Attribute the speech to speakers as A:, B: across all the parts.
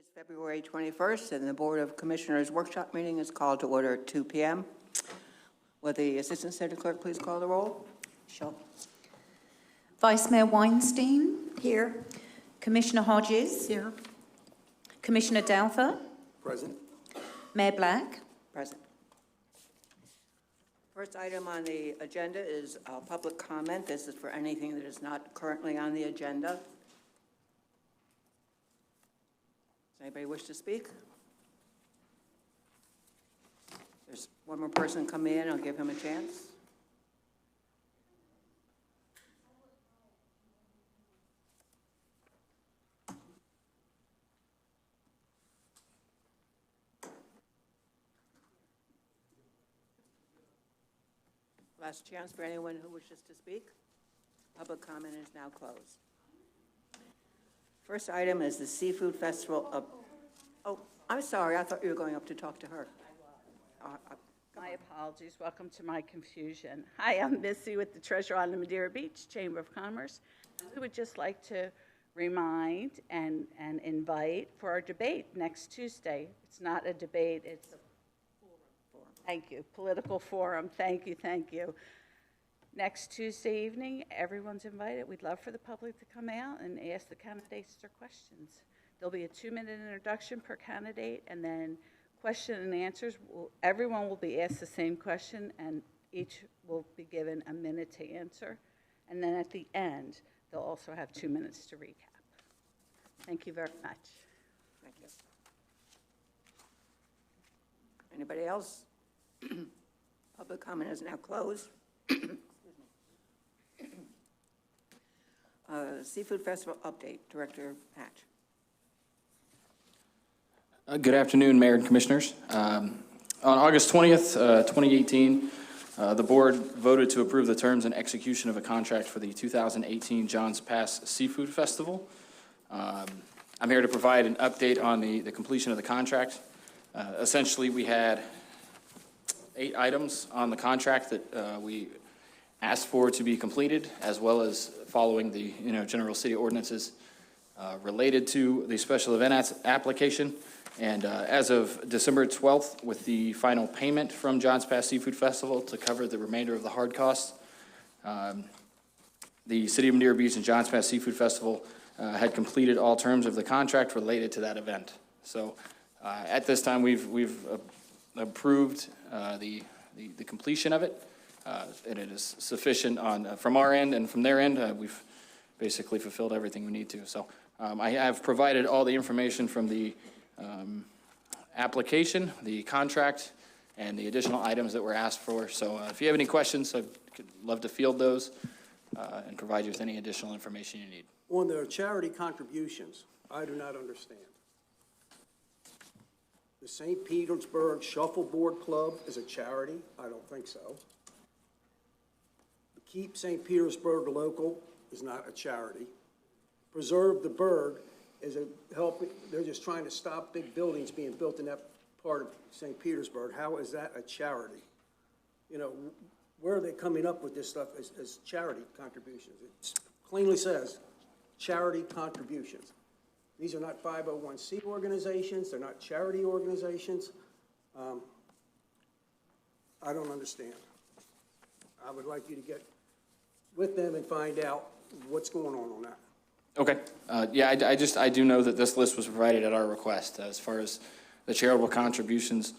A: is February 21st, and the Board of Commissioners workshop meeting is called to order at 2 p.m. Will the Assistant City Clerk please call the roll?
B: Sure. Vice Mayor Weinstein?
A: Here.
B: Commissioner Hodges?
A: Here.
B: Commissioner Dalfer?
C: Present.
B: Mayor Black?
A: Present. First item on the agenda is public comment. This is for anything that is not currently on the agenda. Does anybody wish to speak? There's one more person coming in. I'll give him a chance. Last chance for anyone who wishes to speak. Public comment is now closed. First item is the Seafood Festival of, oh, I'm sorry, I thought you were going up to talk to her.
D: My apologies. Welcome to my confusion. Hi, I'm Missy with the Treasure Island Madeira Beach Chamber of Commerce. We would just like to remind and invite for our debate next Tuesday. It's not a debate, it's a forum. Thank you. Political forum. Thank you, thank you. Next Tuesday evening, everyone's invited. We'd love for the public to come out and ask the candidates their questions. There'll be a 2-minute introduction per candidate, and then question and answers. Everyone will be asked the same question, and each will be given a minute to answer. And then at the end, they'll also have 2 minutes to recap. Thank you very much.
A: Thank you. Anybody else? Public comment is now closed. Seafood Festival update, Director Hatch.
E: Good afternoon, Mayor and Commissioners. On August 20th, 2018, the Board voted to approve the terms and execution of a contract for the 2018 Johns Pass Seafood Festival. I'm here to provide an update on the completion of the contract. Essentially, we had 8 items on the contract that we asked for to be completed, as well as following the general city ordinances related to the special event application. And as of December 12th, with the final payment from Johns Pass Seafood Festival to cover the remainder of the hard costs, the City of Madeira Beach and Johns Pass Seafood Festival had completed all terms of the contract related to that event. So at this time, we've approved the completion of it, and it is sufficient from our end and from their end. We've basically fulfilled everything we need to. So I have provided all the information from the application, the contract, and the additional items that were asked for. So if you have any questions, I'd love to field those and provide you with any additional information you need.
C: On the charity contributions, I do not understand. The St. Petersburg Shuffleboard Club is a charity? I don't think so. The Keep St. Petersburg Local is not a charity. Preserve the Berg is they're just trying to stop big buildings being built in that part of St. Petersburg. How is that a charity? Where are they coming up with this stuff as charity contributions? It plainly says charity contributions. These are not 501c organizations. They're not charity organizations. I don't understand. I would like you to get with them and find out what's going on that.
E: Okay. Yeah, I do know that this list was provided at our request as far as the charitable contributions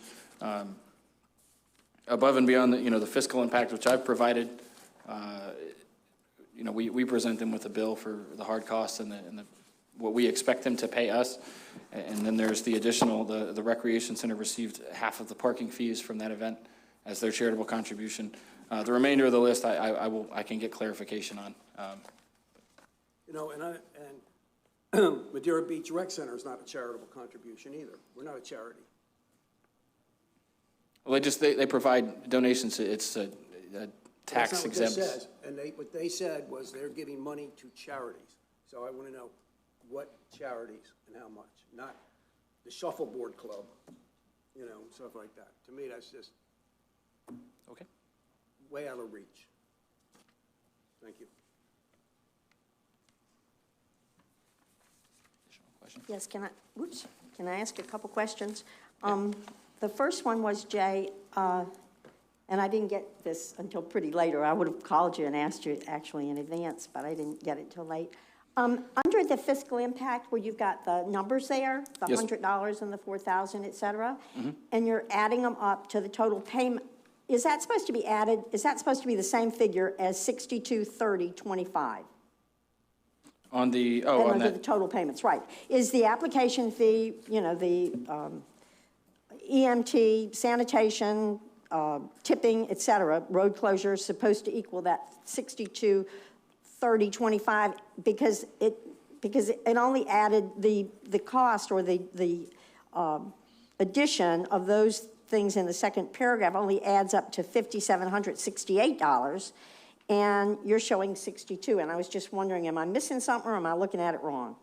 E: above and beyond the fiscal impact, which I've provided. We present them with a bill for the hard costs and what we expect them to pay us. And then there's the additional, the Recreation Center received half of the parking fees from that event as their charitable contribution. The remainder of the list, I can get clarification on.
C: And Madeira Beach Rec Center is not a charitable contribution either. We're not a charity.
E: Well, they provide donations. It's a tax exempt.
C: That's not what this says. And what they said was they're giving money to charities. So I want to know what charities and how much, not the Shuffleboard Club, stuff like that. To me, that's just
E: Okay.
C: way out of reach. Thank you.
E: Additional question?
F: Yes, can I ask a couple questions? The first one was, Jay, and I didn't get this until pretty later. I would have called you and asked you actually in advance, but I didn't get it till late. Under the fiscal impact, where you've got the numbers there, the
E: Yes.
F: $100 and the $4,000, et cetera, and you're adding them up to the total payment, is that supposed to be added, is that supposed to be the same figure as 623025?
E: On the, oh, on
F: Under the
E: that,
F: total payments, right. Is the application fee, the EMT, sanitation, tipping, et cetera, road closure supposed to equal that 623025 because it only added the cost or the addition of those things in the second paragraph only adds up to $5,768, and you're showing 62, and I was just wondering, am I missing something or am I looking at it wrong?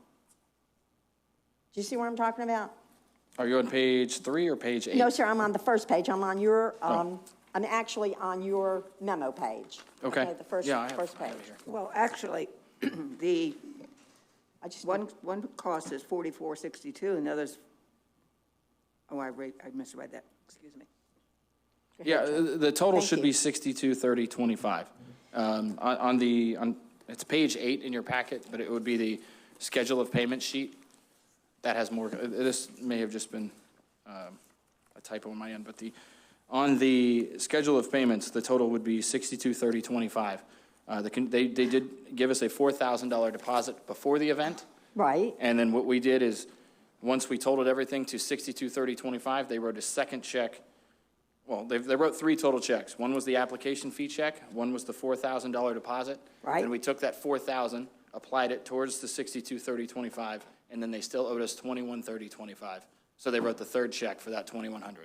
F: Do you see what I'm talking about?
E: are you on page 3 or page 8?
F: No, sir, I'm on the first page. I'm on your, I'm actually on your memo page.
E: Okay.
F: The first,
E: Yeah, I have-
F: first
E: I have
F: page.
E: it here.
A: Well, actually, the
F: I just,
A: one cost is 4462, and the other's, I misread that, excuse me.
E: Yeah, the total
F: Thank
E: should
F: you.
E: be 623025. It's page 8 in your packet, but it would be the schedule of payment sheet. That has more, this may have just been a typo on my end, but on the schedule of payments, the total would be 623025. They did give us a $4,000 deposit before the event,
F: right,
E: and then what we did is, once we totaled everything to 623025, they wrote a second check. Well, they wrote 3 total checks. One was the application fee check, one was the $4,000 deposit.
F: Right.
E: And we took that $4,000, applied it towards the 623025, and then they still owed us $213025. So they wrote the third check for that $2,100.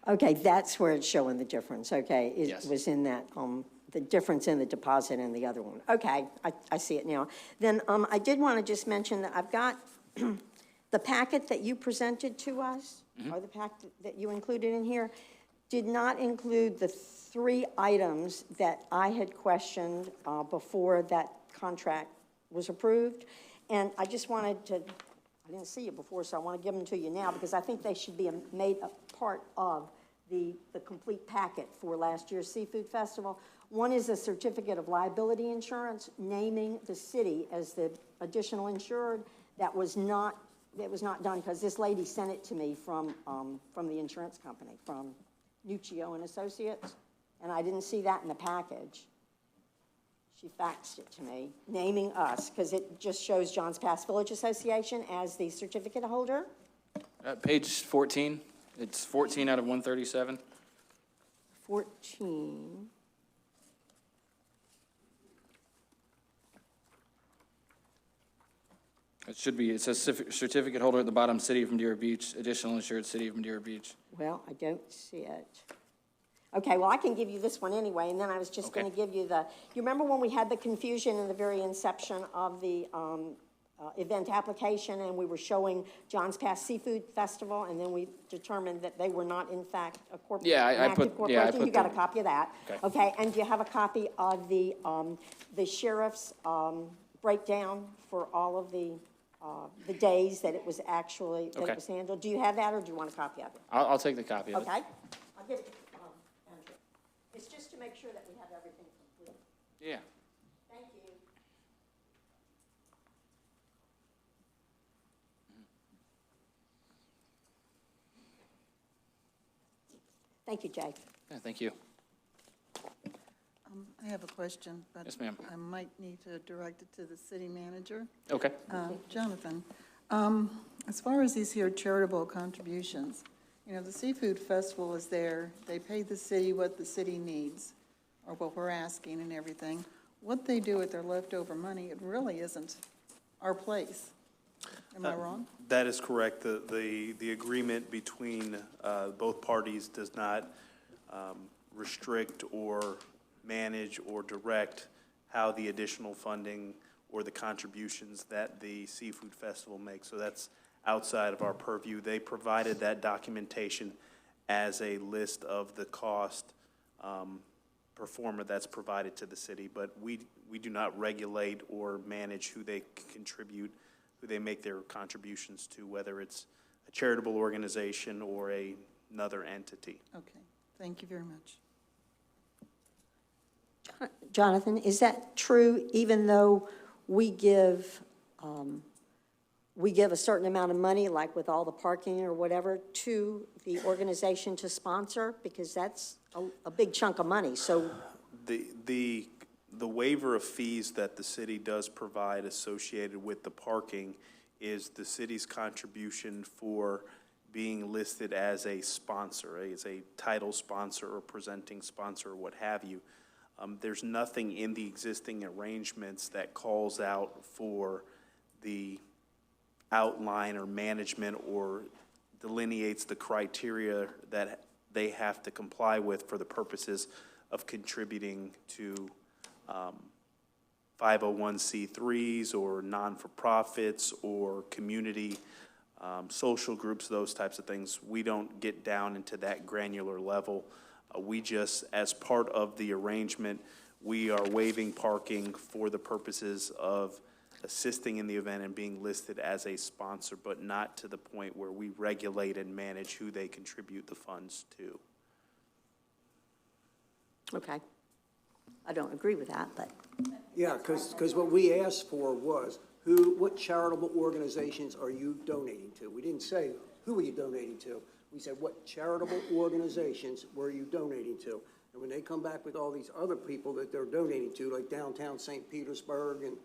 F: okay, that's where it's showing the difference, okay?
E: Yes.
F: It was in that, the difference in the deposit and the other one. Okay, I see it now. Then I did want to just mention that I've got the packet that you presented to us, or the packet that you included in here, did not include the 3 items that I had questioned before that contract was approved. And I just wanted to, I didn't see it before, so I want to give them to you now because I think they should be made a part of the complete packet for last year's Seafood Festival. One is a certificate of liability insurance naming the city as the additional insured. That was not done because this lady sent it to me from the insurance company, from Nuccio and Associates, and I didn't see that in the package. She faxed it to me, naming us, because it just shows Johns Pass Village Association as the certificate holder.
E: Page 14, it's 14 out of 137.
F: 14.
E: It should be, it says certificate holder at the bottom, City of Madeira Beach, additional insured City of Madeira Beach.
F: Well, I don't see it. Okay, well, I can give you this one anyway, and then I was just going to give you you remember when we had the confusion in the very inception of the event application, and we were showing Johns Pass Seafood Festival, and then we determined that they were not, in fact, a corporate,
E: Yeah, I
F: active
E: put
F: corporation? You got a
E: the-
F: copy of that?
E: Okay.
F: And do you have a copy of the sheriff's breakdown for all of the days that it was actually, that
E: Okay.
F: it was handled? Do you have that, or do you want a copy of it?
E: I'll take the copy of it.
F: Okay, I'll give it to Andrew. It's just to make sure that we have everything complete.
E: Yeah.
F: Thank you. Thank you, Jay.
E: Yeah, thank you.
G: I have a question, but
E: Yes, ma'am.
G: I might need to direct it to the city manager.
E: Okay.
G: Jonathan, as far as these here charitable contributions, the Seafood Festival is there. They pay the city what the city needs, or what we're asking and everything. What they do with their leftover money, it really isn't our place. Am I wrong?
H: That is correct. The agreement between both parties does not restrict or manage or direct how the additional funding or the contributions that the Seafood Festival makes. So that's outside of our purview. They provided that documentation as a list of the cost per forma that's provided to the city, but we do not regulate or manage who they contribute who they make their contributions to, whether it's a charitable organization or another entity.
G: Okay, thank you very much.
F: Jonathan, is that true even though we give a certain amount of money, like with all the parking or whatever, to the organization to sponsor? Because that's a big chunk of money, so.
H: The waiver of fees that the city does provide associated with the parking is the city's contribution for being listed as a sponsor, as a title sponsor or presenting sponsor or what have you. There's nothing in the existing arrangements that calls out for the outline or management or delineates the criteria that they have to comply with for the purposes of contributing to 501c3s or non-for-profits or community social groups, those types of things. We don't get down into that granular level. We just, as part of the arrangement, we are waiving parking for the purposes of assisting in the event and being listed as a sponsor, but not to the point where we regulate and manage who they contribute the funds to.
F: Okay. I don't agree with that, but.
C: Yeah, because what we asked for was, what charitable organizations are you donating to? We didn't say, who are you donating to? We said, what charitable organizations were you donating to? And when they come back with all these other people that they're donating to, like downtown St. Petersburg and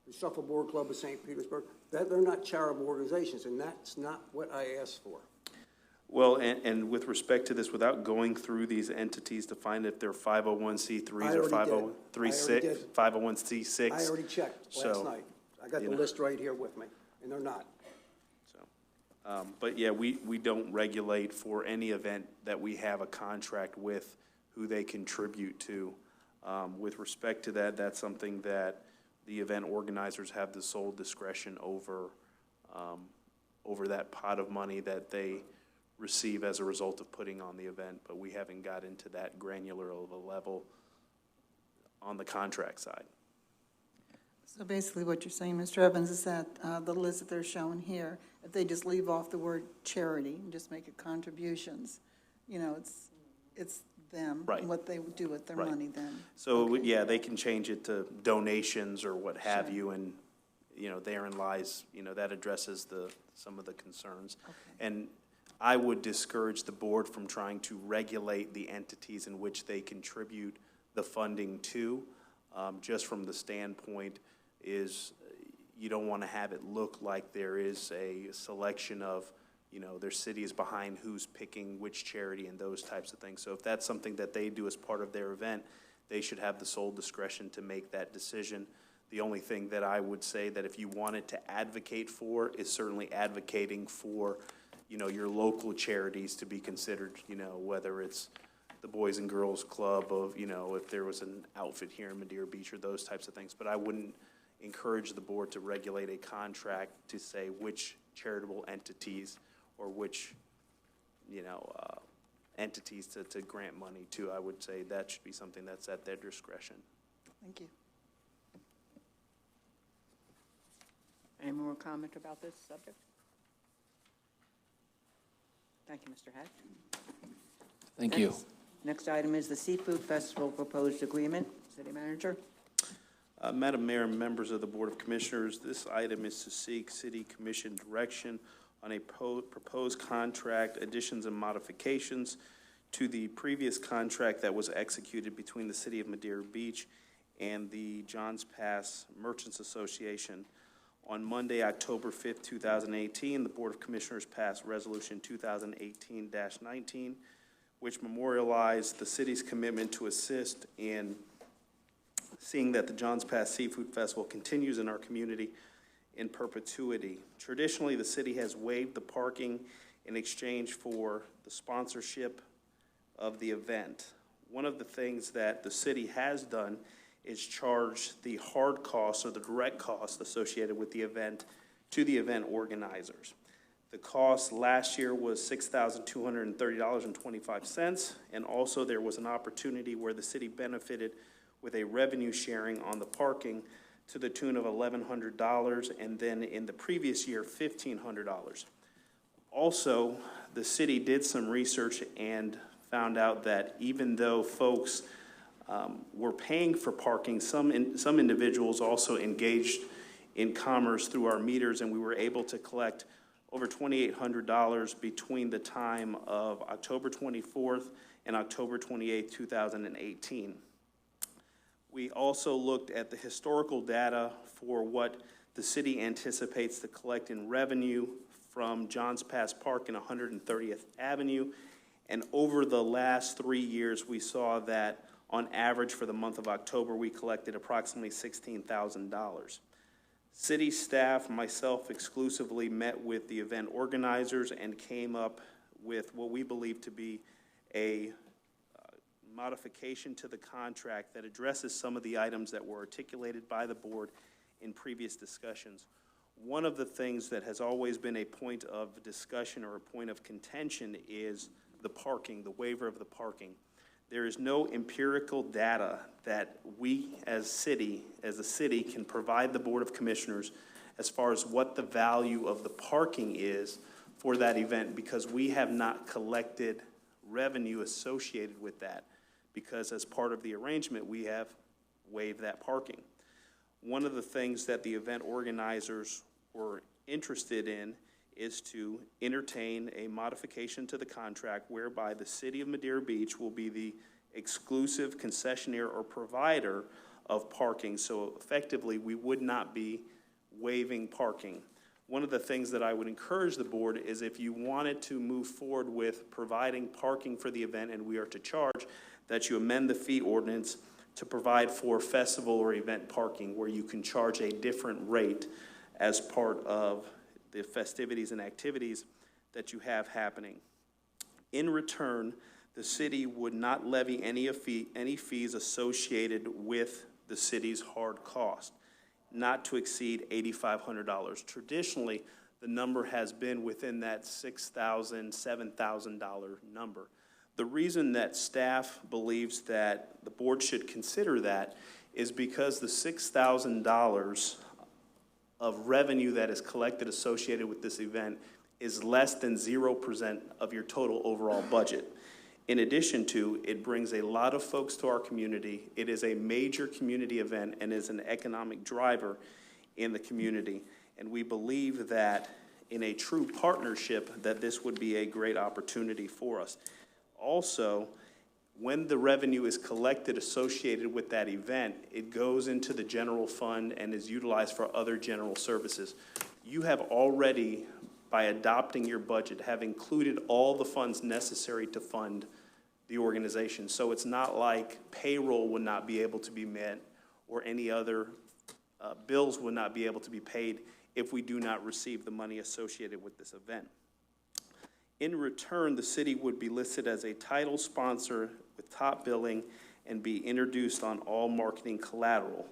C: the Shuffleboard Club of St. Petersburg, that they're not charitable organizations, and that's not what I asked for.
H: Well, and with respect to this, without going through these entities to find if they're 501c3s or 501c6.
C: I already checked last night. I got the list right here with me, and they're not.
H: But yeah, we don't regulate for any event that we have a contract with who they contribute to. With respect to that, that's something that the event organizers have the sole discretion over, over that pot of money that they receive as a result of putting on the event, but we haven't got into that granular of a level on the contract side.
G: So basically what you're saying, Mr. Evans, is that the list that they're showing here, if they just leave off the word charity and just make it contributions, you know, it's them,
H: Right.
G: and what they would do with their
H: Right.
G: money then.
H: So,
G: Okay.
H: yeah, they can change it to donations or what have
G: Sure.
H: you, and, you know, therein lies, you know, that addresses some of the concerns.
G: Okay.
H: And I would discourage the board from trying to regulate the entities in which they contribute the funding to, just from the standpoint is you don't want to have it look like there is a selection of, you know, their city is behind who's picking which charity and those types of things. So if that's something that they do as part of their event, they should have the sole discretion to make that decision. The only thing that I would say that if you wanted to advocate for is certainly advocating for, you know, your local charities to be considered, you know, whether it's the Boys and Girls Club of, you know, if there was an outfit here in Madeira Beach or those types of things. But I wouldn't encourage the board to regulate a contract to say which charitable entities or which, you know, entities to grant money to. I would say that should be something that's at their discretion.
G: Thank you.
A: Any more comment about this subject? Thank you, Mr. Hatch.
E: Thank you.
A: Next item is the Seafood Festival proposed agreement. City Manager.
H: Madam Mayor and members of the Board of Commissioners, this item is to seek City Commission direction on a proposed contract additions and modifications to the previous contract that was executed between the City of Madeira Beach and the Johns Pass Merchants Association. On Monday, October 5th, 2018, the Board of Commissioners passed Resolution 2018-19, which memorialized the city's commitment to assist in seeing that the Johns Pass Seafood Festival continues in our community in perpetuity. Traditionally, the city has waived the parking in exchange for the sponsorship of the event. One of the things that the city has done is charge the hard costs or the direct costs associated with the event to the event organizers. The cost last year was $6,230.25, and also there was an opportunity where the city benefited with a revenue sharing on the parking to the tune of $1,100, and then in the previous year, $1,500. Also, the city did some research and found out that even though folks were paying for parking, some individuals also engaged in commerce through our meters, and we were able to collect over $2,800 between the time of October 24th and October 28th, 2018. We also looked at the historical data for what the city anticipates to collect in revenue from Johns Pass Park and 130th Avenue. And over the last 3 years, we saw that on average for the month of October, we collected approximately $16,000. City staff, myself exclusively, met with the event organizers and came up with what we believe to be a modification to the contract that addresses some of the items that were articulated by the board in previous discussions. One of the things that has always been a point of discussion or a point of contention is the parking, the waiver of the parking. There is no empirical data that we as a city can provide the Board of Commissioners as far as what the value of the parking is for that event, because we have not collected revenue associated with that, because as part of the arrangement, we have waived that parking. One of the things that the event organizers were interested in is to entertain a modification to the contract whereby the city of Madeira Beach will be the exclusive concessionaire or provider of parking. So effectively, we would not be waiving parking. One of the things that I would encourage the board is if you wanted to move forward with providing parking for the event and we are to charge, that you amend the fee ordinance to provide for festival or event parking where you can charge a different rate as part of the festivities and activities that you have happening. In return, the city would not levy any fees associated with the city's hard cost, not to exceed $8,500. Traditionally, the number has been within that $6,000, $7,000 number. The reason that staff believes that the board should consider that is because the $6,000 of revenue that is collected associated with this event is less than 0% of your total overall budget. In addition to, it brings a lot of folks to our community. It is a major community event and is an economic driver in the community. And we believe that in a true partnership that this would be a great opportunity for us. Also, when the revenue is collected associated with that event, it goes into the general fund and is utilized for other general services. You have already, by adopting your budget, have included all the funds necessary to fund the organization. So it's not like payroll would not be able to be met or any other bills would not be able to be paid if we do not receive the money associated with this event. In return, the city would be listed as a title sponsor with top billing and be introduced on all marketing collateral.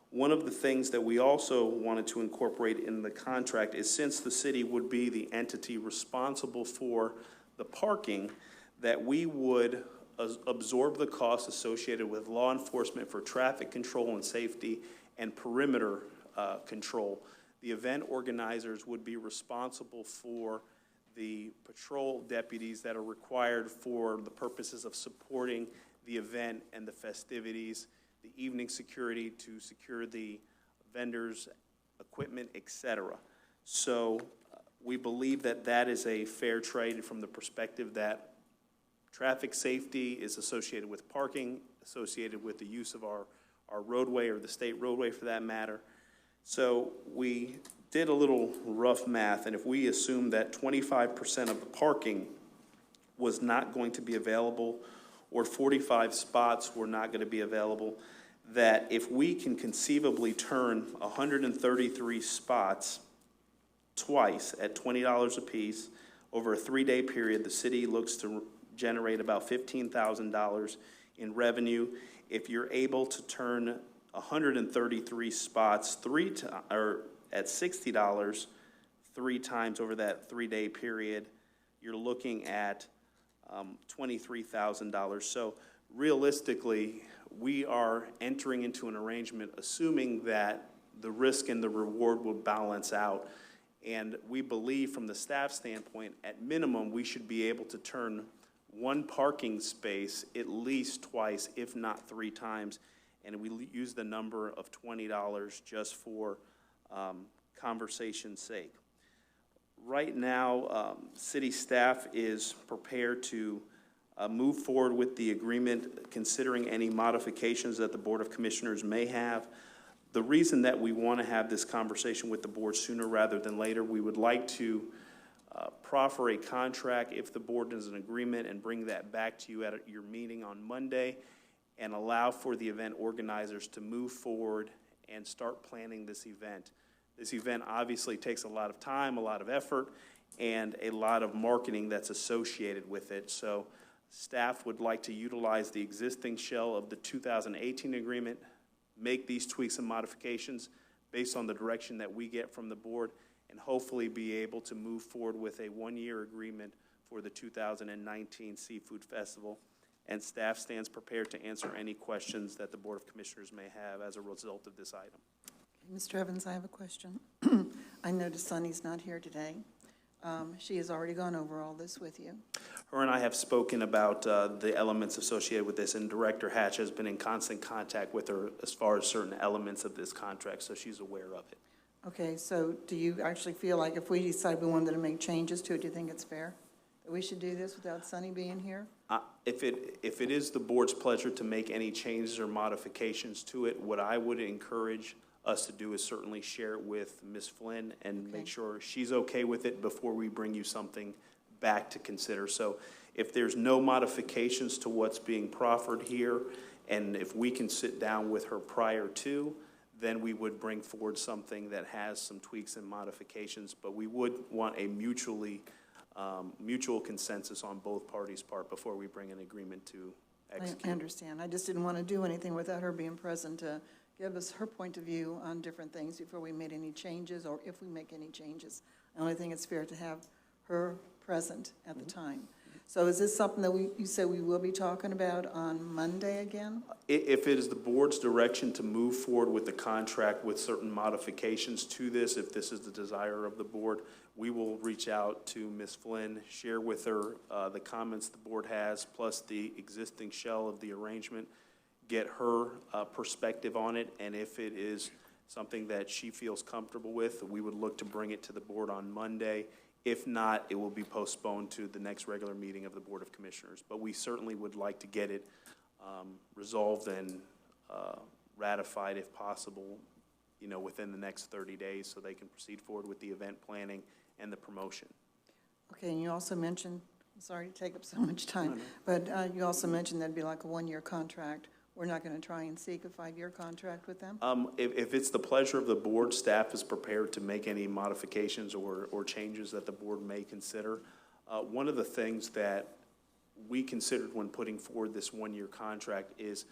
H: One of the things that we also wanted to incorporate in the contract is, since the city would be the entity responsible for the parking, that we would absorb the costs associated with law enforcement for traffic control and safety and perimeter control. The event organizers would be responsible for the patrol deputies that are required for the purposes of supporting the event and the festivities, the evening security to secure the vendors, equipment, etc. So we believe that that is a fair trade from the perspective that traffic safety is associated with parking, associated with the use of our roadway, or the state roadway for that matter. So we did a little rough math, and if we assume that 25% of the parking was not going to be available, or 45 spots were not going to be available, that if we can conceivably turn 133 spots twice at $20 a piece over a 3-day period, the city looks to generate about $15,000 in revenue. If you're able to turn 133 spots at $60 3 times over that 3-day period, you're looking at $23,000. So realistically, we are entering into an arrangement assuming that the risk and the reward will balance out. And we believe from the staff standpoint, at minimum, we should be able to turn one parking space at least twice, if not 3 times. And we use the number of $20 just for conversation's sake. Right now, city staff is prepared to move forward with the agreement, considering any modifications that the Board of Commissioners may have. The reason that we want to have this conversation with the board sooner rather than later, we would like to proffer a contract if the board is in agreement and bring that back to you at your meeting on Monday and allow for the event organizers to move forward and start planning this event. This event obviously takes a lot of time, a lot of effort, and a lot of marketing that's associated with it. So staff would like to utilize the existing shell of the 2018 agreement, make these tweaks and modifications based on the direction that we get from the board, and hopefully be able to move forward with a 1-year agreement for the 2019 Seafood Festival. And staff stands prepared to answer any questions that the Board of Commissioners may have as a result of this item.
G: Mr. Evans, I have a question. I noticed Sunny's not here today. She has already gone over all this with you.
H: Her and I have spoken about the elements associated with this, and Director Hatch has been in constant contact with her as far as certain elements of this contract, so she's aware of it.
G: Okay, so do you actually feel like if we decide we wanted to make changes to it, do you think it's fair that we should do this without Sunny being here?
H: If it is the board's pleasure to make any changes or modifications to it, what I would encourage us to do is certainly share it with Ms. Flynn and make sure she's okay with it before we bring you something back to consider. So if there's no modifications to what's being proffered here, and if we can sit down with her prior to, then we would bring forward something that has some tweaks and modifications, but we would want a mutual consensus on both parties' part before we bring an agreement to execute.
G: I understand. I just didn't want to do anything without her being present to give us her point of view on different things before we made any changes, or if we make any changes. I only think it's fair to have her present at the time. So is this something that you said we will be talking about on Monday again?
H: If it is the board's direction to move forward with the contract with certain modifications to this, if this is the desire of the board, we will reach out to Ms. Flynn, share with her the comments the board has, plus the existing shell of the arrangement, get her perspective on it, and if it is something that she feels comfortable with, we would look to bring it to the board on Monday. If not, it will be postponed to the next regular meeting of the Board of Commissioners. But we certainly would like to get it resolved and ratified if possible, within the next 30 days so they can proceed forward with the event planning and the promotion.
G: Okay, and you also mentioned, I'm sorry to take up so much time, but you also mentioned that'd be like a 1-year contract. We're not going to try and seek a 5-year contract with them?
H: If it's the pleasure of the board, staff is prepared to make any modifications or changes that the board may consider. One of the things that we considered when putting forward this 1-year contract is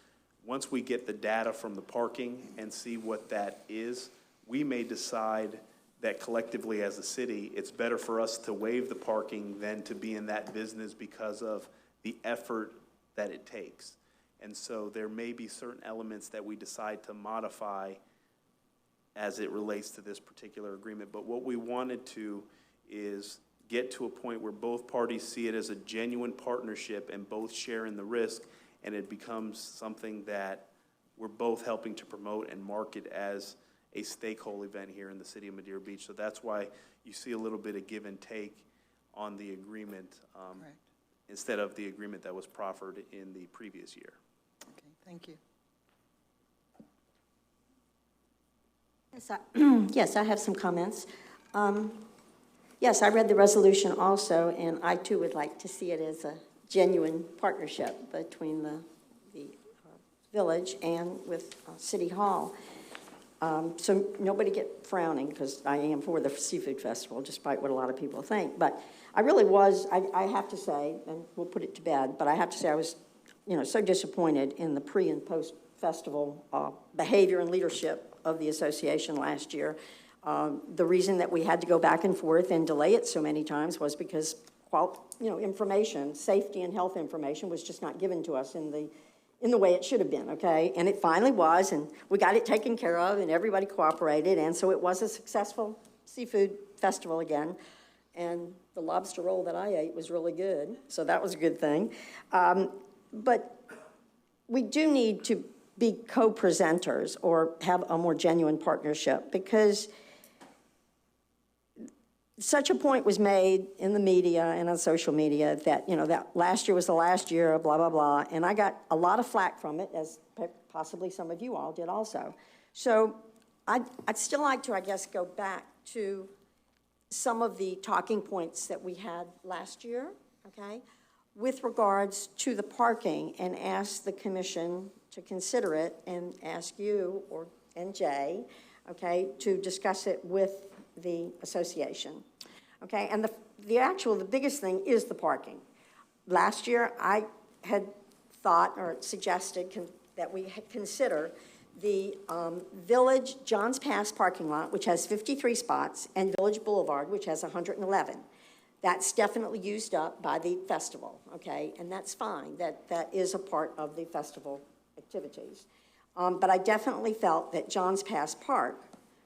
H: once we get the data from the parking and see what that is, we may decide that collectively as a city, it's better for us to waive the parking than to be in that business because of the effort that it takes. And so there may be certain elements that we decide to modify as it relates to this particular agreement. But what we wanted to is get to a point where both parties see it as a genuine partnership and both share in the risk, and it becomes something that we're both helping to promote and market as a stakeholder event here in the city of Madeira Beach. So that's why you see a little bit of give and take on the agreement instead of the agreement that was proffered in the previous year.
G: Okay, thank you.
F: Yes, I have some comments. Yes, I read the resolution also, and I too would like to see it as a genuine partnership between the village and with City Hall. So nobody get frowning, because I am for the Seafood Festival, despite what a lot of people think. But I really was, I have to say, and we'll put it to bed, but I have to say I was so disappointed in the pre- and post-festival behavior and leadership of the association last year. The reason that we had to go back and forth and delay it so many times was because, information, safety and health information was just not given to us in in the way it should have been, okay? And it finally was, and we got it taken care of, and everybody cooperated, and so it was a successful seafood festival again. And the lobster roll that I ate was really good, so that was a good thing. But we do need to be co-presenters or have a more genuine partnership, because such a point was made in the media and on social media that, you know, that last year was the last year of blah, blah, blah, and I got a lot of flack from it, as possibly some of you all did also. So I'd still like to, I guess, go back to some of the talking points that we had last year, okay, with regards to the parking, and ask the commission to consider it, and ask you and Jay, okay, to discuss it with the association, okay? And the biggest thing is the parking. Last year, I had thought or suggested that we consider the Village Johns Pass parking lot, which has 53 spots, and Village Boulevard, which has 111. That's definitely used up by the festival, okay? And that's fine. That is a part of the festival activities. But I definitely felt that Johns Pass Park,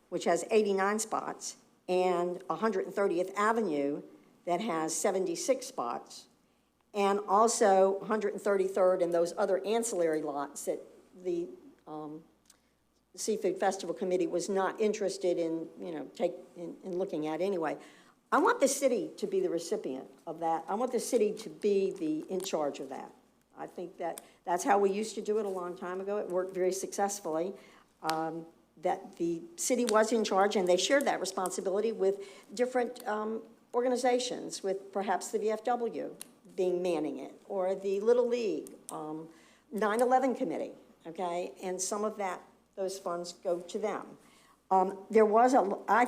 F: which has 89 spots, and 130th Avenue that has 76 spots, and also 133rd and those other ancillary lots that the Seafood Festival Committee was not interested in, you know, in looking at anyway. I want the city to be the recipient of that. I want the city to be in charge of that. I think that's how we used to do it a long time ago. It worked very successfully. That the city was in charge, and they shared that responsibility with different organizations, with perhaps the VFW being manning it, or the Little League, 9/11 committee, okay? And some of those funds go to them. There was I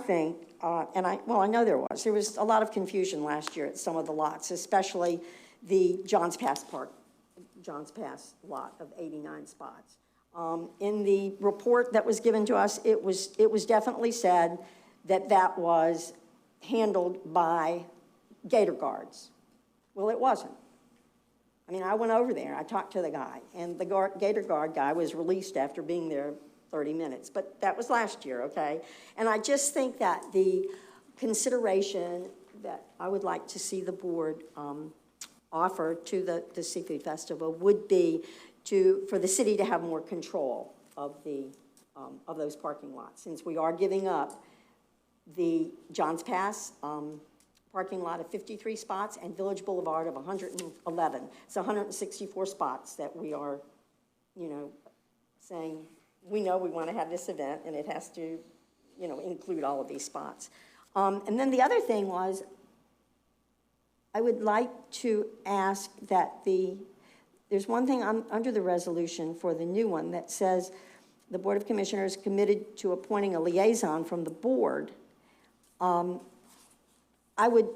F: know there was a lot of confusion last year at some of the lots, especially the Johns Pass lot of 89 spots. In the report that was given to us, it was definitely said that was handled by gator guards. Well, it wasn't. I mean, I went over there, I talked to the guy, and the gator guard guy was released after being there 30 minutes, but that was last year, okay? And I just think that the consideration that I would like to see the board offer to the Seafood Festival would be for the city to have more control of those parking lots, since we are giving up the Johns Pass parking lot of 53 spots and Village Boulevard of 111. It's 164 spots that we are, you know, saying we know we want to have this event, and it has to, you know, include all of these spots. And then the other thing was, I would like to ask that there's one thing under the resolution for the new one that says the Board of Commissioners committed to appointing a liaison from the board. I would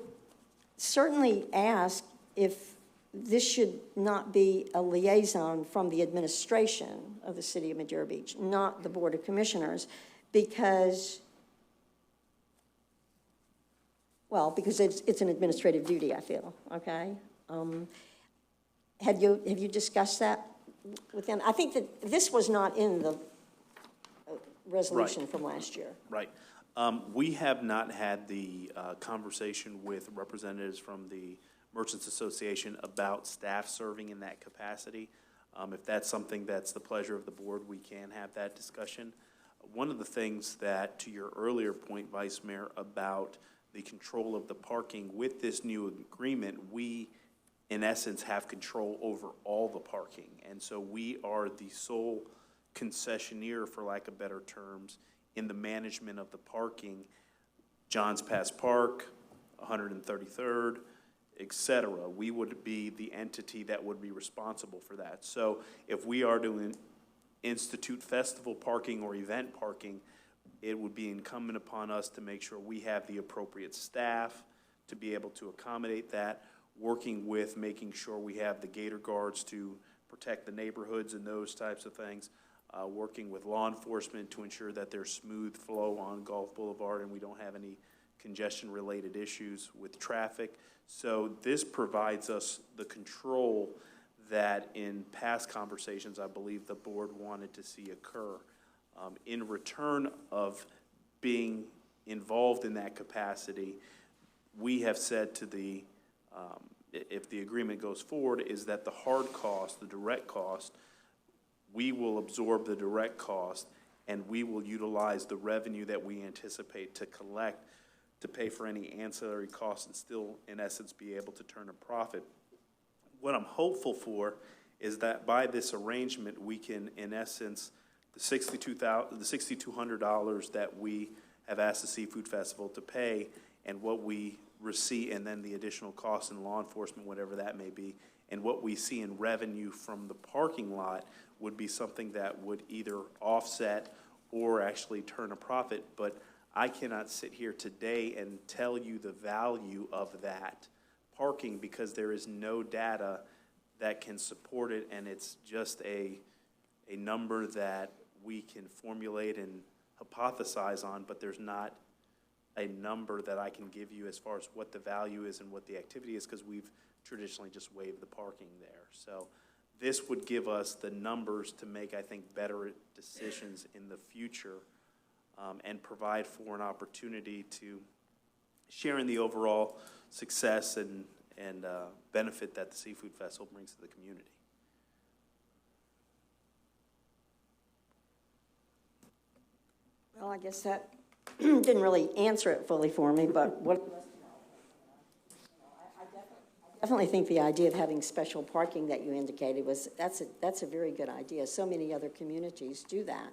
F: certainly ask if this should not be a liaison from the administration of the City of Madeira Beach, not the Board of Commissioners, because it's an administrative duty, I feel, okay? Have you discussed that with them? I think that this was not in the resolution from last year.
H: Right. We have not had the conversation with representatives from the Merchants Association about staff serving in that capacity. If that's something that's the pleasure of the board, we can have that discussion. One of the things that, to your earlier point, Vice Mayor, about the control of the parking, with this new agreement, we, in essence, have control over all the parking. And so we are the sole concessionaire, for lack of better terms, in the management of the parking, Johns Pass Park, 133rd, et cetera. We would be the entity that would be responsible for that. So if we are to institute festival parking or event parking, it would be incumbent upon us to make sure we have the appropriate staff to be able to accommodate that, working with making sure we have the gator guards to protect the neighborhoods and those types of things, working with law enforcement to ensure that there's smooth flow on Gulf Boulevard and we don't have any congestion-related issues with traffic. So this provides us the control that in past conversations, I believe the board wanted to see occur. In return of being involved in that capacity, we have said to the, if the agreement goes forward, is that the hard cost, the direct cost, we will absorb the direct cost, and we will utilize the revenue that we anticipate to collect to pay for any ancillary costs and still, in essence, be able to turn a profit. What I'm hopeful for is that by this arrangement, we can, in essence, the $6,200 that we have asked the Seafood Festival to pay, and what we receive, and then the additional costs in law enforcement, whatever that may be, and what we see in revenue from the parking lot would be something that would either offset or actually turn a profit. But I cannot sit here today and tell you the value of that parking because there is no data that can support it, and it's just a number that we can formulate and hypothesize on, but there's not a number that I can give you as far as what the value is and what the activity is, because we've traditionally just waived the parking there. So this would give us the numbers to make, I think, better decisions in the future, and provide for an opportunity to share in the overall success and benefit that the Seafood Festival brings to the community.
F: Well, I guess that didn't really answer it fully for me, but what I definitely think the idea of having special parking that you indicated that's a very good idea. So many other communities do that.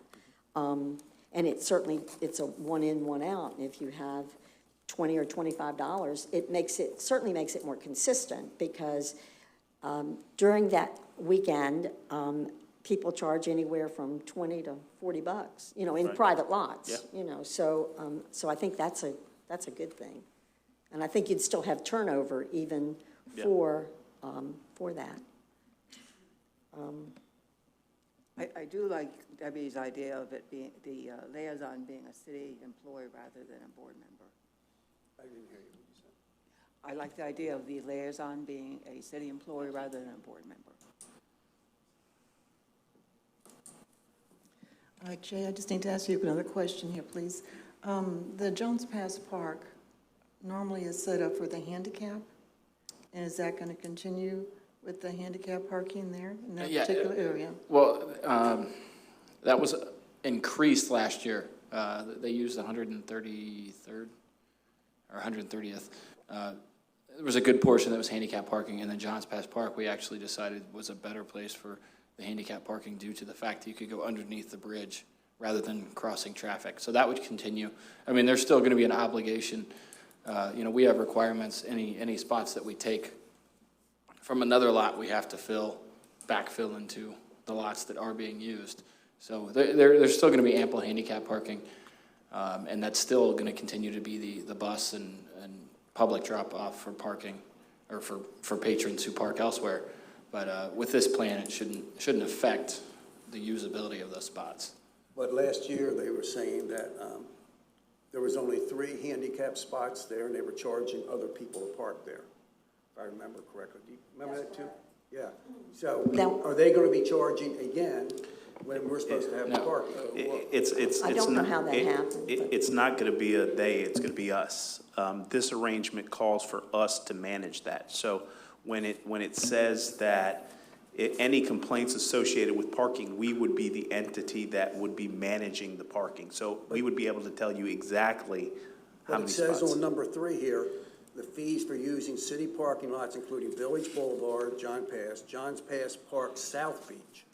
F: And it's a one in, one out. And if you have $20 or $25, it certainly makes it more consistent, because during that weekend, people charge anywhere from $20 to $40, in
H: Right.
F: private lots,
H: Yeah.
F: So I think that's a good thing. And I think you'd still have turnover even
H: Yeah.
F: for that.
A: I do like Debbie's idea of it being, the liaison being a city employee rather than a board member.
C: I didn't hear you. What you said?
A: I like the idea of the liaison being a city employee rather than a board member.
G: Jay, I just need to ask you another question here, please. The Jones Pass Park normally is set up for the handicap, and is that going to continue with the handicap parking there in that particular area?
E: Well, that was increased last year. They used 133rd or 130th. There was a good portion that was handicap parking, and then Johns Pass Park we actually decided was a better place for the handicap parking due to the fact that you could go underneath the bridge rather than crossing traffic. So that would continue. I mean, there's still going to be an obligation. We have requirements. Any spots that we take from another lot, we have to backfill into the lots that are being used. So there's still going to be ample handicap parking, and that's still going to continue to be the bus and public drop-off for parking, or for patrons who park elsewhere. But with this plan, it shouldn't affect the usability of those spots.
C: But last year, they were saying that there was only 3 handicap spots there, and they were charging other people to park there, if I remember correctly. Do you remember that too? Yeah. So are they going to be charging again when we're supposed to have the parking?
F: I don't know how that happened.
H: It's not going to be a they, it's going to be us. This arrangement calls for us to manage that. So when it says that any complaints associated with parking, we would be the entity that would be managing the parking. So we would be able to tell you exactly how many spots.
C: But it says on number 3 here, the fees for using city parking lots, including Village Boulevard, Johns Pass Park, South Beach.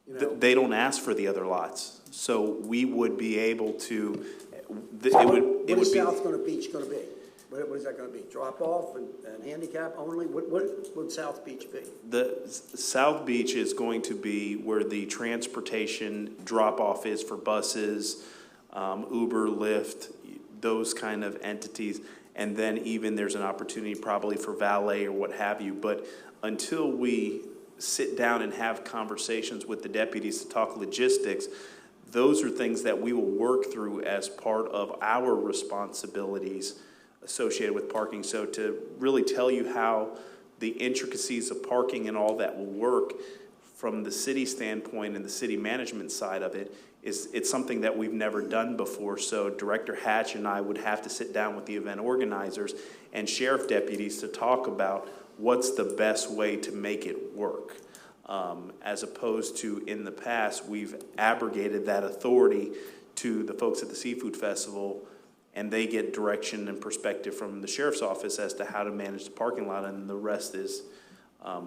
H: They don't ask for the other lots, so we would be able to.
C: What is South Beach going to be? What is that going to be? Drop off and handicap only? What would South Beach be?
H: The South Beach is going to be where the transportation drop off is for buses, Uber, Lyft, those kind of entities, and then even there's an opportunity probably for valet or what have you. But until we sit down and have conversations with the deputies to talk logistics, those are things that we will work through as part of our responsibilities associated with parking. So to really tell you how the intricacies of parking and all that will work from the city standpoint and the city management side of it, it's something that we've never done before. So Director Hatch and I would have to sit down with the event organizers and sheriff deputies to talk about what's the best way to make it work. As opposed to in the past, we've abrogated that authority to the folks at the Seafood Festival, and they get direction and perspective from the sheriff's office as to how to manage the parking lot, and the rest is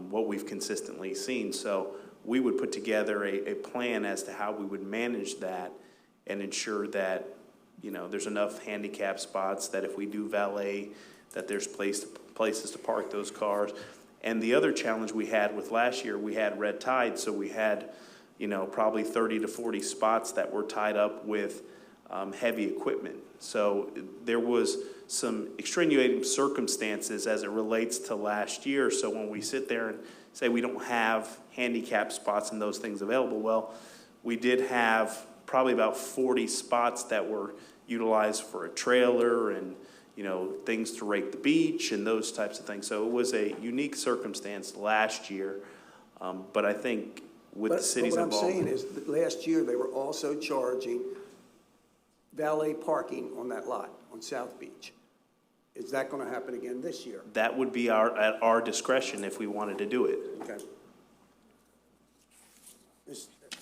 H: what we've consistently seen. So we would put together a plan as to how we would manage that and ensure that, you know, there's enough handicap spots, that if we do valet, that there's places to park those cars. And the other challenge we had with last year, we had red tide, so we had, you know, probably 30 to 40 spots that were tied up with heavy equipment. So there was some extenuating circumstances as it relates to last year. So when we sit there and say we don't have handicap spots and those things available, well, we did have probably about 40 spots that were utilized for a trailer and, you know, things to rake the beach and those types of things. So it was a unique circumstance last year, but I think with the city's involvement.
C: What I'm saying is that last year they were also charging valet parking on that lot on South Beach. Is that going to happen again this year?
H: That would be at our discretion if we wanted to do it.
C: Okay. The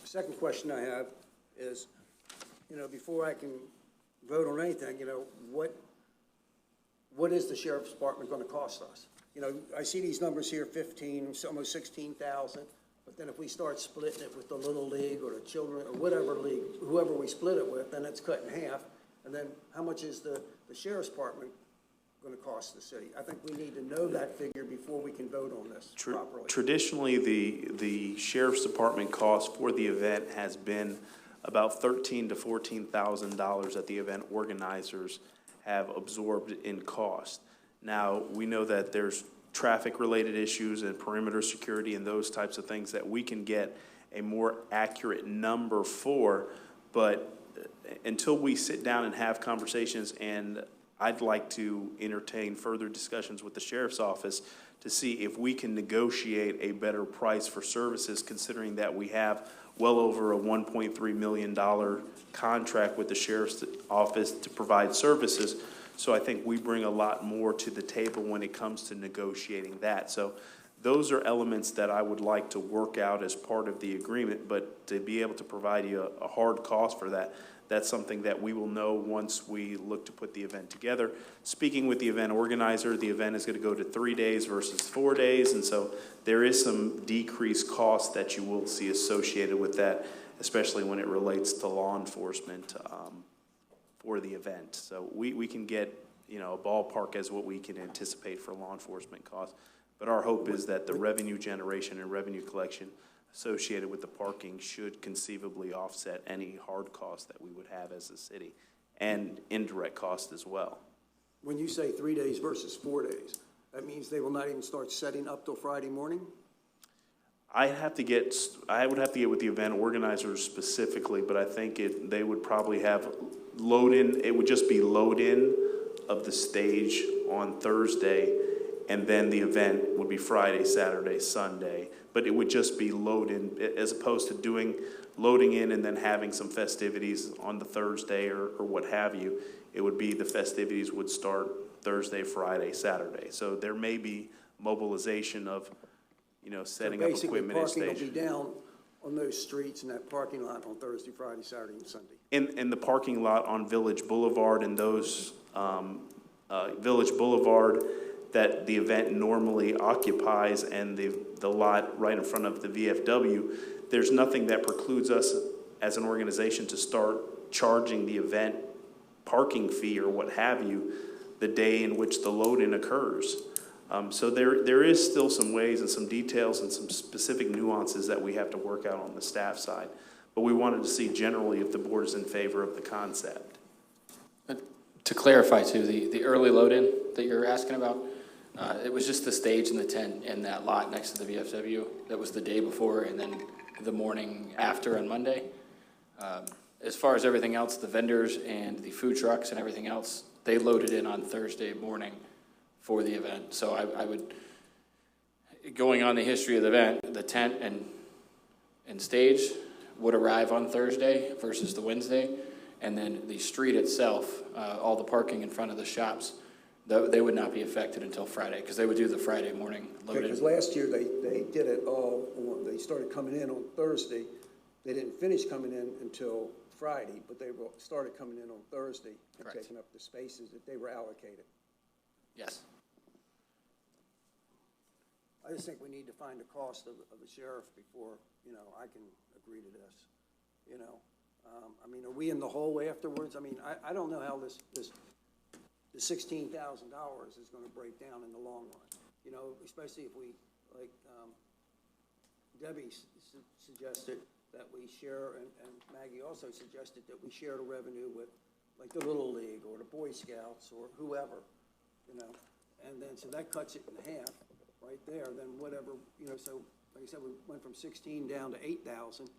C: second question I have is, you know, before I can vote on anything, you know, what is the sheriff's department going to cost us? You know, I see these numbers here, 15, almost 16,000. But then if we start splitting it with the Little League or the children or whatever league, whoever we split it with, then it's cut in half. And then how much is the sheriff's department going to cost the city? I think we need to know that figure before we can vote on this properly.
H: Traditionally, the sheriff's department cost for the event has been about $13,000 to $14,000 that the event organizers have absorbed in cost. Now, we know that there's traffic-related issues and perimeter security and those types of things that we can get a more accurate number for, but until we sit down and have conversations, and I'd like to entertain further discussions with the sheriff's office to see if we can negotiate a better price for services, considering that we have well over a $1.3 million contract with the sheriff's office to provide services. So I think we bring a lot more to the table when it comes to negotiating that. So those are elements that I would like to work out as part of the agreement, but to be able to provide you a hard cost for that, that's something that we will know once we look to put the event together. Speaking with the event organizer, the event is going to go to 3 days versus 4 days, and so there is some decreased cost that you will see associated with that, especially when it relates to law enforcement for the event. So we can get, you know, a ballpark as what we can anticipate for law enforcement costs. But our hope is that the revenue generation and revenue collection associated with the parking should conceivably offset any hard costs that we would have as a city, and indirect costs as well.
C: When you say 3 days versus 4 days, that means they will not even start setting up till Friday morning?
H: I would have to get with the event organizers specifically, but I think they would probably have load in. It would just be load in of the stage on Thursday, and then the event would be Friday, Saturday, Sunday. But it would just be load in, as opposed to loading in and then having some festivities on the Thursday or what have you. It would be the festivities would start Thursday, Friday, Saturday. So there may be mobilization of, you know, setting up equipment at stage.
C: Basically, parking will be down on those streets in that parking lot on Thursday, Friday, Saturday, and Sunday.
H: In the parking lot on Village Boulevard and those Village Boulevard that the event normally occupies, and the lot right in front of the VFW, there's nothing that precludes us as an organization to start charging the event parking fee or what have you the day in which the load-in occurs. So there is still some ways and some details and some specific nuances that we have to work out on the staff side. But we wanted to see generally if the board is in favor of the concept.
E: To clarify too, the early load-in that you're asking about, it was just the stage and the tent in that lot next to the VFW. That was the day before and then the morning after on Monday. As far as everything else, the vendors and the food trucks and everything else, they loaded in on Thursday morning for the event. So I would going on the history of the event, the tent and stage would arrive on Thursday versus the Wednesday, and then the street itself, all the parking in front of the shops, they would not be affected until Friday, because they would do the Friday morning loaded.
C: Because last year, they did it all, they started coming in on Thursday. They didn't finish coming in until Friday, but they started coming in on Thursday and
E: Correct.
C: taking up the spaces that they were allocated.
E: Yes.
C: I just think we need to find the cost of the sheriff before, I can agree to this, I mean, are we in the hole afterwards? I mean, I don't know how the $16,000 is gonna break down in the long run, especially if we, like, Debbie suggested that we share, and Maggie also suggested that we share the revenue with, like, the Little League or the Boy Scouts or whoever, and then, so that cuts it in half right there, then whatever, so, like I said, we went from 16 down to 8,000,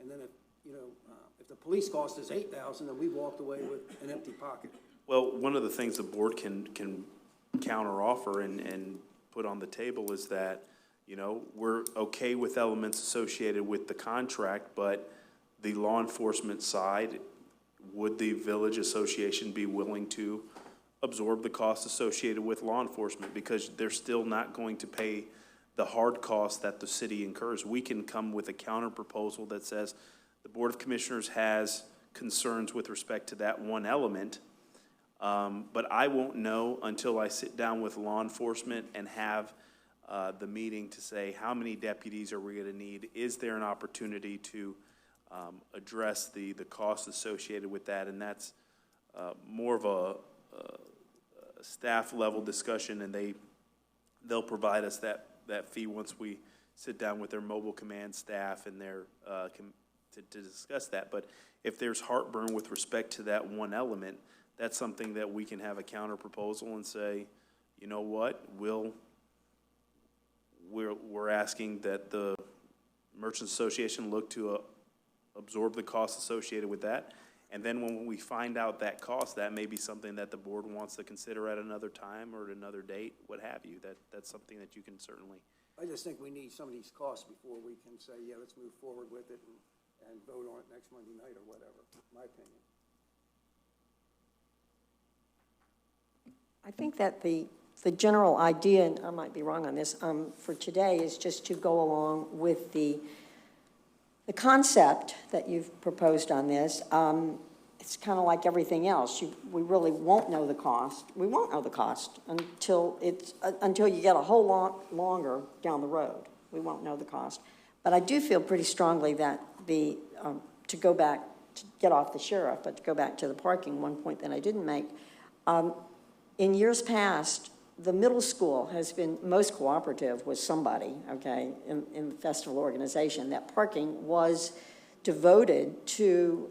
C: and then if the police cost us 8,000, then we walked away with an empty pocket.
H: Well, one of the things the board can counteroffer and put on the table is that, we're okay with elements associated with the contract, but the law enforcement side, would the village association be willing to absorb the costs associated with law enforcement? Because they're still not going to pay the hard costs that the city incurs. We can come with a counter proposal that says the Board of Commissioners has concerns with respect to that one element, but I won't know until I sit down with law enforcement and have the meeting to say, how many deputies are we going to need? Is there an opportunity to address the costs associated with that? And that's more of a staff level discussion, and they'll provide us that fee once we sit down with their mobile command staff and their to discuss that. But if there's heartburn with respect to that one element, that's something that we can have a counter proposal and say, you know what, we're asking that the Merchants Association look to absorb the costs associated with that. And then when we find out that cost, that may be something that the board wants to consider at another time or at another date, what have you. That's something that you can certainly.
C: I just think we need some of these costs before we can say, yeah, let's move forward with it and vote on it next Monday night or whatever, my opinion.
F: I think that the general idea, and I might be wrong on this, for today is just to go along with the concept that you've proposed on this. It's kind of like everything else. We really won't know the cost. We won't know the cost until you get a whole lot longer down the road. We won't know the cost. But I do feel pretty strongly that to go back, to get off the sheriff, but to go back to the parking, one point that I didn't make. In years past, the middle school has been most cooperative with somebody, okay, in the festival organization. That parking was devoted to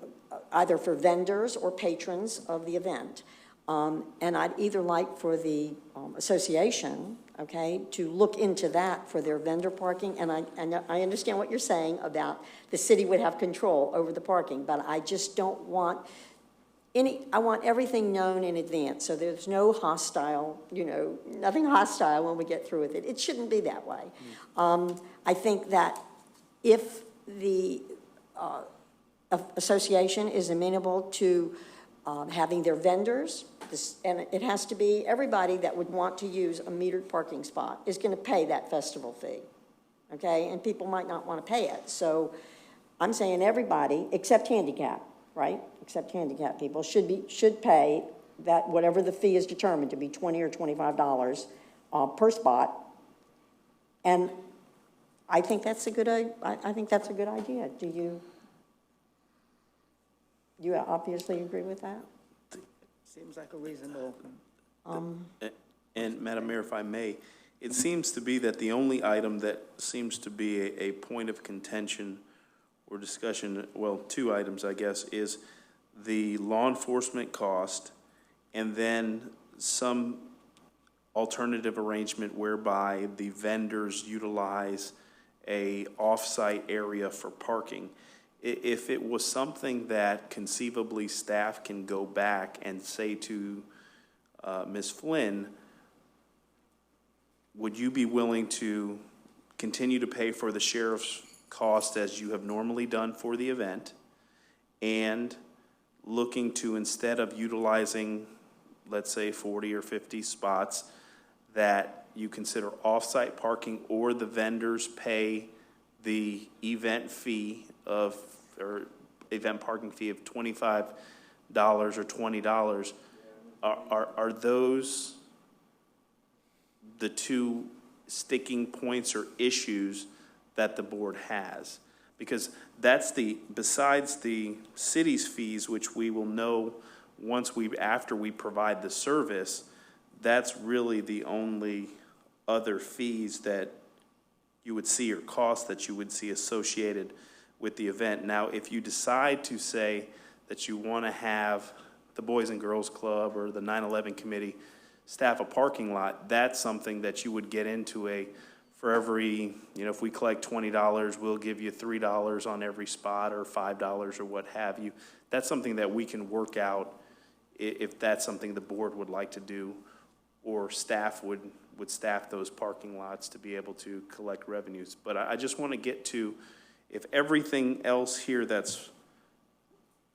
F: either for vendors or patrons of the event. And I'd either like for the association, okay, to look into that for their vendor parking. And I understand what you're saying about the city would have control over the parking, but I just don't want I want everything known in advance, so there's no hostile, nothing hostile when we get through with it. It shouldn't be that way. I think that if the association is amenable to having their vendors, and it has to be everybody that would want to use a metered parking spot is going to pay that festival fee, okay? And people might not want to pay it. So I'm saying everybody, except handicap, right? Except handicapped people should pay that, whatever the fee is determined to be, $20 or $25 per spot. And I think that's a good idea. Do you obviously agree with that?
A: Seems like a reasonable.
H: And Madam Mayor, if I may, it seems to be that the only item that seems to be a point of contention or discussion, well, two items, I guess, is the law enforcement cost and then some alternative arrangement whereby the vendors utilize a off-site area for parking. If it was something that conceivably staff can go back and say to Ms. Flynn, would you be willing to continue to pay for the sheriff's cost as you have normally done for the event, and looking to, instead of utilizing, let's say, 40 or 50 spots, that you consider off-site parking, or the vendors pay the event fee of, or event parking fee of $25 or $20. Are those the two sticking points or issues that the board has? Because that's besides the city's fees, which we will know after we provide the service, that's really the only other fees that you would see, or costs that you would see associated with the event. Now, if you decide to say that you want to have the Boys and Girls Club or the 9/11 committee staff a parking lot, that's something that you would get into for every, if we collect $20, we'll give you $3 on every spot, or $5 or what have you. That's something that we can work out if that's something the board would like to do, or staff would staff those parking lots to be able to collect revenues. But I just want to get to, if everything else here that's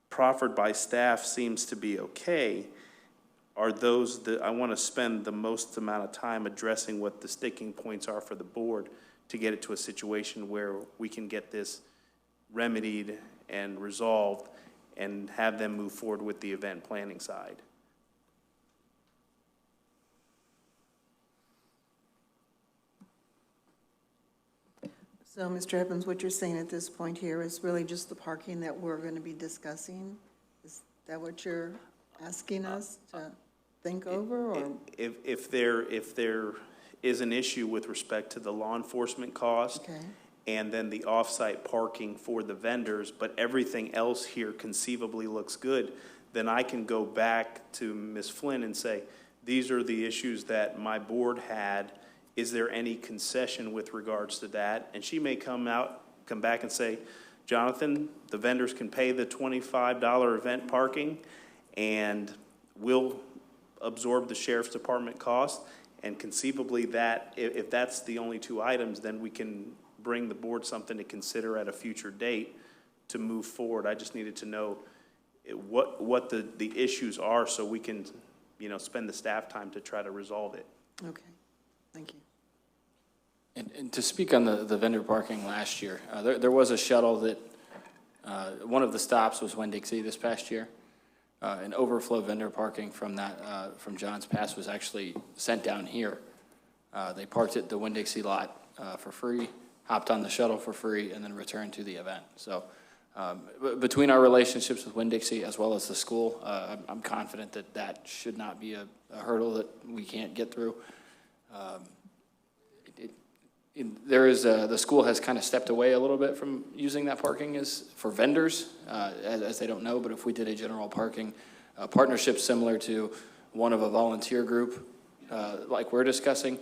H: proffered by staff seems to be okay, are those that I want to spend the most amount of time addressing what the sticking points are for the board to get it to a situation where we can get this remedied and resolved and have them move forward with the event planning side.
G: So, Mr. Evans, what you're saying at this point here is really just the parking that we're going to be discussing? Is that what you're asking us to think over, or?
H: If there is an issue with respect to the law enforcement cost,
G: Okay.
H: and then the off-site parking for the vendors, but everything else here conceivably looks good, then I can go back to Ms. Flynn and say, these are the issues that my board had. Is there any concession with regards to that? And she may come back and say, Jonathan, the vendors can pay the $25 event parking, and we'll absorb the sheriff's department cost. And conceivably that, if that's the only two items, then we can bring the board something to consider at a future date to move forward. I just needed to know what the issues are, so we can, spend the staff time to try to resolve it.
G: Okay, thank you.
E: And to speak on the vendor parking last year, there was a shuttle that, one of the stops was Winn-Dixie this past year. An overflow vendor parking from from John's Pass was actually sent down here. They parked at the Winn-Dixie lot for free, hopped on the shuttle for free, and then returned to the event. So between our relationships with Winn-Dixie as well as the school, I'm confident that should not be a hurdle that we can't get through. The school has kind of stepped away a little bit from using that parking for vendors, as they don't know, but if we did a general parking partnership similar to one of a volunteer group, like we're discussing,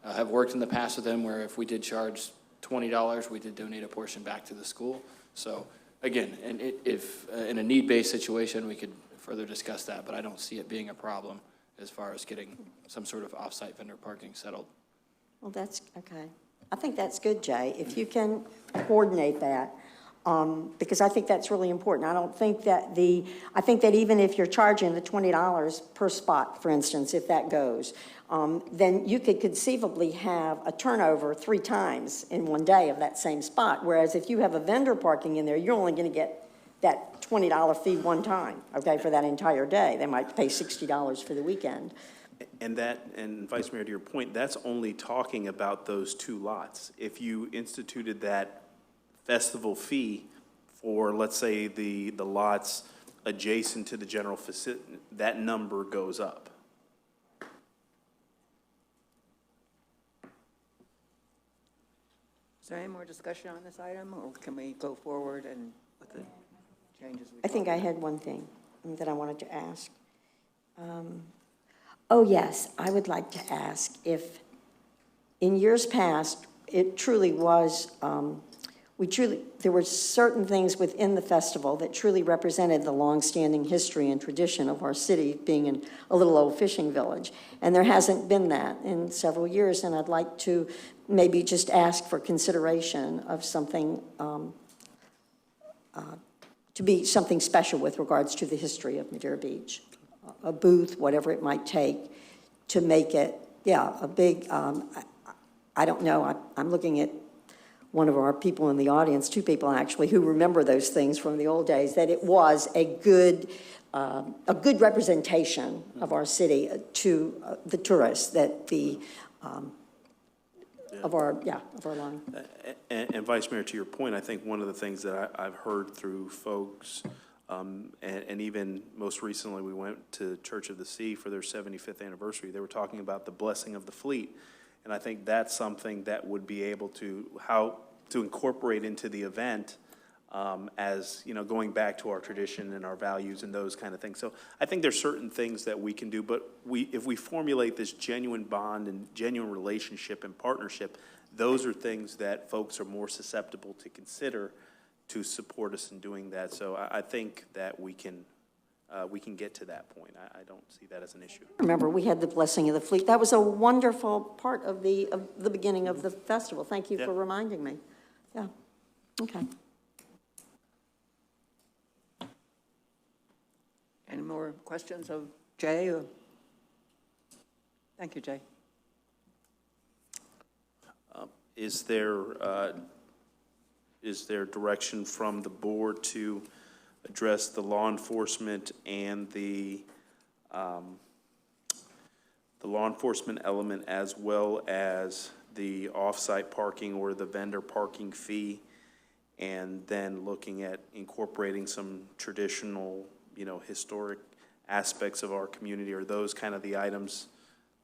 E: have worked in the past with them, where if we did charge $20, we did donate a portion back to the school. So again, and if in a need-based situation, we could further discuss that, but I don't see it being a problem as far as getting some sort of off-site vendor parking settled.
F: Well, that's, okay. I think that's good, Jay, if you can coordinate that, because I think that's really important. I think that even if you're charging the $20 per spot, for instance, if that goes, then you could conceivably have a turnover 3 times in one day of that same spot, whereas if you have a vendor parking in there, you're only going to get that $20 fee one time, okay, for that entire day. They might pay $60 for the weekend.
H: And Vice Mayor, to your point, that's only talking about those 2 lots. If you instituted that festival fee for, let's say, the lots adjacent to the general facility, that number goes up.
A: Is there any more discussion on this item, or can we go forward and with the changes?
F: I think I had one thing that I wanted to ask. Oh, yes, I would like to ask if, in years past, it truly was, there were certain things within the festival that truly represented the longstanding history and tradition of our city being a little old fishing village. And there hasn't been that in several years, and I'd like to maybe just ask for consideration of something, to be something special with regards to the history of Madeira Beach. A booth, whatever it might take, to make it, yeah, a big, I don't know, I'm looking at one of our people in the audience, two people actually, who remember those things from the old days, that it was a good representation of our city to the tourists, that the, of our line.
H: And Vice Mayor, to your point, I think one of the things that I've heard through folks, and even most recently, we went to Church of the Sea for their 75th anniversary. They were talking about the blessing of the fleet. And I think that's something that would be able to, how to incorporate into the event as, you know, going back to our tradition and our values and those kind of things. So I think there's certain things that we can do, but if we formulate this genuine bond and genuine relationship and partnership, those are things that folks are more susceptible to consider to support us in doing that. So I think that we can get to that point. I don't see that as an issue.
F: Remember, we had the blessing of the fleet. That was a wonderful part of the beginning of the festival. Thank you for reminding me. Yeah, okay.
A: Any more questions of Jay? Or? Thank you, Jay.
H: Is there direction from the board to address the law enforcement and the law enforcement element, as well as the off-site parking or the vendor parking fee, and then looking at incorporating some traditional, you know, historic aspects of our community? Are those kind of the items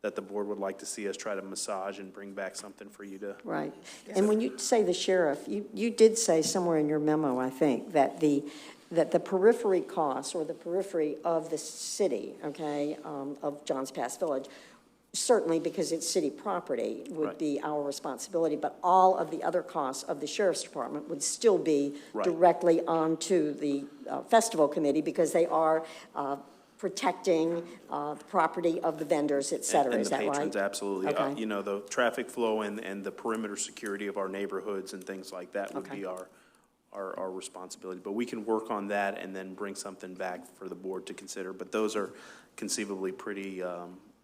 H: that the board would like to see us try to massage and bring back something for you to?
F: Right. And when you say the sheriff, you did say somewhere in your memo, I think, that the periphery costs, or the periphery of the city, okay, of Johns Pass Village, certainly because it's city property, would be our responsibility, but all of the other costs of the sheriff's department would still be directly onto the festival committee, because they are protecting the property of the vendors, et cetera.
H: And
F: is
H: the
F: that
H: patrons,
F: right?
H: absolutely.
F: Okay.
H: You know, the traffic flow and the perimeter security of our neighborhoods and things like that would be our responsibility. But we can work on that and then bring something back for the board to consider. But those are conceivably pretty,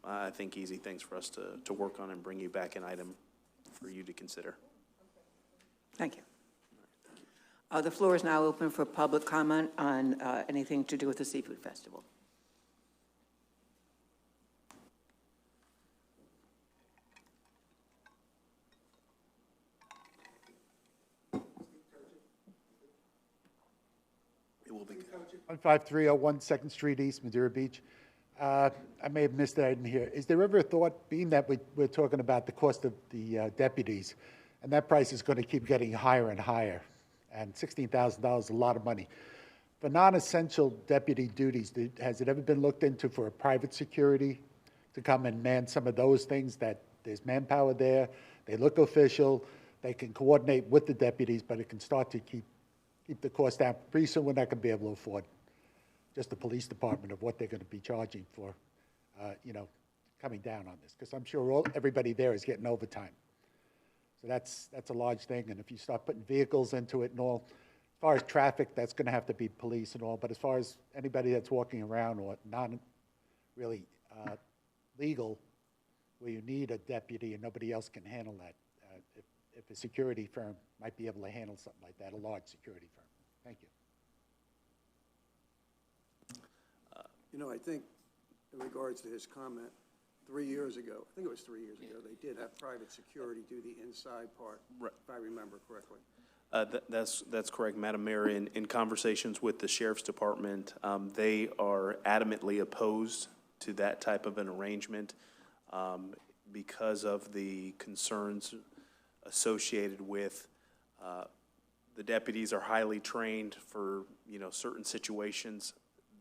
H: I think, easy things for us to work on and bring you back an item for you to consider.
A: Thank you. The floor is now open for public comment on anything to do with the Seafood Festival.
H: It will be good.
I: 15301 2nd Street East, Madeira Beach. I may have missed it, I didn't hear. Is there ever a thought, being that we're talking about the cost of the deputies, and that price is going to keep getting higher and higher, and $16,000 is a lot of money. For non-essential deputy duties, has it ever been looked into for a private security to come and man some of those things, that there's manpower there, they look official, they can coordinate with the deputies, but it can start to keep the cost down? Pretty soon, we're not going to be able to afford just the police department of what they're going to be charging for, coming down on this, because I'm sure everybody there is getting overtime. So that's a large thing, and if you start putting vehicles into it and all, as far as traffic, that's going to have to be police and all, but as far as anybody that's walking around or not really legal, where you need a deputy and nobody else can handle that, if a security firm might be able to handle something like that, a large security firm. Thank you.
C: You know, I think in regards to his comment, 3 years ago, I think it was 3 years ago, they did have private security do the inside part, if I remember correctly.
H: That's correct, Madam Mayor. In conversations with the Sheriff's Department, they are adamantly opposed to that type of an arrangement because of the concerns associated with the deputies are highly trained for, certain situations.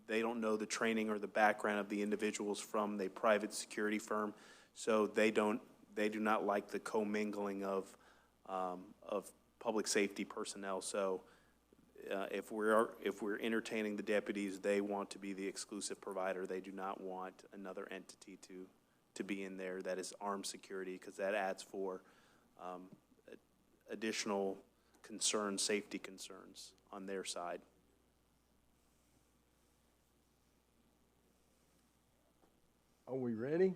H: They don't know the training or the background of the individuals from the private security firm, so they do not like the commingling of public safety personnel. So if we're entertaining the deputies, they want to be the exclusive provider. They do not want another entity to be in there that is armed security, because that adds for additional concerns, safety concerns on their side.
J: Are we ready?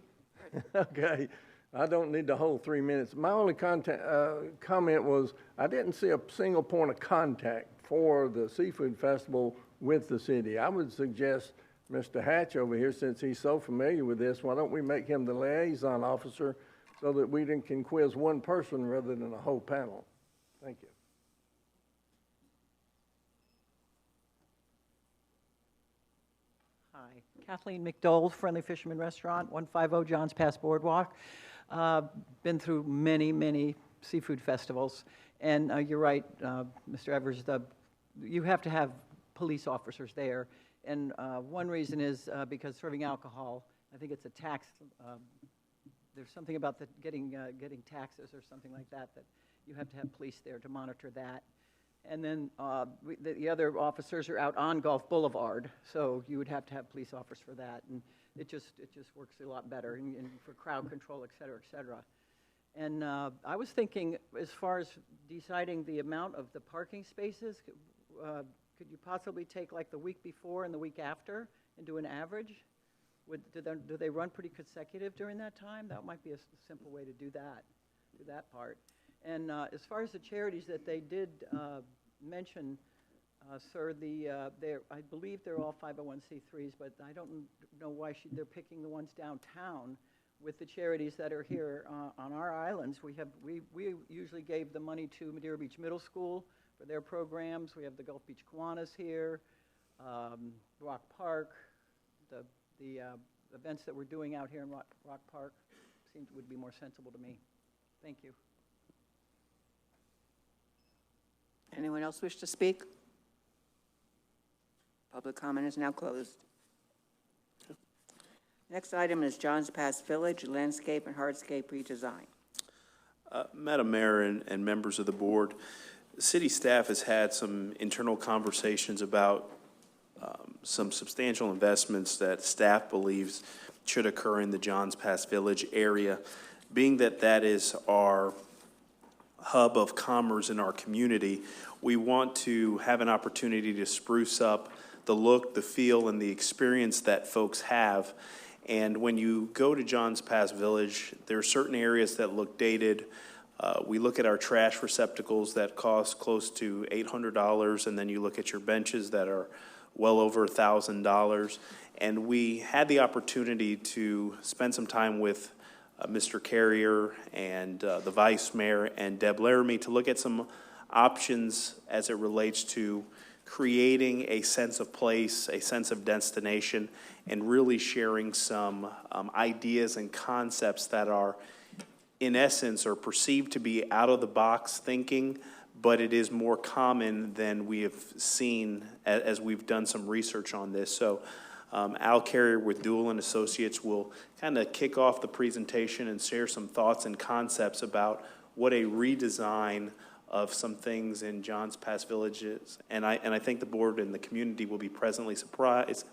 J: Okay. I don't need the whole 3 minutes. My only comment was I didn't see a single point of contact for the Seafood Festival with the city. I would suggest Mr. Hatch over here, since he's so familiar with this, why don't we make him the liaison officer so that we can quiz one person rather than a whole panel? Thank you.
K: Hi, Kathleen McDole, Friendly Fisherman Restaurant, 150 Johns Pass Boardwalk. Been through many, many seafood festivals, and you're right, Mr. Evers, you have to have police officers there, and one reason is because serving alcohol, I think it's a tax, there's something about getting taxes or something like that, that you have to have police there to monitor that. And then the other officers are out on Gulf Boulevard, so you would have to have police officers for that. And it just works a lot better and for crowd control, et cetera, et cetera. And I was thinking, as far as deciding the amount of the parking spaces, could you possibly take like the week before and the week after and do an average? Do they run pretty consecutive during that time? That might be a simple way to do that part. And as far as the charities that they did mention, sir, I believe they're all 501c3s, but I don't know why they're picking the ones downtown with the charities that are here on our islands. We usually gave the money to Madeira Beach Middle School for their programs. We have the Gulf Beach Kiwanis here, Rock Park, the events that we're doing out here in Rock Park would be more sensible to me. Thank you.
A: Anyone else wish to speak? Public comment is now closed. Next item is Johns Pass Village Landscape and Hardscape Redesign.
H: Madam Mayor and members of the board, city staff has had some internal conversations about some substantial investments that staff believes should occur in the Johns Pass Village area, being that that is our hub of commerce in our community. We want to have an opportunity to spruce up the look, the feel, and the experience that folks have. And when you go to Johns Pass Village, there are certain areas that look dated. We look at our trash receptacles that cost close to $800, and then you look at your benches that are well over $1,000. And we had the opportunity to spend some time with Mr. Carrier and the Vice Mayor and Deb Laramie to look at some options as it relates to creating a sense of place, a sense of destination, and really sharing some ideas and concepts that are, in essence, are perceived to be out-of-the-box thinking, but it is more common than we have seen as we've done some research on this. So Al Carrier with Duell and Associates will kind of kick off the presentation and share some thoughts and concepts about what a redesign of some things in Johns Pass Village is. And I think the board and the community will be pleasantly surprised.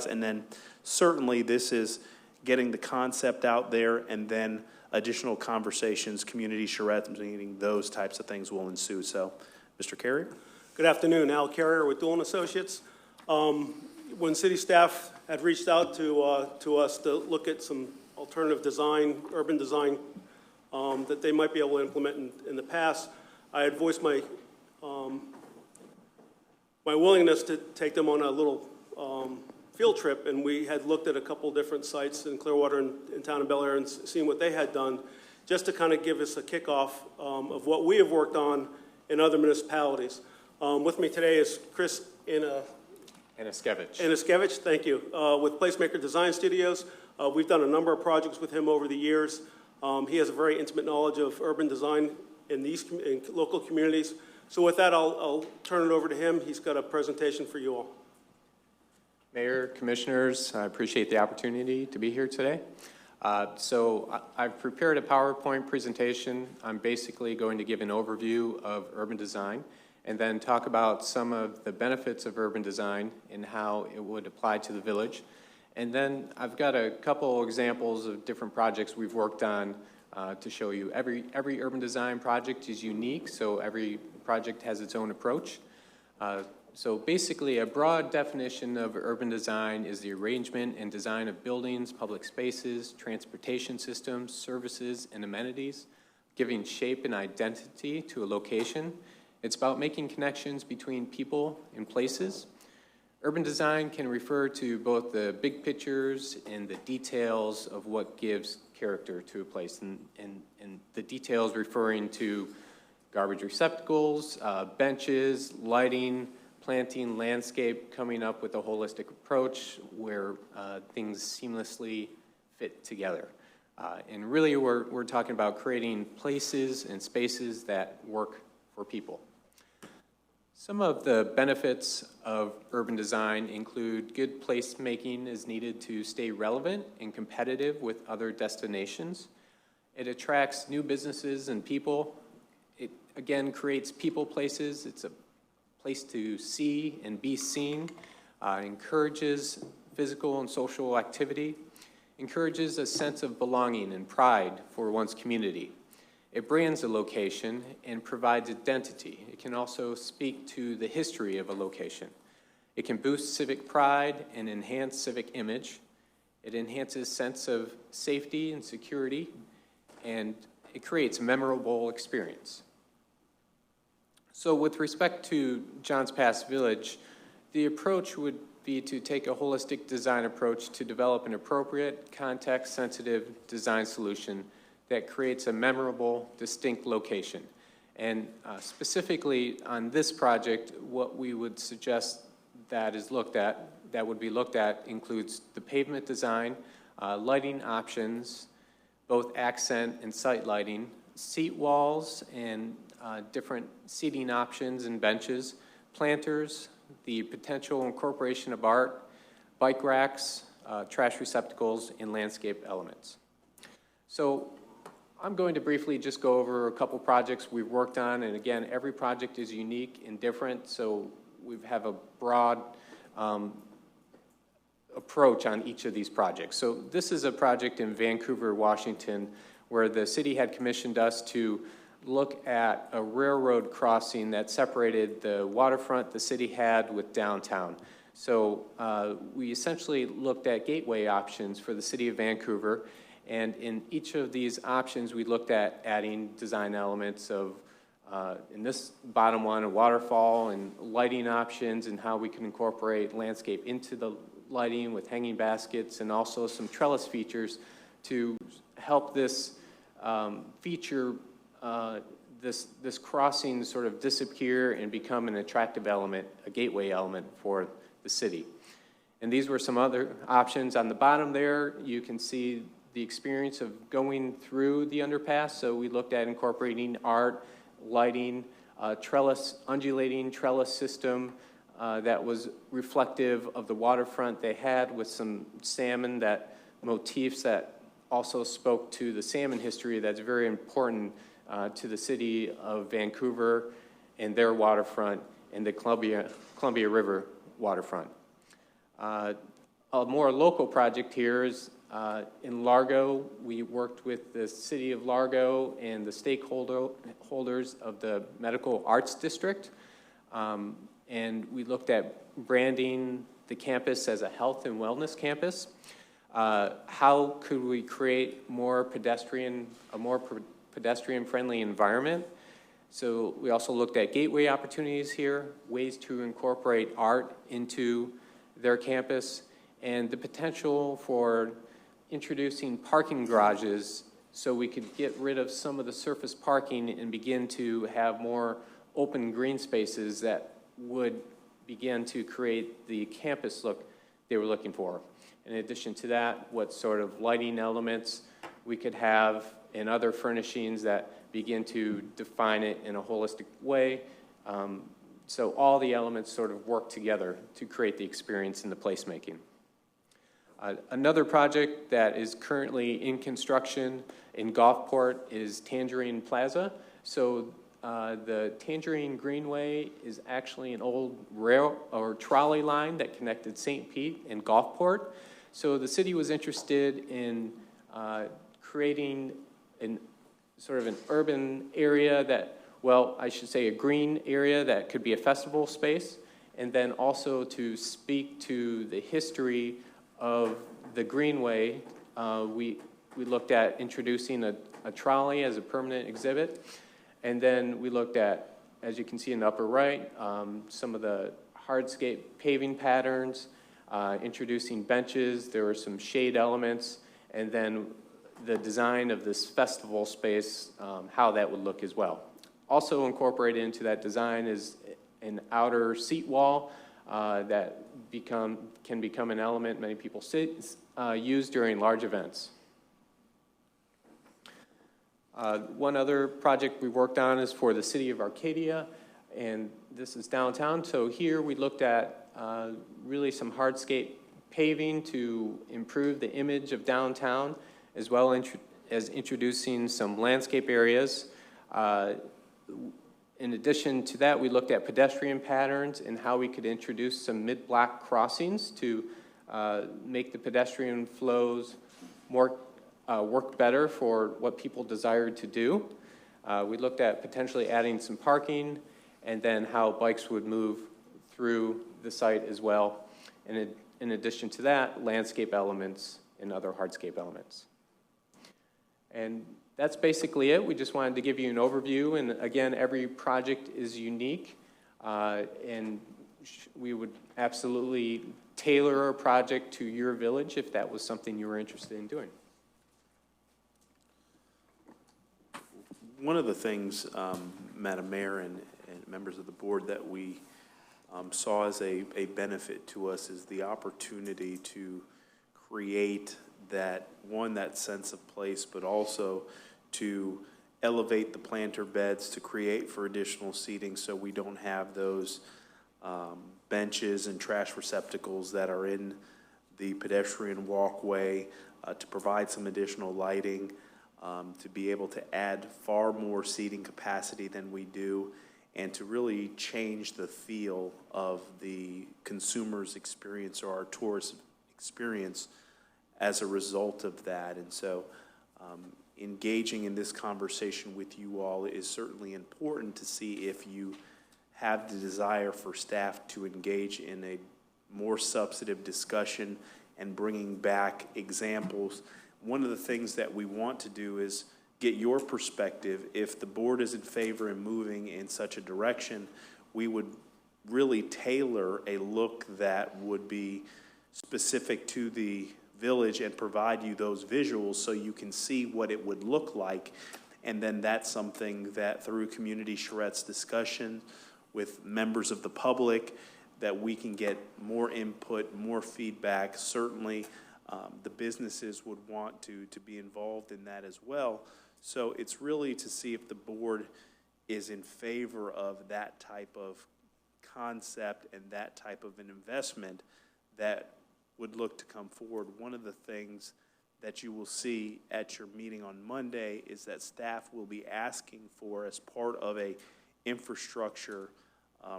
H: And then certainly this is getting the concept out there, and then additional conversations, community charrettes meeting, those types of things will ensue. So, Mr. Carrier?
L: Good afternoon, Al Carrier with Duell and Associates. When city staff had reached out to us to look at some alternative design, urban design that they might be able to implement in the past, I had voiced my willingness to take them on a little field trip, and we had looked at a couple different sites in Clearwater and in town of Bel Air and seen what they had done, just to kind of give us a kickoff of what we have worked on in other municipalities. With me today is Chris Anaskevich, thank you, with Placemaker Design Studios. We've done a number of projects with him over the years. He has a very intimate knowledge of urban design in local communities. So with that, I'll turn it over to him. He's got a presentation for you all.
M: Mayor, Commissioners, I appreciate the opportunity to be here today. So I've prepared a PowerPoint presentation. I'm basically going to give an overview of urban design and then talk about some of the benefits of urban design and how it would apply to the village. And then I've got a couple examples of different projects we've worked on to show you. Every urban design project is unique, so every project has its own approach. So basically, a broad definition of urban design is the arrangement and design of buildings, public spaces, transportation systems, services, and amenities, giving shape and identity to a location. It's about making connections between people and places. Urban design can refer to both the big pictures and the details of what gives character to a place, and the details referring to garbage receptacles, benches, lighting, planting, landscape, coming up with a holistic approach where things seamlessly fit together. And really we're talking about creating places and spaces that work for people. Some of the benefits of urban design include good placemaking is needed to stay relevant and competitive with other destinations. It attracts new businesses and people. It, again, creates people places. It's a place to see and be seen. Encourages physical and social activity. Encourages a sense of belonging and pride for one's community. It brands a location and provides identity. It can also speak to the history of a location. It can boost civic pride and enhance civic image. It enhances sense of safety and security, and it creates a memorable experience. So with respect to Johns Pass Village, the approach would be to take a holistic design approach to develop an appropriate, context-sensitive design solution that creates a memorable, distinct location. And specifically on this project, what we would suggest that would be looked at includes the pavement design, lighting options, both accent and site lighting, seat walls and different seating options and benches, planters, the potential incorporation of art, bike racks, trash receptacles, and landscape elements. So I'm going to briefly just go over a couple projects we've worked on, and again, every project is unique and different, so we have a broad approach on each of these projects. So this is a project in Vancouver, Washington, where the city had commissioned us to look at a railroad crossing that separated the waterfront the city had with downtown. So we essentially looked at gateway options for the city of Vancouver, and in each of these options we looked at adding design elements of, in this bottom one, a waterfall and lighting options and how we can incorporate landscape into the lighting with hanging baskets, and also some trellis features to help this feature this crossing sort of disappear and become an attractive element, a gateway element for the city. And these were some other options. On the bottom there, you can see the experience of going through the underpass. So we looked at incorporating art, lighting, undulating trellis system that was reflective of the waterfront they had, with some salmon motifs that also spoke to the salmon history that's very important to the city of Vancouver and their waterfront and the Columbia River waterfront. A more local project here is in Largo. We worked with the city of Largo and the stakeholders of the Medical Arts District, and we looked at branding the campus as a health and wellness campus. How could we create a more pedestrian-friendly environment? So we also looked at gateway opportunities here, ways to incorporate art into their campus, and the potential for introducing parking garages so we could get rid of some of the surface parking and begin to have more open green spaces that would begin to create the campus look they were looking for. In addition to that, what sort of lighting elements we could have and other furnishings that begin to define it in a holistic way. So all the elements sort of work together to create the experience in the placemaking. Another project that is currently in construction in Gulfport is Tangerine Plaza. So the Tangerine Greenway is actually an old rail or trolley line that connected St. Pete and Gulfport. So the city was interested in creating in sort of an urban area that, well, I should say a green area that could be a festival space, and then also to speak to the history of the Greenway. We looked at introducing a trolley as a permanent exhibit, and then we looked at, as you can see in the upper right, some of the hardscape paving patterns, introducing benches. There were some shade elements, and then the design of this festival space, how that would look as well. Also incorporated into that design is an outer seat wall that can become an element many people use during large events. One other project we worked on is for the city of Arcadia, and this is downtown. So here we looked at really some hardscape paving to improve the image of downtown, as well as introducing some landscape areas. In addition to that, we looked at pedestrian patterns and how we could introduce some mid-block crossings to make the pedestrian flows more work better for what people desired to do. We looked at potentially adding some parking, and then how bikes would move through the site as well. And in addition to that, landscape elements and other hardscape elements. And that's basically it. We just wanted to give you an overview. And again, every project is unique. And we would absolutely tailor a project to your village if that was something you were interested in doing.
H: One of the things, Madam Mayor and members of the board, that we saw as a benefit to us is the opportunity to create that sense of place, but also to elevate the planter beds to create for additional seating so we don't have those benches and trash receptacles that are in the pedestrian walkway, to provide some additional lighting, to be able to add far more seating capacity than we do, and to really change the feel of the consumer's experience or our tourist experience as a result of that. And so engaging in this conversation with you all is certainly important to see if you have the desire for staff to engage in a more substantive discussion and bringing back examples. One of the things that we want to do is get your perspective. If the board is in favor in moving in such a direction, we would really tailor a look that would be specific to the village and provide you those visuals so you can see what it would look like. And then that's something that through community charrettes discussion with members of the public, that we can get more input, more feedback. Certainly the businesses would want to be involved in that as well. So it's really to see if the board is in favor of that type of concept and that type of an investment that would look to come forward. One of the things that you will see at your meeting on Monday is that staff will be asking for, as part of a infrastructure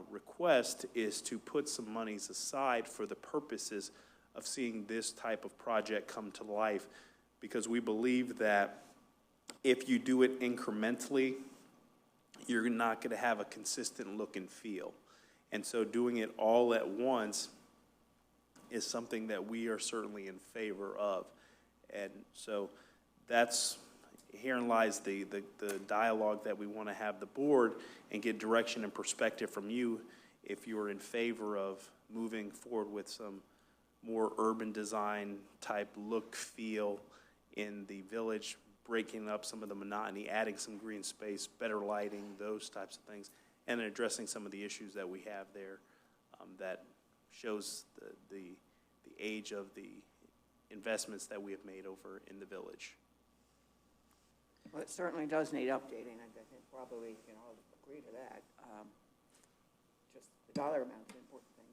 H: request, is to put some monies aside for the purposes of seeing this type of project come to life, because we believe that if you do it incrementally, you're not going to have a consistent look and feel. And so doing it all at once is something that we are certainly in favor of. And so herein lies the dialogue that we want to have the board and get direction and perspective from you if you're in favor of moving forward with some more urban design type look, feel in the village, breaking up some of the monotony, adding some green space, better lighting, those types of things, and then addressing some of the issues that we have there that shows the age of the investments that we have made over in the village.
A: Well, it certainly does need updating. I think probably we can all agree to that. Just the dollar amount is an important thing.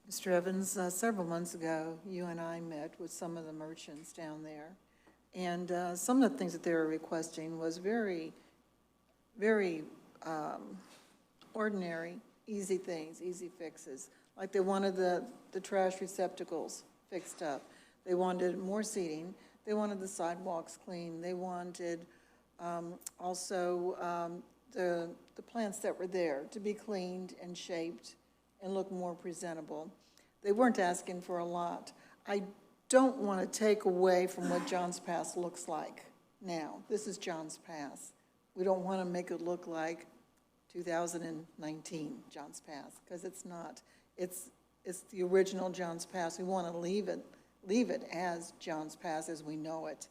G: Mr. Evans, several months ago, you and I met with some of the merchants down there, and some of the things that they were requesting was very, very ordinary, easy things, easy fixes. Like they wanted the trash receptacles fixed up. They wanted more seating. They wanted the sidewalks clean. They wanted also the plants that were there to be cleaned and shaped and look more presentable. They weren't asking for a lot. I don't want to take away from what Johns Pass looks like now. This is Johns Pass. We don't want to make it look like 2019 Johns Pass, because it's not. It's the original Johns Pass. We want to leave it as Johns Pass as we know it.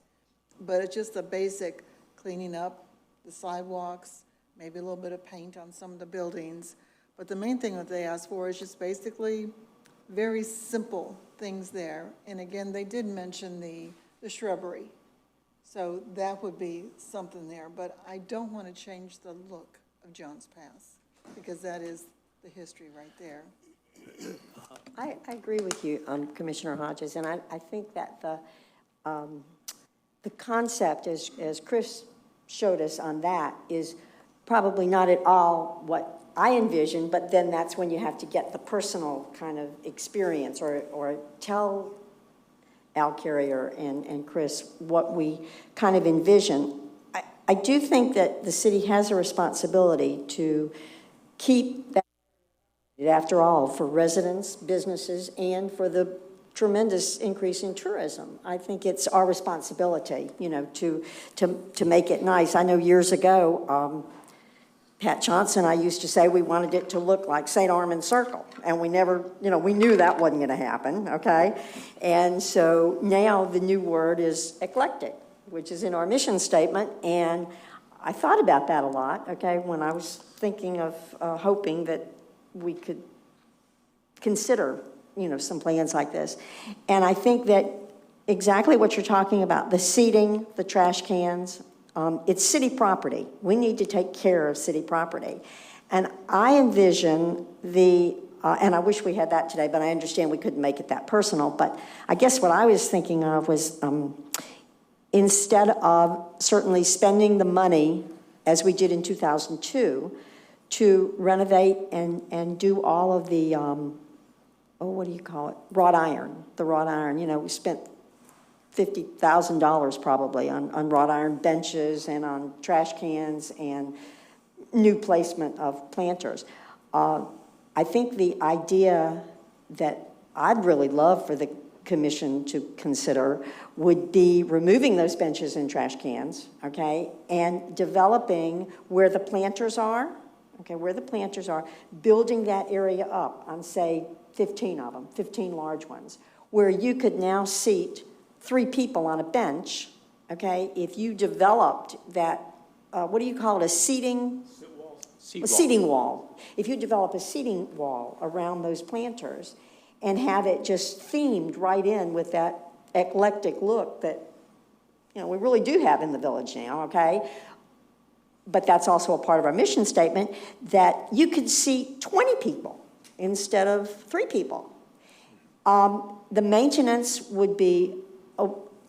G: But it's just a basic cleaning up the sidewalks, maybe a little bit of paint on some of the buildings. But the main thing that they asked for is just basically very simple things there. And again, they did mention the shrubbery. So that would be something there. But I don't want to change the look of Johns Pass, because that is the history right there.
F: I agree with you, Commissioner Hodges, and I think that the concept, as Chris showed us on that, is probably not at all what I envision, but then that's when you have to get the personal kind of experience or tell Al Carrier and Chris what we kind of envision. I do think that the city has a responsibility to keep that, after all, for residents, businesses, and for the tremendous increase in tourism. I think it's our responsibility, you know, to make it nice. I know years ago, Pat Johnson, I used to say we wanted it to look like St. Armand's Circle, and we never, you know, we knew that wasn't going to happen, okay? And so now the new word is eclectic, which is in our mission statement, and I thought about that a lot, okay, when I was thinking of hoping that we could consider, you know, some plans like this. And I think that exactly what you're talking about, the seating, the trash cans, it's city property. We need to take care of city property. And I envision and I wish we had that today, but I understand we couldn't make it that personal, but I guess what I was thinking of was instead of certainly spending the money, as we did in 2002, to renovate and do all of the, what do you call it? Wrought iron, the wrought iron. You know, we spent $50,000 probably on wrought iron benches and on trash cans and new placement of planters. I think the idea that I'd really love for the commission to consider would be removing those benches and trash cans, okay, and developing where the planters are, okay, where the planters are, building that area up on, say, 15 of them, 15 large ones, where you could now seat 3 people on a bench, okay, if you developed that, what do you call it, a seating wall. If you develop a seating wall around those planters and have it just themed right in with that eclectic look that, you know, we really do have in the village now, okay? But that's also a part of our mission statement, that you could seat 20 people instead of 3 people. The maintenance would be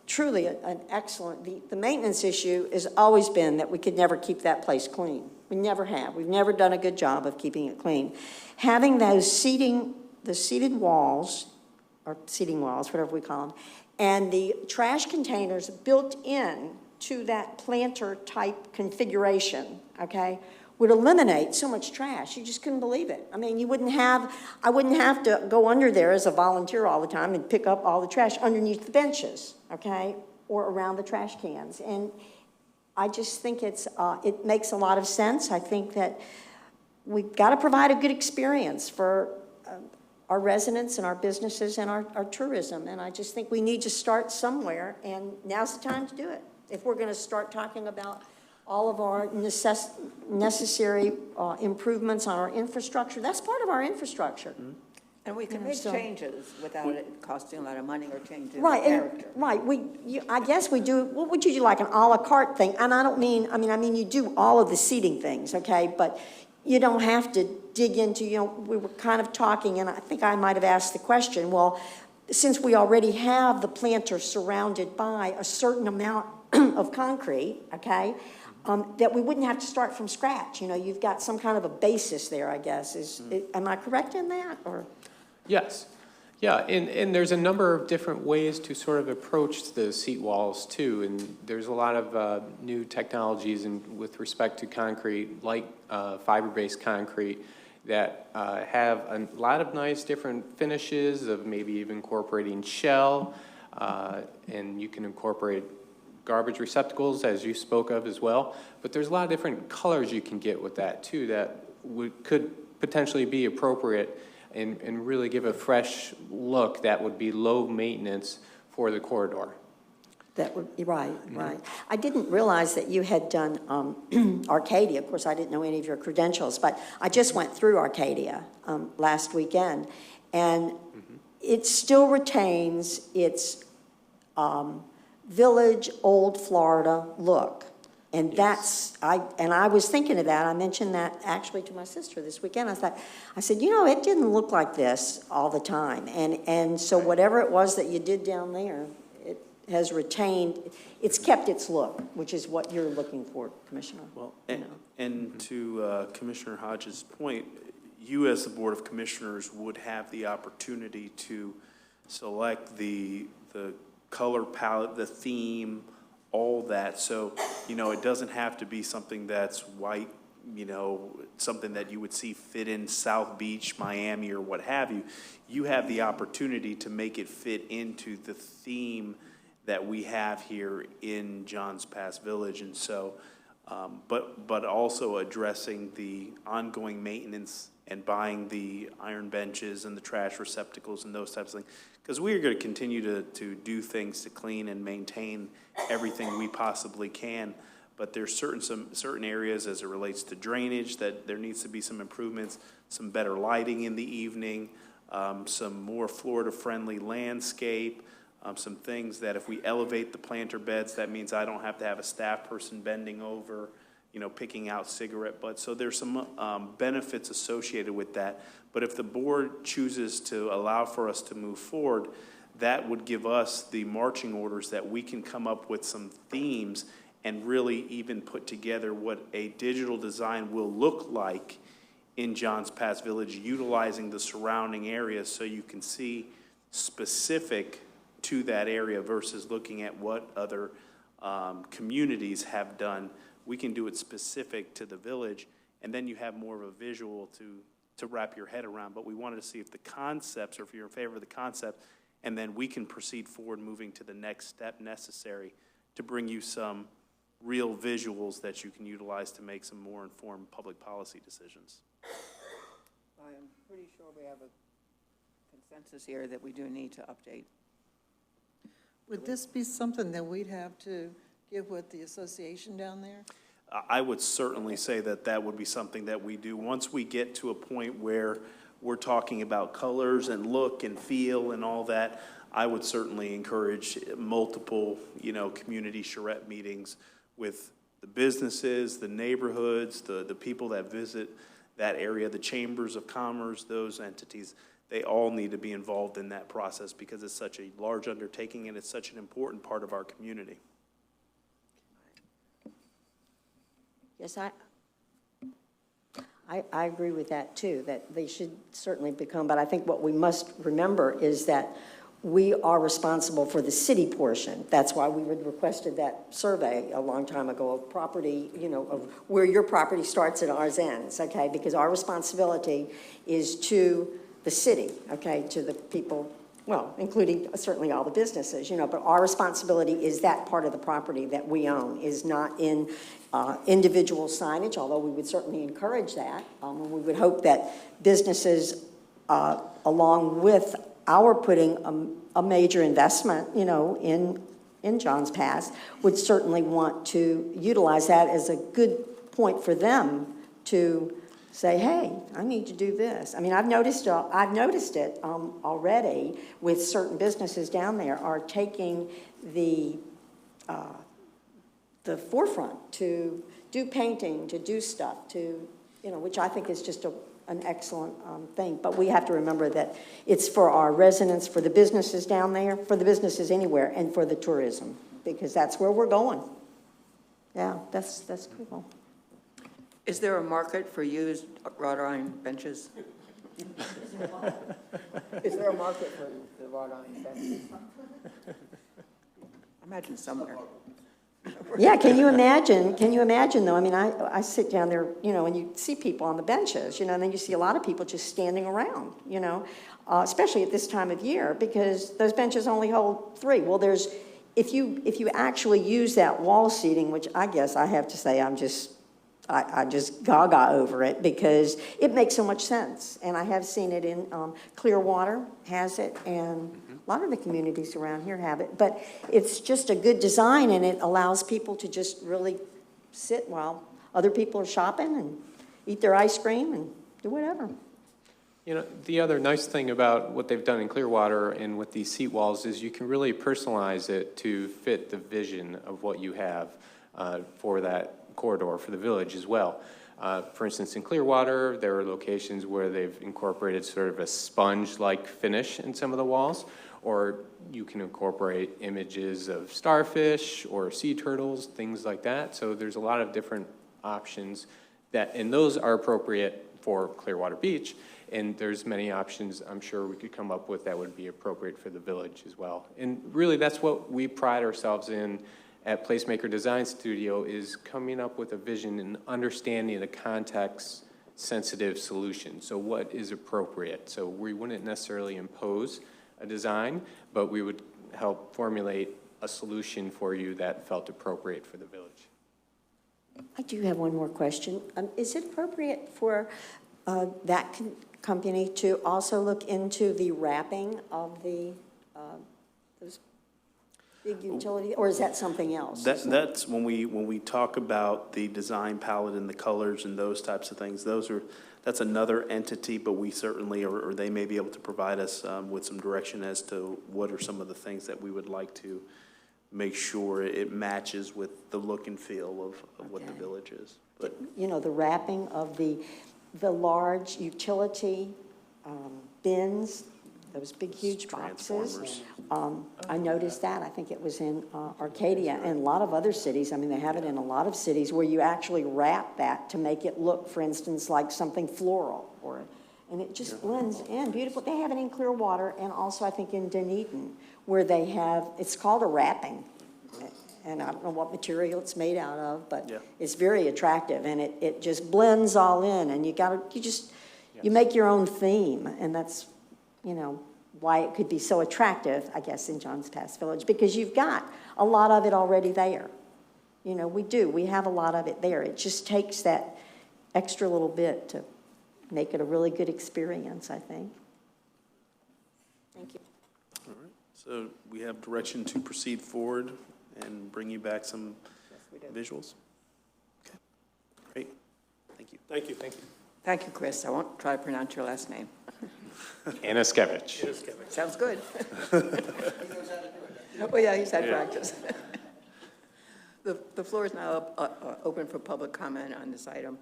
F: truly an excellent, the maintenance issue has always been that we could never keep that place clean. We never have. We've never done a good job of keeping it clean. Having those the seated walls, or seating walls, whatever we call them, and the trash containers built in to that planter type configuration, okay, would eliminate so much trash. You just couldn't believe it. I mean, I wouldn't have to go under there as a volunteer all the time and pick up all the trash underneath the benches, okay, or around the trash cans. And I just think it makes a lot of sense. I think that we've got to provide a good experience for our residents and our businesses and our tourism. And I just think we need to start somewhere, and now's the time to do it. If we're going to start talking about all of our necessary improvements on our infrastructure, that's part of our infrastructure.
A: Mm-hmm. And we can make changes without it costing a lot of money or changing
F: right,
A: character.
F: Right, I guess we do, what would you do, like an a la carte thing? And I don't mean, I mean you do all of the seating things, okay? But you don't have to dig into, you know, we were kind of talking, and I think I might have asked the question, well, since we already have the planter surrounded by a certain amount of concrete, okay, that we wouldn't have to start from scratch. You know, you've got some kind of a basis there, I guess. Am I correct in that, or?
E: Yes.
M: Yeah, and there's a number of different ways to sort of approach the seat walls too, and there's a lot of new technologies with respect to concrete, like fiber-based concrete, that have a lot of nice different finishes of maybe even incorporating shell, and you can incorporate garbage receptacles, as you spoke of as well. But there's a lot of different colors you can get with that too that could potentially be appropriate and really give a fresh look that would be low maintenance for the corridor.
F: That would be right, right. I didn't realize that you had done Arcadia. Of course, I didn't know any of your credentials, but I just went through Arcadia last weekend, and it still retains its village, old Florida look. And I was thinking of that. I mentioned that actually to my sister this weekend. I said, you know, it didn't look like this all the time. And so whatever it was that you did down there, it has retained, it's kept its look, which is what you're looking for, Commissioner.
H: Well, and to Commissioner Hodges' point, you as the Board of Commissioners would have the opportunity to select the color palette, the theme, all that. So, you know, it doesn't have to be something that's white, you know, something that you would see fit in South Beach, Miami, or what have you. You have the opportunity to make it fit into the theme that we have here in Johns Pass Village. And so, but also addressing the ongoing maintenance and buying the iron benches and the trash receptacles and those types of things. Because we are going to continue to do things to clean and maintain everything we possibly can. But there's certain areas as it relates to drainage that there needs to be some improvements, some better lighting in the evening, some more Florida-friendly landscape, some things that if we elevate the planter beds, that means I don't have to have a staff person bending over, you know, picking out cigarette butts. So there's some benefits associated with that. But if the board chooses to allow for us to move forward, that would give us the marching orders that we can come up with some themes and really even put together what a digital design will look like in Johns Pass Village, utilizing the surrounding areas so you can see specific to that area versus looking at what other communities have done. We can do it specific to the village, and then you have more of a visual to wrap your head around. But we wanted to see if the concepts, or if you're in favor of the concept, and then we can proceed forward moving to the next step necessary to bring you some real visuals that you can utilize to make some more informed public policy decisions.
A: I am pretty sure we have a consensus here that we do need to update.
G: Would this be something that we'd have to give with the association down there?
H: I would certainly say that that would be something that we do. Once we get to a point where we're talking about colors and look and feel and all that, I would certainly encourage multiple, you know, community charrette meetings with the businesses, the neighborhoods, the people that visit that area, the chambers of commerce, those entities. They all need to be involved in that process because it's such a large undertaking and it's such an important part of our community.
F: Yes, I agree with that too, that they should certainly become, but I think what we must remember is that we are responsible for the city portion. That's why we requested that survey a long time ago of property, you know, of where your property starts and ours ends, okay? Because our responsibility is to the city, okay, to the people, well, including certainly all the businesses, you know, but our responsibility is that part of the property that we own, is not in individual signage, although we would certainly encourage that. And we would hope that businesses, along with our putting a major investment, you know, in Johns Pass, would certainly want to utilize that as a good point for them to say, hey, I need to do this. I mean, I've noticed it already with certain businesses down there are taking the forefront to do painting, to do stuff, to, you know, which I think is just an excellent thing. But we have to remember that it's for our residents, for the businesses down there, for the businesses anywhere, and for the tourism, because that's where we're going. Yeah, that's cool.
A: Is there a market for used wrought iron benches? Is there a market for the wrought iron fences? Imagine somewhere.
F: Yeah, can you imagine though, I mean, I sit down there, you know, and you see people on the benches, you know, and then you see a lot of people just standing around, you know, especially at this time of year, because those benches only hold 3. Well, if you actually use that wall seating, which I guess I have to say I just gaga over it because it makes so much sense. And I have seen it in Clearwater has it, and a lot of the communities around here have it. But it's just a good design, and it allows people to just really sit while other people are shopping and eat their ice cream and do whatever.
M: You know, the other nice thing about what they've done in Clearwater and with these seat walls is you can really personalize it to fit the vision of what you have for that corridor for the village as well. For instance, in Clearwater, there are locations where they've incorporated sort of a sponge-like finish in some of the walls, or you can incorporate images of starfish or sea turtles, things like that. So there's a lot of different options and those are appropriate for Clearwater Beach, and there's many options I'm sure we could come up with that would be appropriate for the village as well. And really, that's what we pride ourselves in at Placemaker Design Studio, is coming up with a vision and understanding the context-sensitive solution. So what is appropriate? So we wouldn't necessarily impose a design, but we would help formulate a solution for you that felt appropriate for the village.
F: I do have one more question. Is it appropriate for that company to also look into the wrapping of the those big utility, or is that something else?
H: That's when we talk about the design palette and the colors and those types of things. That's another entity, but we certainly, or they may be able to provide us with some direction as to what are some of the things that we would like to make sure it matches with the look and feel of what the village is. But
F: you know, the wrapping of the large utility bins, those big, huge boxes. I noticed that. I think it was in Arcadia and a lot of other cities. I mean, they have it in a lot of cities where you actually wrap that to make it look, for instance, like something floral, and it just blends in beautiful. They have it in Clearwater and also I think in Dunedin, where they have, it's called a wrapping. And I don't know what material it's made out of, but it's very attractive, and it just blends all in, and you make your own theme, and that's, you know, why it could be so attractive, I guess, in Johns Pass Village, because you've got a lot of it already there. You know, we have a lot of it there. It just takes that extra little bit to make it a really good experience, I think. Thank you.
H: all right, so we have direction to proceed forward and bring you back some visuals. Okay, great. Thank you.
L: Thank you.
H: Thank you.
A: Thank you, Chris. I won't try to pronounce your last name.
M: Anaskevich.
A: Sounds good. Oh, yeah, he's had practice. The floor is now open for public comment on this item.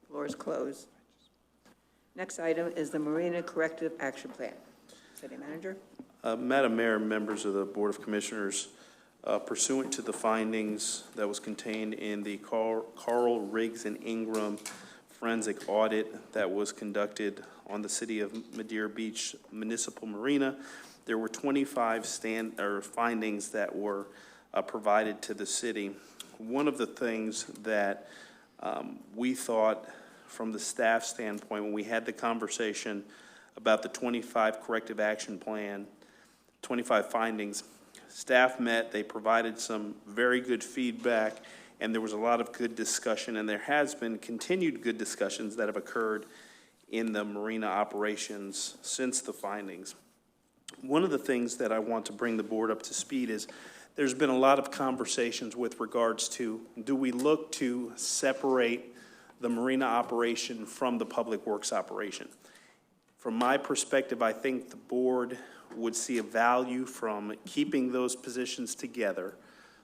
A: Floor is closed. Next item is the Marina Corrective Action Plan. City Manager.
H: Madam Mayor, members of the Board of Commissioners, pursuant to the findings that was contained in the Carl Riggs and Ingram forensic audit that was conducted on the City of Madeira Beach Municipal Marina, there were 25 findings that were provided to the city. One of the things that we thought from the staff standpoint when we had the conversation about the 25 corrective action plan, 25 findings, staff met, they provided some very good feedback, and there was a lot of good discussion, and there has been continued good discussions that have occurred in the marina operations since the findings. One of the things that I want to bring the board up to speed is there's been a lot of conversations with regards to, do we look to separate the marina operation from the public works operation? From my perspective, I think the board would see a value from keeping those positions together,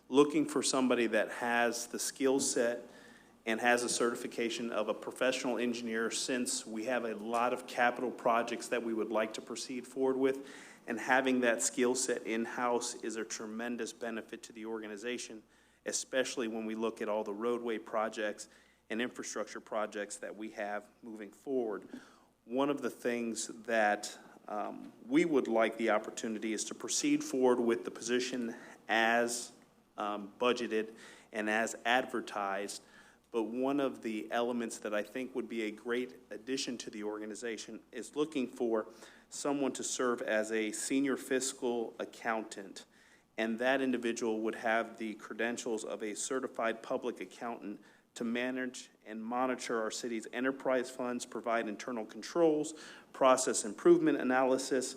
H: looking for somebody that has the skill set and has a certification of a professional engineer, since we have a lot of capital projects that we would like to proceed forward with, and having that skill set in-house is a tremendous benefit to the organization, especially when we look at all the roadway projects and infrastructure projects that we have moving forward. one of the things that we would like the opportunity is to proceed forward with the position as budgeted and as advertised. But one of the elements that I think would be a great addition to the organization is looking for someone to serve as a senior fiscal accountant. And that individual would have the credentials of a certified public accountant to manage and monitor our city's enterprise funds, provide internal controls, process improvement analysis.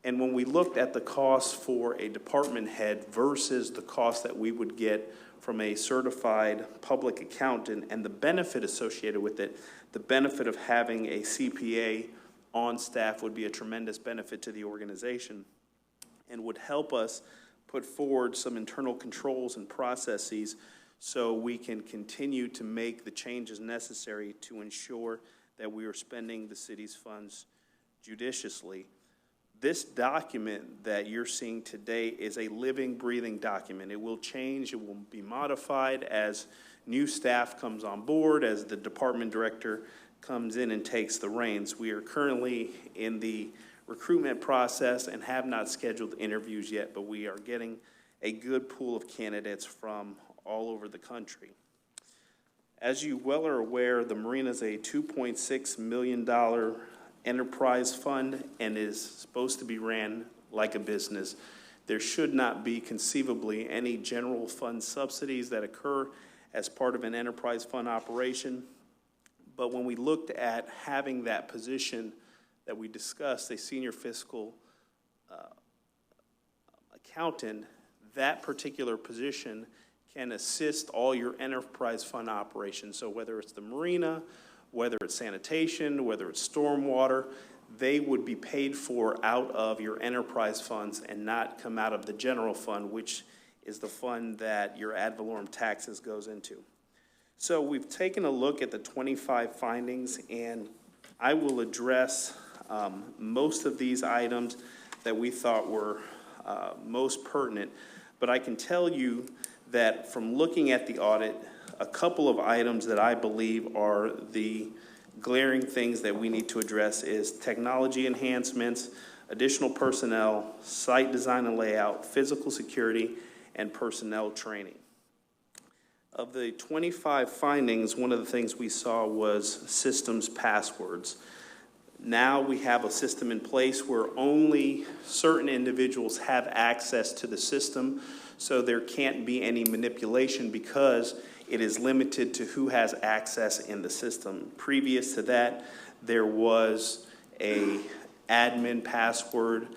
H: And when we looked at the cost for a department head versus the cost that we would get from a certified public accountant and the benefit associated with it, the benefit of having a CPA on staff would be a tremendous benefit to the organization and would help us put forward some internal controls and processes so we can continue to make the changes necessary to ensure that we are spending the city's funds judiciously. This document that you're seeing today is a living, breathing document. It will change, it will be modified as new staff comes on board, as the department director comes in and takes the reins. We are currently in the recruitment process and have not scheduled interviews yet, but we are getting a good pool of candidates from all over the country. As you well are aware, the marina is a $2.6 million enterprise fund and is supposed to be ran like a business. There should not be conceivably any general fund subsidies that occur as part of an enterprise fund operation. But when we looked at having that position that we discussed, a senior fiscal accountant, that particular position can assist all your enterprise fund operations. So whether it's the marina, whether it's sanitation, whether it's stormwater, they would be paid for out of your enterprise funds and not come out of the general fund, which is the fund that your ad valorem taxes goes into. So we've taken a look at the 25 findings, and I will address most of these items that we thought were most pertinent. But I can tell you that from looking at the audit, a couple of items that I believe are the glaring things that we need to address is technology enhancements, additional personnel, site design and layout, physical security, and personnel training. Of the 25 findings, one of the things we saw was systems passwords. Now we have a system in place where only certain individuals have access to the system, so there can't be any manipulation because it is limited to who has access in the system. Previous to that, there was a admin password,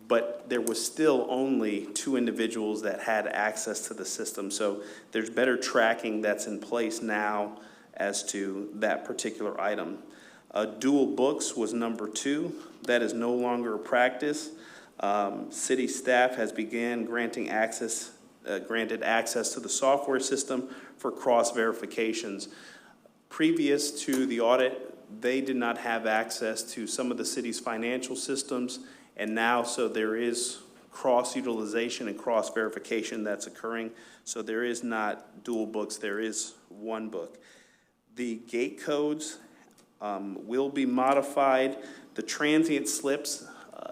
H: but there was still only 2 individuals that had access to the system. So there's better tracking that's in place now as to that particular item. Dual books was number 2. That is no longer a practice. City staff has began granted access to the software system for cross verifications. Previous to the audit, they did not have access to some of the city's financial systems, and now so there is cross utilization and cross verification that's occurring. So there is not dual books, there is one book. The gate codes will be modified. The transient slips,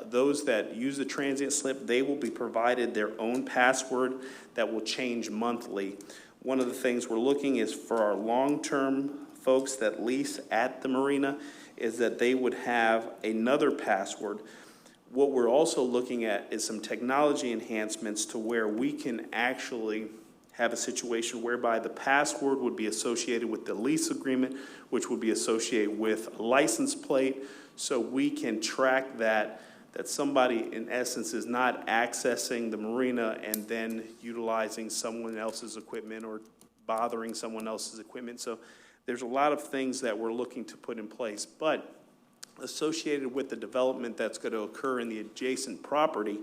H: those that use the transient slip, they will be provided their own password that will change monthly. One of the things we're looking is for our long-term folks that lease at the marina is that they would have another password. What we're also looking at is some technology enhancements to where we can actually have a situation whereby the password would be associated with the lease agreement, which would be associated with a license plate, so we can track that somebody, in essence, is not accessing the marina and then utilizing someone else's equipment or bothering someone else's equipment. So there's a lot of things that we're looking to put in place. But associated with the development that's going to occur in the adjacent property,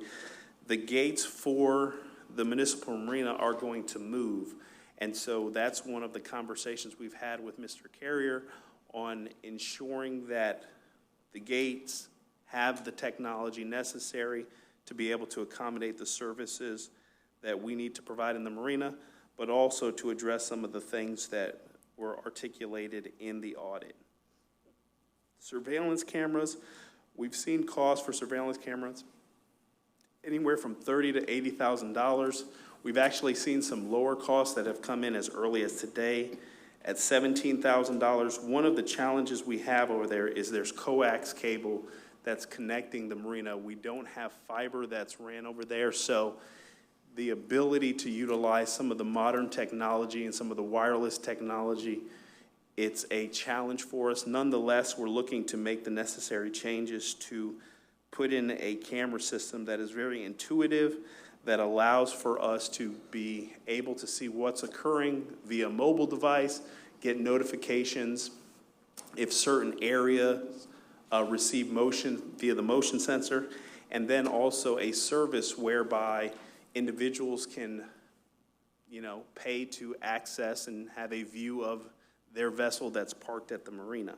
H: the gates for the municipal marina are going to move. And so that's one of the conversations we've had with Mr. Carrier on ensuring that the gates have the technology necessary to be able to accommodate the services that we need to provide in the marina, but also to address some of the things that were articulated in the audit. Surveillance cameras, we've seen costs for surveillance cameras anywhere from $30,000 to $80,000. We've actually seen some lower costs that have come in as early as today at $17,000. One of the challenges we have over there is there's coax cable that's connecting the marina. We don't have fiber that's ran over there, so the ability to utilize some of the modern technology and some of the wireless technology, it's a challenge for us. Nonetheless, we're looking to make the necessary changes to put in a camera system that is very intuitive, that allows for us to be able to see what's occurring via mobile device, get notifications if certain areas receive motion via the motion sensor, and then also a service whereby individuals can, pay to access and have a view of their vessel that's parked at the marina.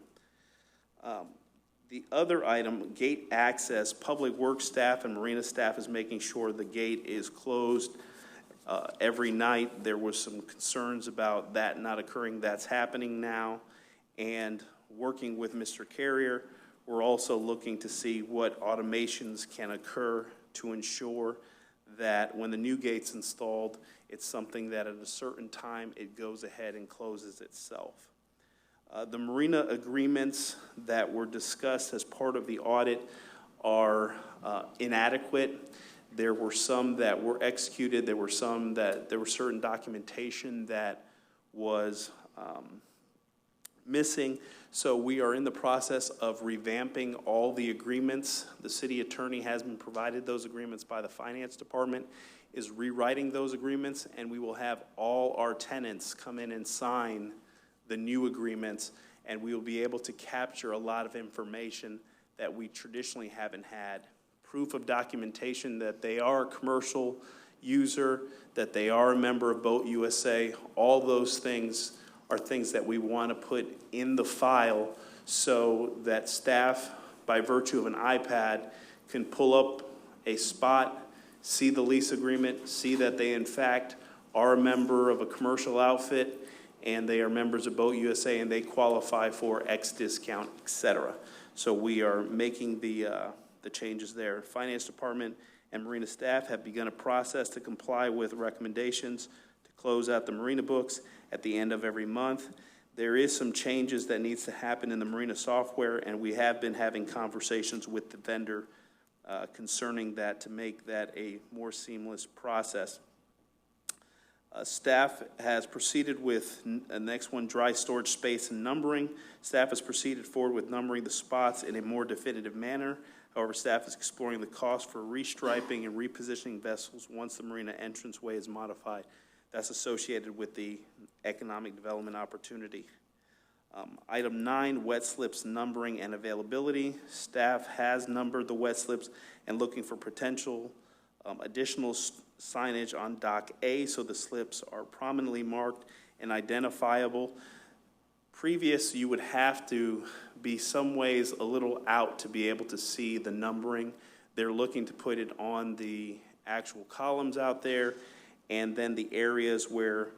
H: The other item, gate access, public works staff and marina staff is making sure the gate is closed every night. There was some concerns about that not occurring. That's happening now. And working with Mr. Carrier, we're also looking to see what automations can occur to ensure that when the new gate's installed, it's something that at a certain time it goes ahead and closes itself. The marina agreements that were discussed as part of the audit are inadequate. There were some that were executed. There were some that there were certain documentation that was missing. So we are in the process of revamping all the agreements. The city attorney has been provided those agreements by the finance department, is rewriting those agreements, and we will have all our tenants come in and sign the new agreements, and we will be able to capture a lot of information that we traditionally haven't had. Proof of documentation that they are a commercial user, that they are a member of Boat USA. All those things are things that we want to put in the file so that staff, by virtue of an iPad, can pull up a spot, see the lease agreement, see that they in fact are a member of a commercial outfit, and they are members of Boat USA, and they qualify for X discount, et cetera. So we are making the changes there. Finance Department and Marina staff have begun a process to comply with recommendations to close out the Marina books at the end of every month. There is some changes that needs to happen in the Marina software, and we have been having conversations with the vendor concerning that to make that a more seamless process. Staff has proceeded with the next one, dry storage space and numbering. Staff has proceeded forward with numbering the spots in a more definitive manner. However, staff is exploring the cost for restriping and repositioning vessels once the marina entranceway is modified. That's associated with the economic development opportunity. Item 9, wet slips numbering and availability. Staff has numbered the wet slips and looking for potential additional signage on Dock A so the slips are prominently marked and identifiable. Previous, you would have to be some ways a little out to be able to see the numbering. They're looking to put it on the actual columns out there, and then the areas where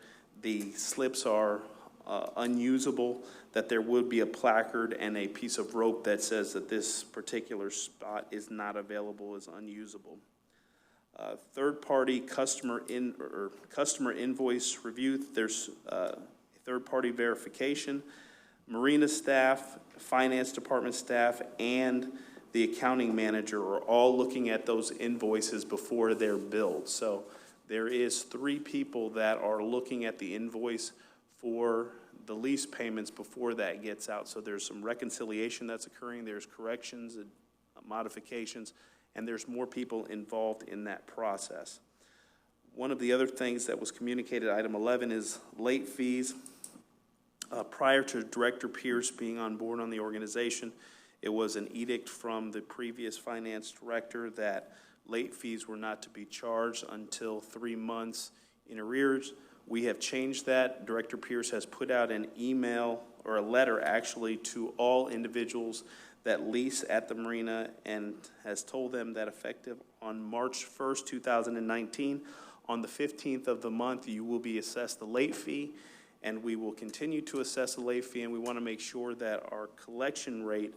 H: the slips are unusable, that there would be a placard and a piece of rope that says that this particular spot is not available, is unusable. Third-party customer invoice review. There's third-party verification. Marina staff, finance department staff, and the accounting manager are all looking at those invoices before they're billed. So there is 3 people that are looking at the invoice for the lease payments before that gets out. So there's some reconciliation that's occurring. There's corrections and modifications, and there's more people involved in that process. One of the other things that was communicated, item 11, is late fees. Prior to Director Pierce being on board on the organization, it was an edict from the previous finance director that late fees were not to be charged until 3 months in arrears. We have changed that. Director Pierce has put out an email, or a letter actually, to all individuals that lease at the marina and has told them that effective on March 1st, 2019, on the 15th of the month, you will be assessed the late fee, and we will continue to assess the late fee, and we want to make sure that our collection rate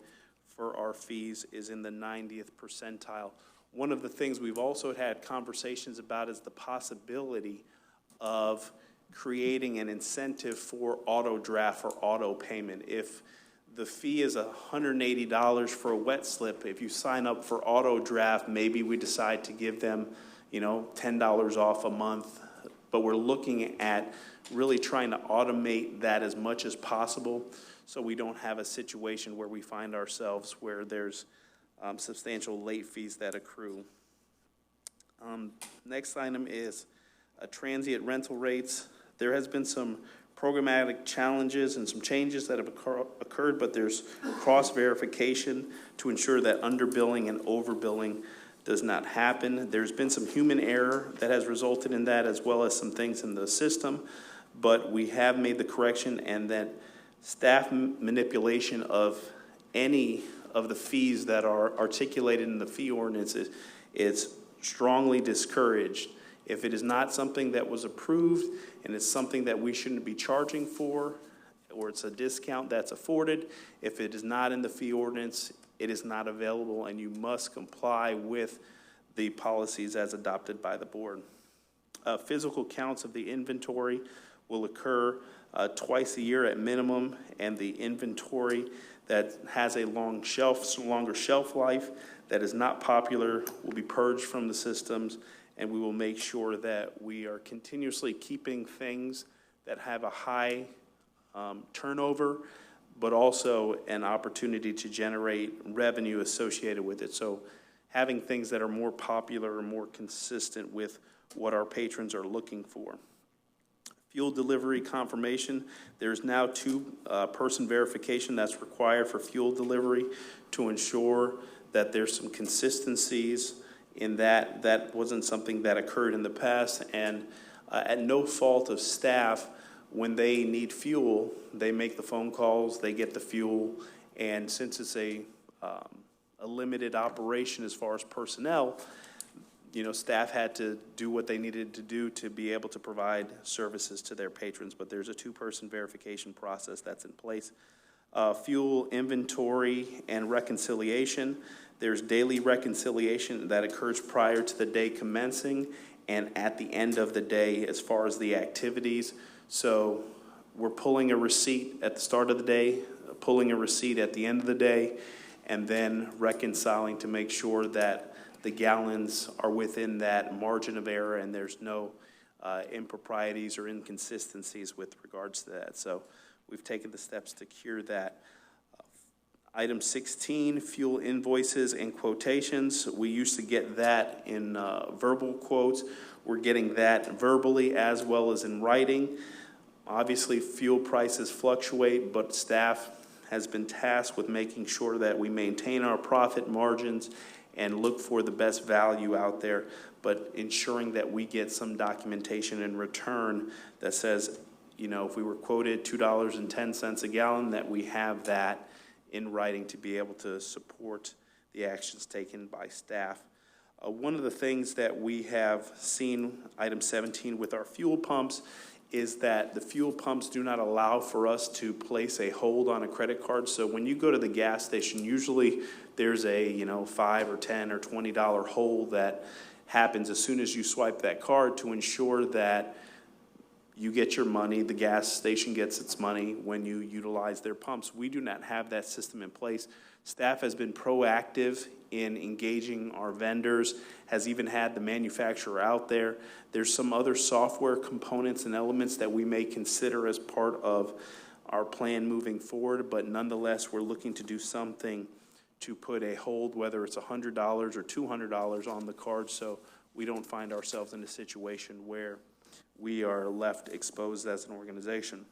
H: for our fees is in the 90th percentile. One of the things we've also had conversations about is the possibility of creating an incentive for auto draft or auto payment. If the fee is $180 for a wet slip, if you sign up for auto draft, maybe we decide to give them, $10 off a month. But we're looking at really trying to automate that as much as possible so we don't have a situation where we find ourselves where there's substantial late fees that accrue. Next item is transient rental rates. There has been some programmatic challenges and some changes that have occurred, but there's cross-verification to ensure that underbilling and overbilling does not happen. There's been some human error that has resulted in that, as well as some things in the system, but we have made the correction, and that staff manipulation of any of the fees that are articulated in the fee ordinance is strongly discouraged. If it is not something that was approved and it's something that we shouldn't be charging for, or it's a discount that's afforded, if it is not in the fee ordinance, it is not available, and you must comply with the policies as adopted by the board. Physical counts of the inventory will occur twice a year at minimum, and the inventory that has a longer shelf life that is not popular will be purged from the systems, and we will make sure that we are continuously keeping things that have a high turnover, but also an opportunity to generate revenue associated with it. So having things that are more popular and more consistent with what our patrons are looking for. Fuel delivery confirmation. There's now two-person verification that's required for fuel delivery to ensure that there's some consistencies in that. That wasn't something that occurred in the past, and at no fault of staff, when they need fuel, they make the phone calls, they get the fuel, and since it's a limited operation as far as personnel, staff had to do what they needed to do to be able to provide services to their patrons, but there's a two-person verification process that's in place. Fuel inventory and reconciliation. There's daily reconciliation that occurs prior to the day commencing and at the end of the day as far as the activities. So we're pulling a receipt at the start of the day, pulling a receipt at the end of the day, and then reconciling to make sure that the gallons are within that margin of error and there's no improprieties or inconsistencies with regards to that. So we've taken the steps to cure that. Item 16, fuel invoices and quotations. We used to get that in verbal quotes. We're getting that verbally as well as in writing. Obviously, fuel prices fluctuate, but staff has been tasked with making sure that we maintain our profit margins and look for the best value out there, but ensuring that we get some documentation in return that says, if we were quoted $2.10 a gallon, that we have that in writing to be able to support the actions taken by staff. One of the things that we have seen, item 17, with our fuel pumps is that the fuel pumps do not allow for us to place a hold on a credit card. So when you go to the gas station, usually there's a $5 or $10 or $20 hold that happens as soon as you swipe that card to ensure that you get your money, the gas station gets its money when you utilize their pumps. We do not have that system in place. Staff has been proactive in engaging our vendors, has even had the manufacturer out there. There's some other software components and elements that we may consider as part of our plan moving forward, but nonetheless, we're looking to do something to put a hold, whether it's $100 or $200 on the card, so we don't find ourselves in a situation where we are left exposed as an organization.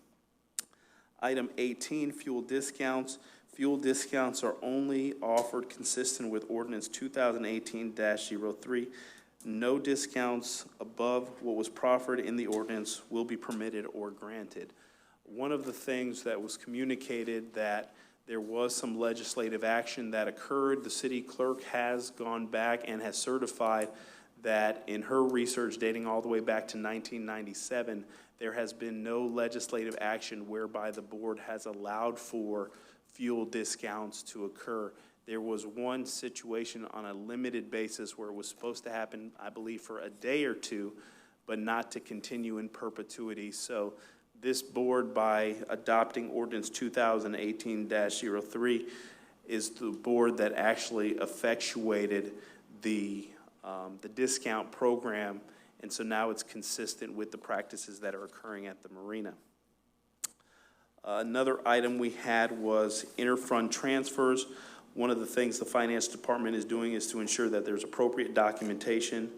H: Item 18, fuel discounts. Fuel discounts are only offered consistent with Ordinance 2018-03. No discounts above what was proffered in the ordinance will be permitted or granted. One of the things that was communicated that there was some legislative action that occurred. The city clerk has gone back and has certified that in her research dating all the way back to 1997, there has been no legislative action whereby the board has allowed for fuel discounts to occur. There was one situation on a limited basis where it was supposed to happen, I believe, for a day or two, but not to continue in perpetuity. So this board, by adopting ordinance 2018-03, is the board that actually effectuated the discount program, and so now it's consistent with the practices that are occurring at the marina. Another item we had was interfund transfers. One of the things the finance department is doing is to ensure that there's appropriate documentation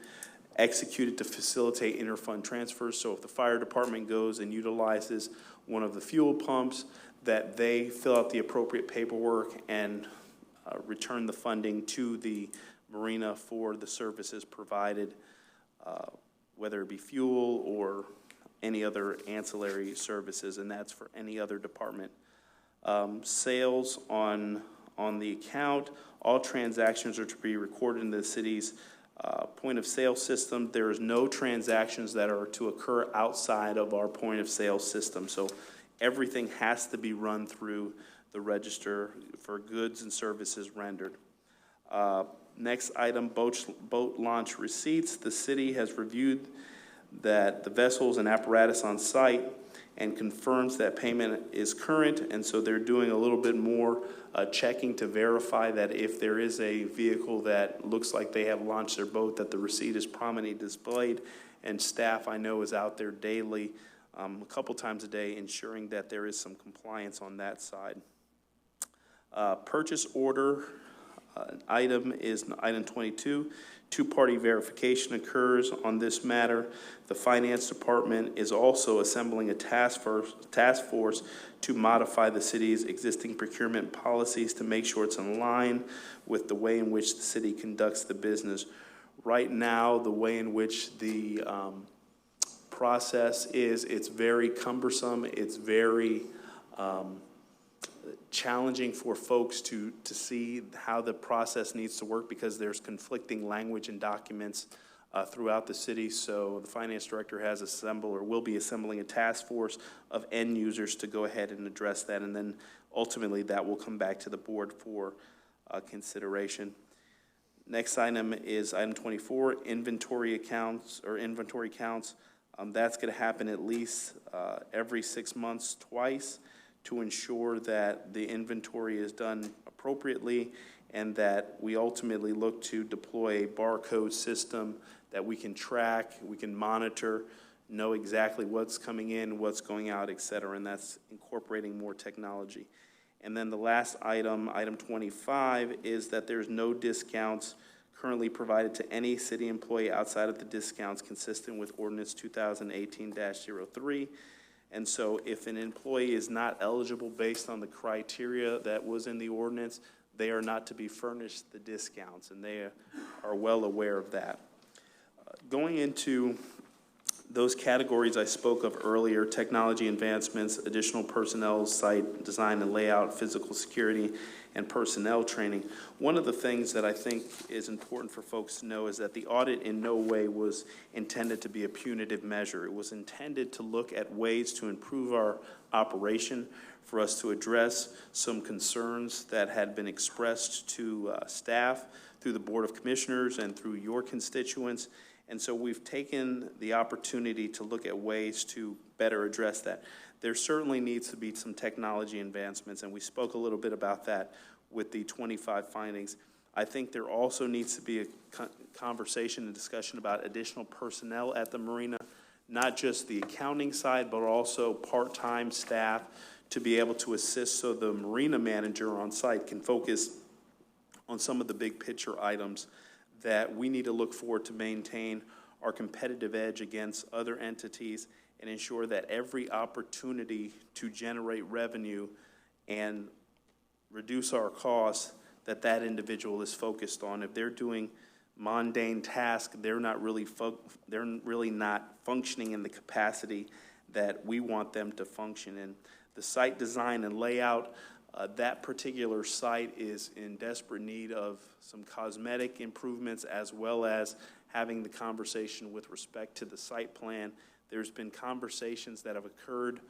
H: executed to facilitate interfund transfers. So if the fire department goes and utilizes one of the fuel pumps, that they fill out the appropriate paperwork and return the funding to the marina for the services provided, whether it be fuel or any other ancillary services, and that's for any other department. Sales on the account, all transactions are to be recorded in the city's point of sale system. There is no transactions that are to occur outside of our point of sale system. So everything has to be run through the register for goods and services rendered. Next item, boat launch receipts. The city has reviewed that the vessels and apparatus on site and confirms that payment is current, and so they're doing a little bit more checking to verify that if there is a vehicle that looks like they have launched their boat, that the receipt is prominently displayed, and staff, I know, is out there daily, a couple times a day, ensuring that there is some compliance on that side. Purchase order item is item 22. Two-party verification occurs on this matter. The finance department is also assembling a task force to modify the city's existing procurement policies to make sure it's in line with the way in which the city conducts the business. Right now, the way in which the process is, it's very cumbersome. It's very challenging for folks to see how the process needs to work because there's conflicting language and documents throughout the city. So the finance director has assembled or will be assembling a task force of end users to go ahead and address that, and then ultimately that will come back to the board for consideration. Next item is item 24, inventory accounts or inventory counts. That's going to happen at least every 6 months, twice, to ensure that the inventory is done appropriately and that we ultimately look to deploy a barcode system that we can track, we can monitor, know exactly what's coming in, what's going out, et cetera, and that's incorporating more technology. And then the last item, item 25, is that there's no discounts currently provided to any city employee outside of the discounts consistent with ordinance 2018-03. And so if an employee is not eligible based on the criteria that was in the ordinance, they are not to be furnished the discounts, and they are well aware of that. Going into those categories I spoke of earlier, technology advancements, additional personnel, site design and layout, physical security, and personnel training. One of the things that I think is important for folks to know is that the audit in no way was intended to be a punitive measure. It was intended to look at ways to improve our operation, for us to address some concerns that had been expressed to staff through the Board of Commissioners and through your constituents. And so we've taken the opportunity to look at ways to better address that. There certainly needs to be some technology advancements, and we spoke a little bit about that with the 25 findings. I think there also needs to be a conversation and discussion about additional personnel at the marina, not just the accounting side, but also part-time staff to be able to assist so the marina manager on site can focus on some of the big picture items that we need to look for to maintain our competitive edge against other entities and ensure that every opportunity to generate revenue and reduce our costs, that individual is focused on. If they're doing mundane tasks, they're really not functioning in the capacity that we want them to function in. The site design and layout, that particular site is in desperate need of some cosmetic improvements, as well as having the conversation with respect to the site plan. There's been conversations that have occurred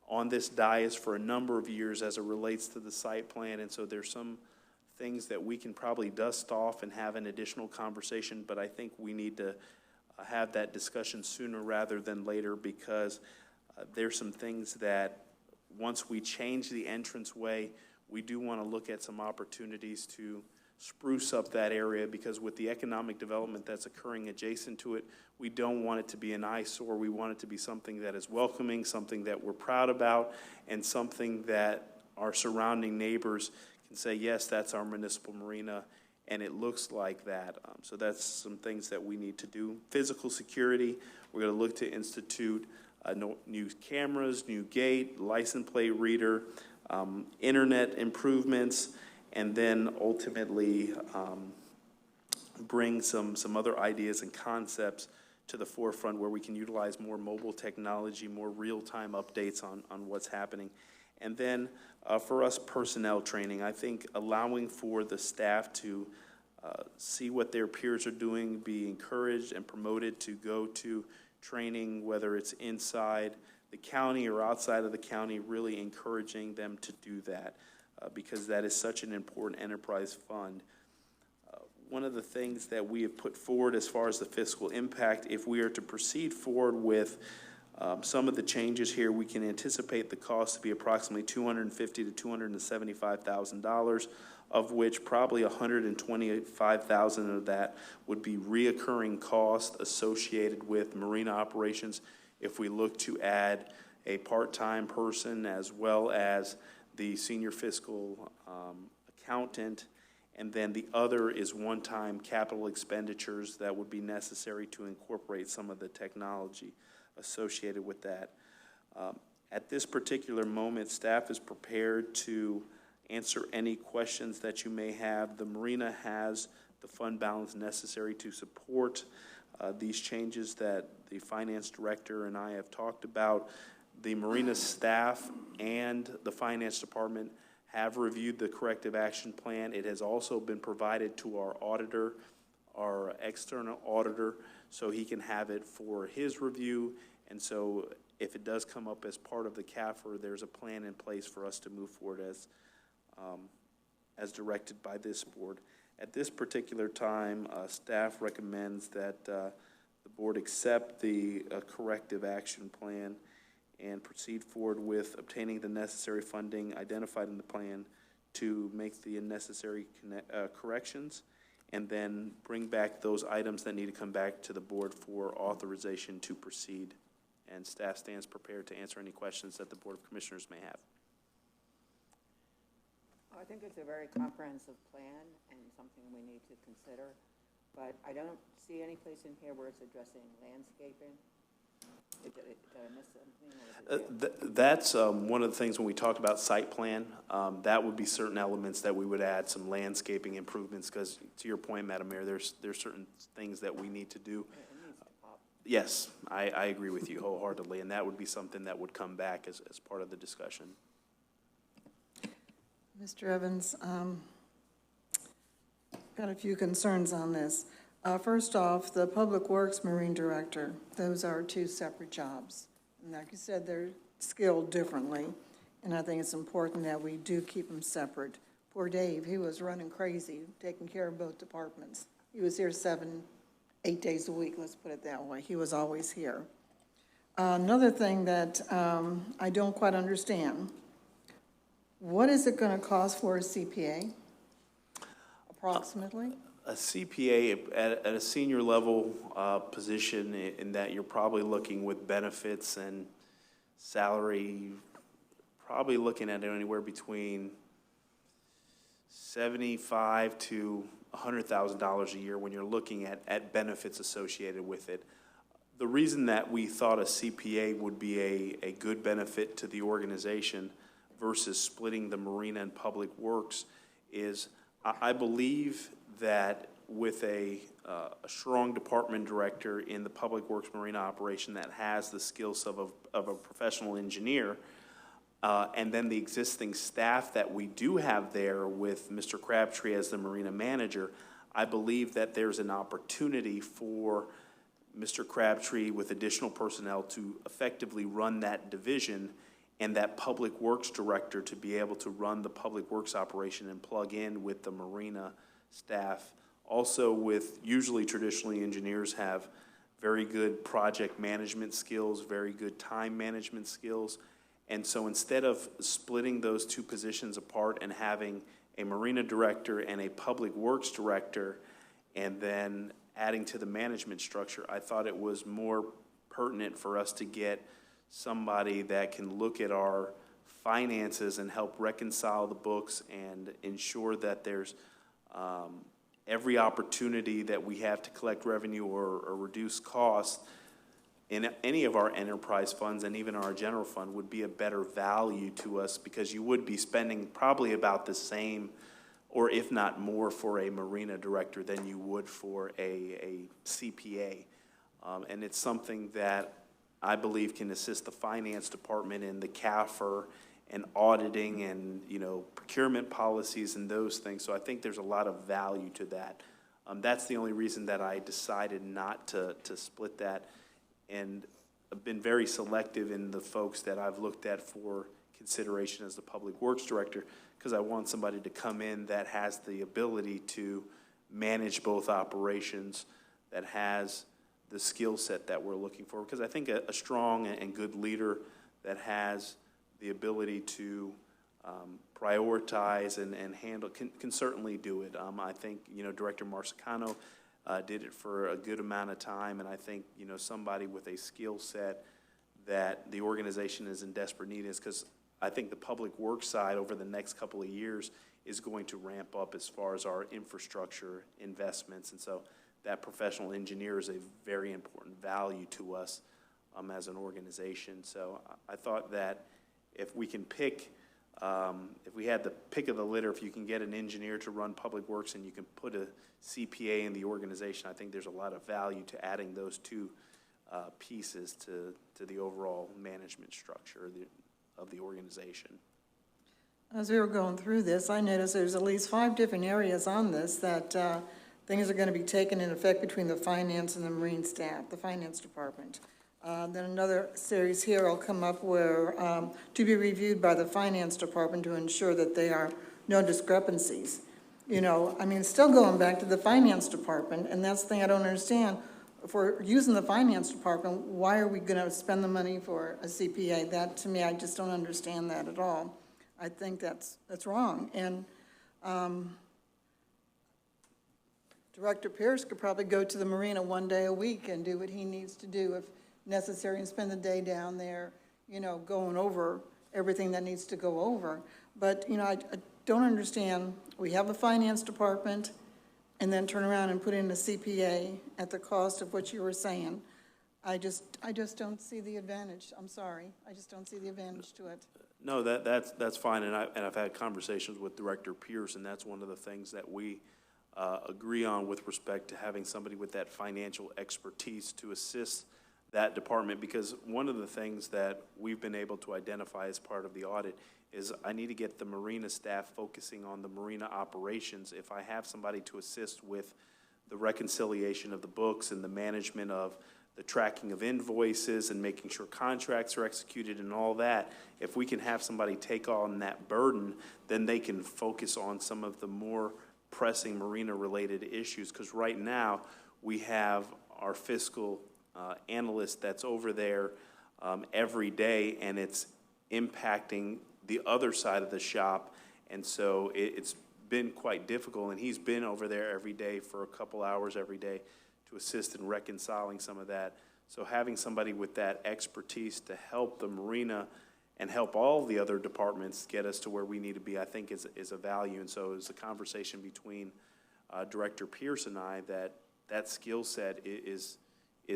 H: on this dais for a number of years as it relates to the site plan, and so there's some things that we can probably dust off and have an additional conversation, but I think we need to have that discussion sooner rather than later, because there's some things that once we change the entranceway, we do want to look at some opportunities to spruce up that area, because with the economic development that's occurring adjacent to it, we don't want it to be an eyesore. We want it to be something that is welcoming, something that we're proud about, and something that our surrounding neighbors can say, yes, that's our municipal marina, and it looks like that. So that's some things that we need to do. Physical security, we're going to look to institute new cameras, new gate, license plate reader, internet improvements, and then ultimately bring some other ideas and concepts to the forefront where we can utilize more mobile technology, more real-time updates on what's happening. And then for us, personnel training. I think allowing for the staff to see what their peers are doing, be encouraged and promoted to go to training, whether it's inside the county or outside of the county, really encouraging them to do that because that is such an important enterprise fund. One of the things that we have put forward as far as the fiscal impact, if we are to proceed forward with some of the changes here, we can anticipate the cost to be approximately $250,000 to $275,000, of which probably $125,000 of that would be reoccurring cost associated with marina operations. If we look to add a part-time person as well as the senior fiscal accountant, and then the other is one-time capital expenditures that would be necessary to incorporate some of the technology associated with that. At this particular moment, staff is prepared to answer any questions that you may have. The marina has the fund balance necessary to support these changes that the finance director and I have talked about. The marina staff and the finance department have reviewed the corrective action plan. It has also been provided to our auditor, our external auditor, so he can have it for his review. And so if it does come up as part of the CAFR, there's a plan in place for us to move forward as directed by this board. At this particular time, staff recommends that the board accept the corrective action plan and proceed forward with obtaining the necessary funding identified in the plan to make the necessary corrections, and then bring back those items that need to come back to the board for authorization to proceed. And staff stands prepared to answer any questions that the Board of Commissioners may have.
A: I think it's a very comprehensive plan and something we need to consider, but I don't see any place in here where it's addressing landscaping. Did I miss something?
H: That's one of the things when we talked about site plan, that would be certain elements that we would add, some landscaping improvements, because to your point, Madam Mayor, there's certain things that we need to do. Yes, I agree with you wholeheartedly, and that would be something that would come back as part of the discussion.
G: Mr. Evans, got a few concerns on this. First off, the Public Works Marine Director, those are two separate jobs. And like you said, they're skilled differently, and I think it's important that we do keep them separate. Poor Dave, he was running crazy, taking care of both departments. He was here 8 days a week, let's put it that way. He was always here. Another thing that I don't quite understand, what is it going to cost for a CPA, approximately?
H: A CPA at a senior level position, in that you're probably looking with benefits and salary, probably looking at anywhere between $75,000 to $100,000 a year when you're looking at benefits associated with it. The reason that we thought a CPA would be a good benefit to the organization versus splitting the marina and public works is I believe that with a strong department director in the public works marina operation that has the skills of a professional engineer, and then the existing staff that we do have there with Mr. Crabtree as the marina manager, I believe that there's an opportunity for Mr. Crabtree with additional personnel to effectively run that division and that public works director to be able to run the public works operation and plug in with the marina staff. Also with, usually traditionally engineers have very good project management skills, very good time management skills. And so instead of splitting those two positions apart and having a marina director and a public works director and then adding to the management structure, I thought it was more pertinent for us to get somebody that can look at our finances and help reconcile the books and ensure that there's every opportunity that we have to collect revenue or reduce costs in any of our enterprise funds and even our general fund would be a better value to us, because you would be spending probably about the same, or if not more, for a marina director than you would for a CPA. And it's something that I believe can assist the finance department in the CAFR and auditing and, you know, procurement policies and those things. So I think there's a lot of value to that. That's the only reason that I decided not to split that. And I've been very selective in the folks that I've looked at for consideration as the public works director, because I want somebody to come in that has the ability to manage both operations, that has the skill set that we're looking for. Because I think a strong and good leader that has the ability to prioritize and handle can certainly do it. I think, you know, Director Marsicano did it for a good amount of time, and I think, you know, somebody with a skill set that the organization is in desperate need is, because I think the public works side over the next couple of years is going to ramp up as far as our infrastructure investments, and so that professional engineer is a very important value to us as an organization. So I thought that if we can pick, if we had the pick of the litter, if you can get an engineer to run public works and you can put a CPA in the organization, I think there's a lot of value to adding those two pieces to the overall management structure of the organization.
G: As we were going through this, I noticed there's at least 5 different areas on this that things are going to be taken in effect between the finance and the marine staff, the finance department. Then another series here will come up where to be reviewed by the finance department to ensure that there are no discrepancies. You know, I mean, still going back to the finance department, and that's the thing I don't understand. If we're using the finance department, why are we going to spend the money for a CPA? That, to me, I just don't understand that at all. I think that's wrong. And Director Pierce could probably go to the marina one day a week and do what he needs to do if necessary and spend the day down there, you know, going over everything that needs to go over. But, you know, I don't understand. We have a finance department and then turn around and put in a CPA at the cost of what you were saying. I just don't see the advantage. I'm sorry. I just don't see the advantage to it.
H: No, that's fine, and I've had conversations with Director Pierce, and that's one of the things that we agree on with respect to having somebody with that financial expertise to assist that department, because one of the things that we've been able to identify as part of the audit is I need to get the marina staff focusing on the marina operations. If I have somebody to assist with the reconciliation of the books and the management of the tracking of invoices and making sure contracts are executed and all that, if we can have somebody take on that burden, then they can focus on some of the more pressing marina-related issues. Because right now, we have our fiscal analyst that's over there every day, and it's impacting the other side of the shop. And so it's been quite difficult, and he's been over there every day for a couple hours every day to assist in reconciling some of that. So having somebody with that expertise to help the marina and help all the other departments get us to where we need to be, I think is a value. And so it's a conversation between Director Pierce and I that skill set is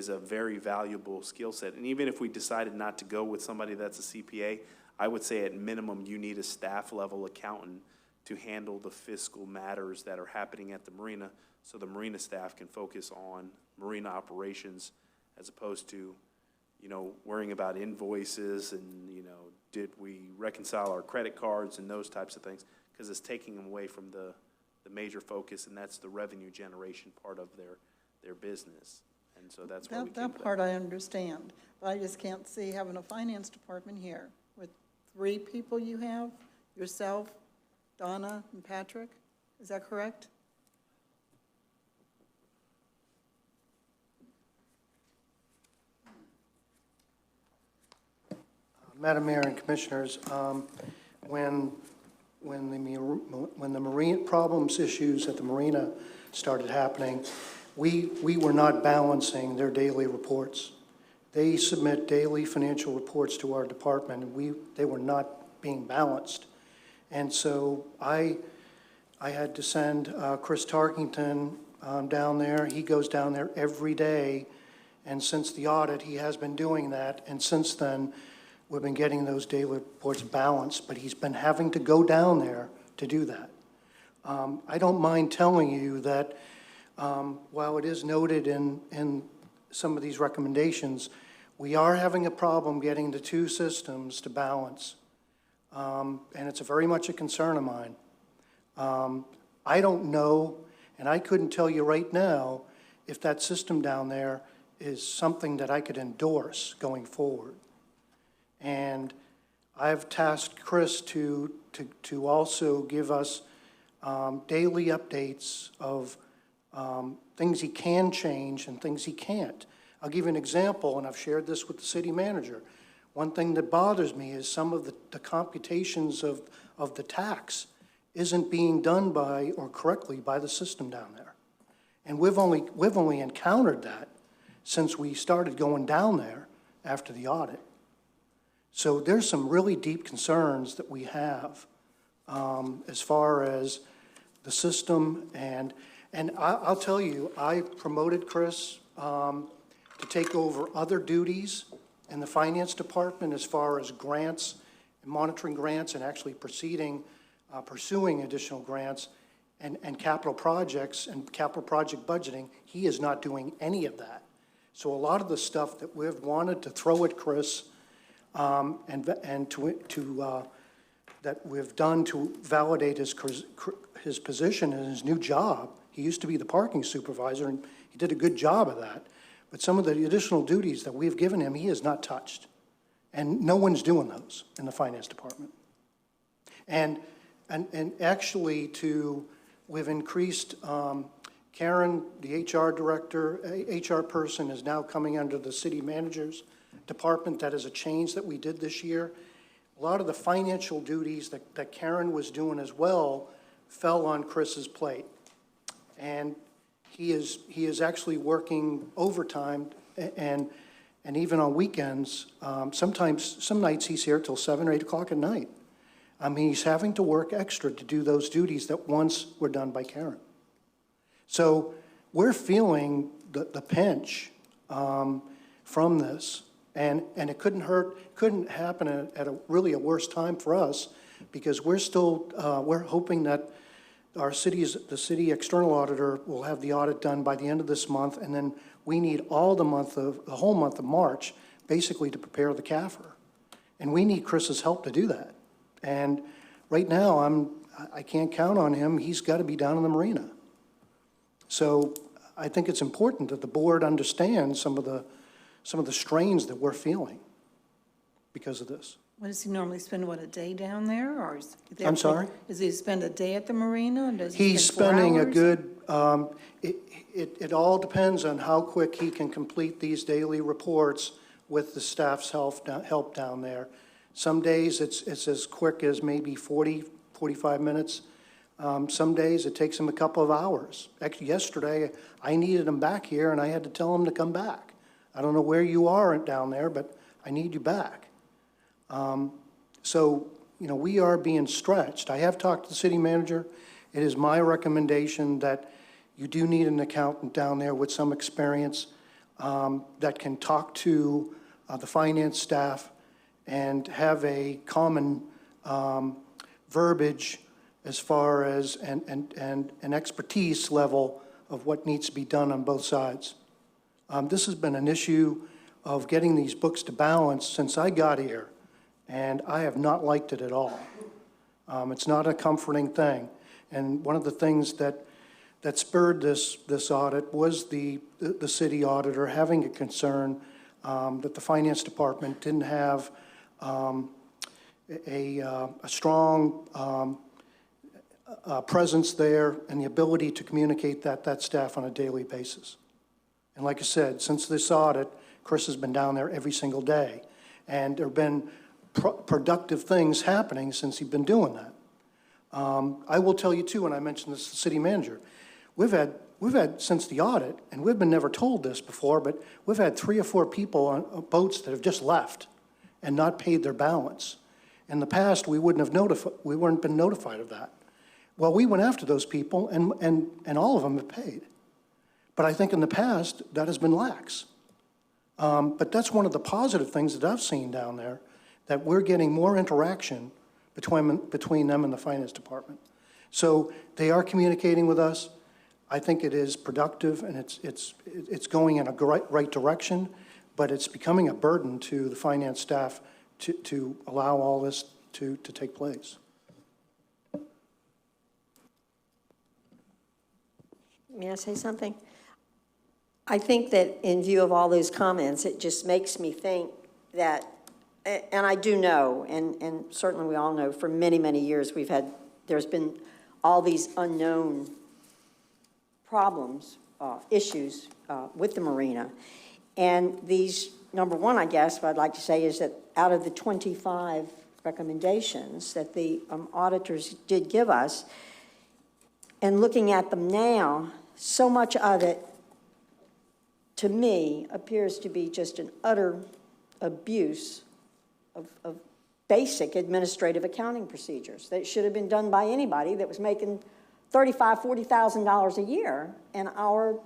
H: a very valuable skill set. And even if we decided not to go with somebody that's a CPA, I would say at minimum you need a staff level accountant to handle the fiscal matters that are happening at the marina, so the marina staff can focus on marina operations as opposed to, you know, worrying about invoices and, you know, did we reconcile our credit cards and those types of things, because it's taking them away from the major focus, and that's the revenue generation part of their business. And so that's where we came
G: that part I understand, but I just can't see having a finance department here with 3 people you have, yourself, Donna, and Patrick. Is that correct?
N: Madam Mayor and Commissioners, when the marine problems issues at the marina started happening, we were not balancing their daily reports. They submit daily financial reports to our department, and they were not being balanced. And so I had to send Chris Tarkington down there. He goes down there every day, and since the audit, he has been doing that, and since then, we've been getting those daily reports balanced, but he's been having to go down there to do that. I don't mind telling you that while it is noted in some of these recommendations, we are having a problem getting the 2 systems to balance, and it's very much a concern of mine. I don't know, and I couldn't tell you right now if that system down there is something that I could endorse going forward. And I've tasked Chris to also give us daily updates of things he can change and things he can't. I'll give you an example, and I've shared this with the city manager. One thing that bothers me is some of the computations of the tax isn't being done by or correctly by the system down there. And we've only encountered that since we started going down there after the audit. So there's some really deep concerns that we have as far as the system, and I'll tell you, I promoted Chris to take over other duties in the finance department as far as grants and monitoring grants and actually pursuing additional grants and capital projects and capital project budgeting. He is not doing any of that. So a lot of the stuff that we've wanted to throw at Chris that we've done to validate his position and his new job. He used to be the parking supervisor, and he did a good job of that. But some of the additional duties that we've given him, he has not touched. And no one's doing those in the finance department. And actually we've increased, Karen, the HR director, HR person is now coming under the city manager's department. That is a change that we did this year. A lot of the financial duties that Karen was doing as well fell on Chris's plate. And he is actually working overtime and even on weekends. Some nights he's here till 7 or 8 o'clock at night. I mean, he's having to work extra to do those duties that once were done by Karen. So we're feeling the pinch from this. And it couldn't happen at really a worse time for us, because we're hoping that the city external auditor will have the audit done by the end of this month, and then we need the whole month of March, basically to prepare the CAFR. And we need Chris's help to do that. And right now, I can't count on him. He's got to be down in the marina. So I think it's important that the board understands some of the strains that we're feeling because of this.
G: What does he normally spend, a day down there, or
N: I'm sorry?
G: Does he spend a day at the marina? Does
N: He's
G: spend 4
N: spending a
G: hours?
N: good, it all depends on how quick he can complete these daily reports with the staff's help down there. Some days it's as quick as maybe 40, 45 minutes. Some days it takes him a couple of hours. Actually, yesterday I needed him back here and I had to tell him to come back. I don't know where you are down there, but I need you back. So, we are being stretched. I have talked to the city manager. It is my recommendation that you do need an accountant down there with some experience that can talk to the finance staff and have a common verbiage as far as an expertise level of what needs to be done on both sides. This has been an issue of getting these books to balance since I got here, and I have not liked it at all. It's not a comforting thing. And one of the things that spurred this audit was the city auditor having a concern that the finance department didn't have a strong presence there and the ability to communicate that staff on a daily basis. And like I said, since this audit, Chris has been down there every single day. And there have been productive things happening since he's been doing that. I will tell you too, when I mentioned this to the city manager, we've had since the audit, and we've been never told this before, but we've had 3 or 4 people on boats that have just left and not paid their balance. In the past, we weren't been notified of that. Well, we went after those people, and all of them have paid. But I think in the past, that has been lax. But that's one of the positive things that I've seen down there, that we're getting more interaction between them and the finance department. So they are communicating with us. I think it is productive, and it's going in a right direction, but it's becoming a burden to the finance staff to allow all this to take place.
F: May I say something? I think that in view of all those comments, it just makes me think that, and I do know, and certainly we all know, for many, many years there's been all these unknown problems, issues with the marina. And these, number one, I guess, what I'd like to say is that out of the 25 recommendations that the auditors did give us, and looking at them now, so much of it, to me, appears to be just an utter abuse of basic administrative accounting procedures that should have been done by anybody that was making $35,000, $40,000 a year. And our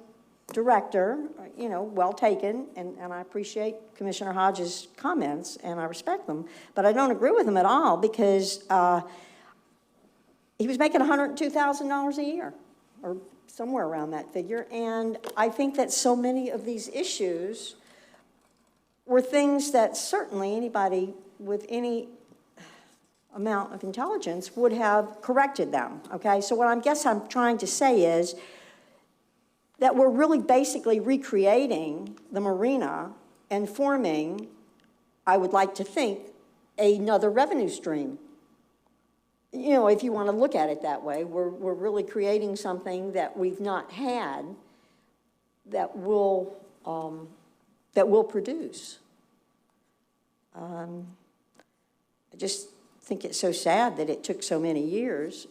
F: director, well taken, and I appreciate Commissioner Hodges' comments, and I respect them, but I don't agree with him at all, because he was making $102,000 a year, or somewhere around that figure. And I think that so many of these issues were things that certainly anybody with any amount of intelligence would have corrected them, okay? So what I guess I'm trying to say is that we're really basically recreating the marina and forming, I would like to think, another revenue stream. If you want to look at it that way, we're really creating something that we've not had that will produce. I just think it's so sad that it took so many years.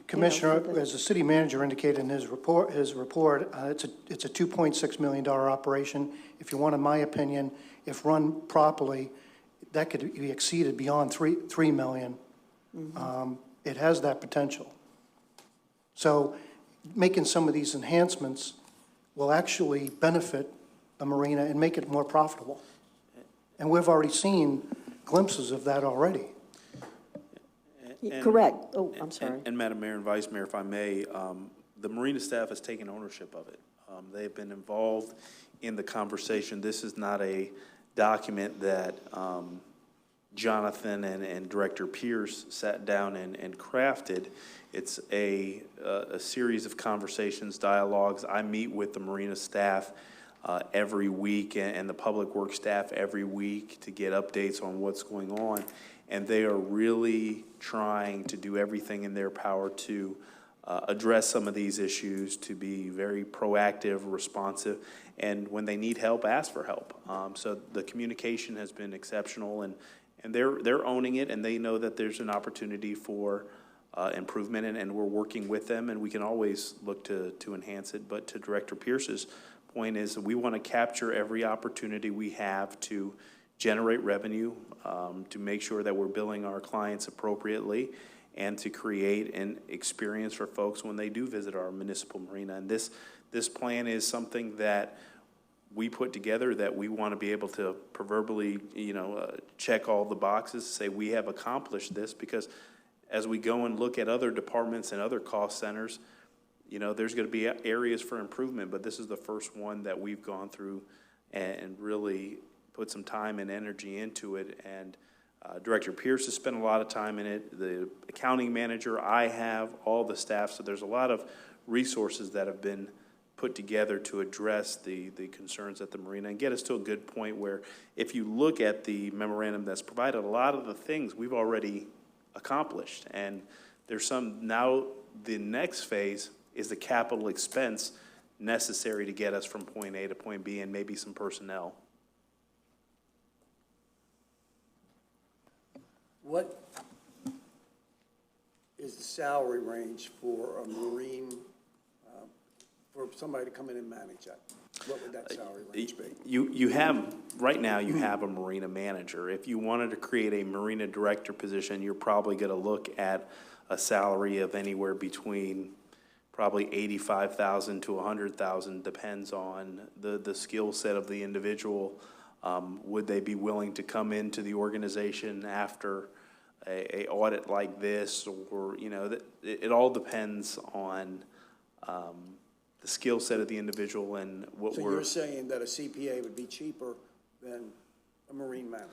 N: Commissioner, as the city manager indicated in his report, it's a $2.6 million operation. If you wanted my opinion, if run properly, that could be exceeded beyond $3 million. Mm-hmm. It has that potential. So making some of these enhancements will actually benefit the marina and make it more profitable. And we've already seen glimpses of that already.
F: Correct. Oh, I'm sorry.
H: And Madam Mayor and Vice Mayor, if I may, the marina staff has taken ownership of it. They've been involved in the conversation. This is not a document that Jonathan and Director Pierce sat down and crafted. It's a series of conversations, dialogues. I meet with the marina staff every week and the public works staff every week to get updates on what's going on. And they are really trying to do everything in their power to address some of these issues, to be very proactive, responsive, and when they need help, ask for help. So the communication has been exceptional, and they're owning it, and they know that there's an opportunity for improvement, and we're working with them, and we can always look to enhance it. But to Director Pierce's point is that we want to capture every opportunity we have to generate revenue, to make sure that we're billing our clients appropriately, and to create an experience for folks when they do visit our municipal marina. And this plan is something that we put together that we want to be able to proverbially, check all the boxes, say we have accomplished this, because as we go and look at other departments and other cost centers, there's going to be areas for improvement, but this is the first one that we've gone through and really put some time and energy into it. And Director Pierce has spent a lot of time in it, the accounting manager, I have, all the staff, so there's a lot of resources that have been put together to address the concerns at the marina and get us to a good point where if you look at the memorandum that's provided, a lot of the things we've already accomplished. And there's some, now the next phase is the capital expense necessary to get us from point A to point B and maybe some personnel.
C: What is the salary range for a marine, for somebody to come in and manage that? What would that salary range be?
H: You have, right now, you have a marina manager. If you wanted to create a marina director position, you're probably going to look at a salary of anywhere between probably $85,000 to $100,000, depends on the skill set of the individual. Would they be willing to come into the organization after a audit like this, or, you know, it all depends on the skill set of the individual and what
C: So you're saying that a CPA would be cheaper than a marine manager?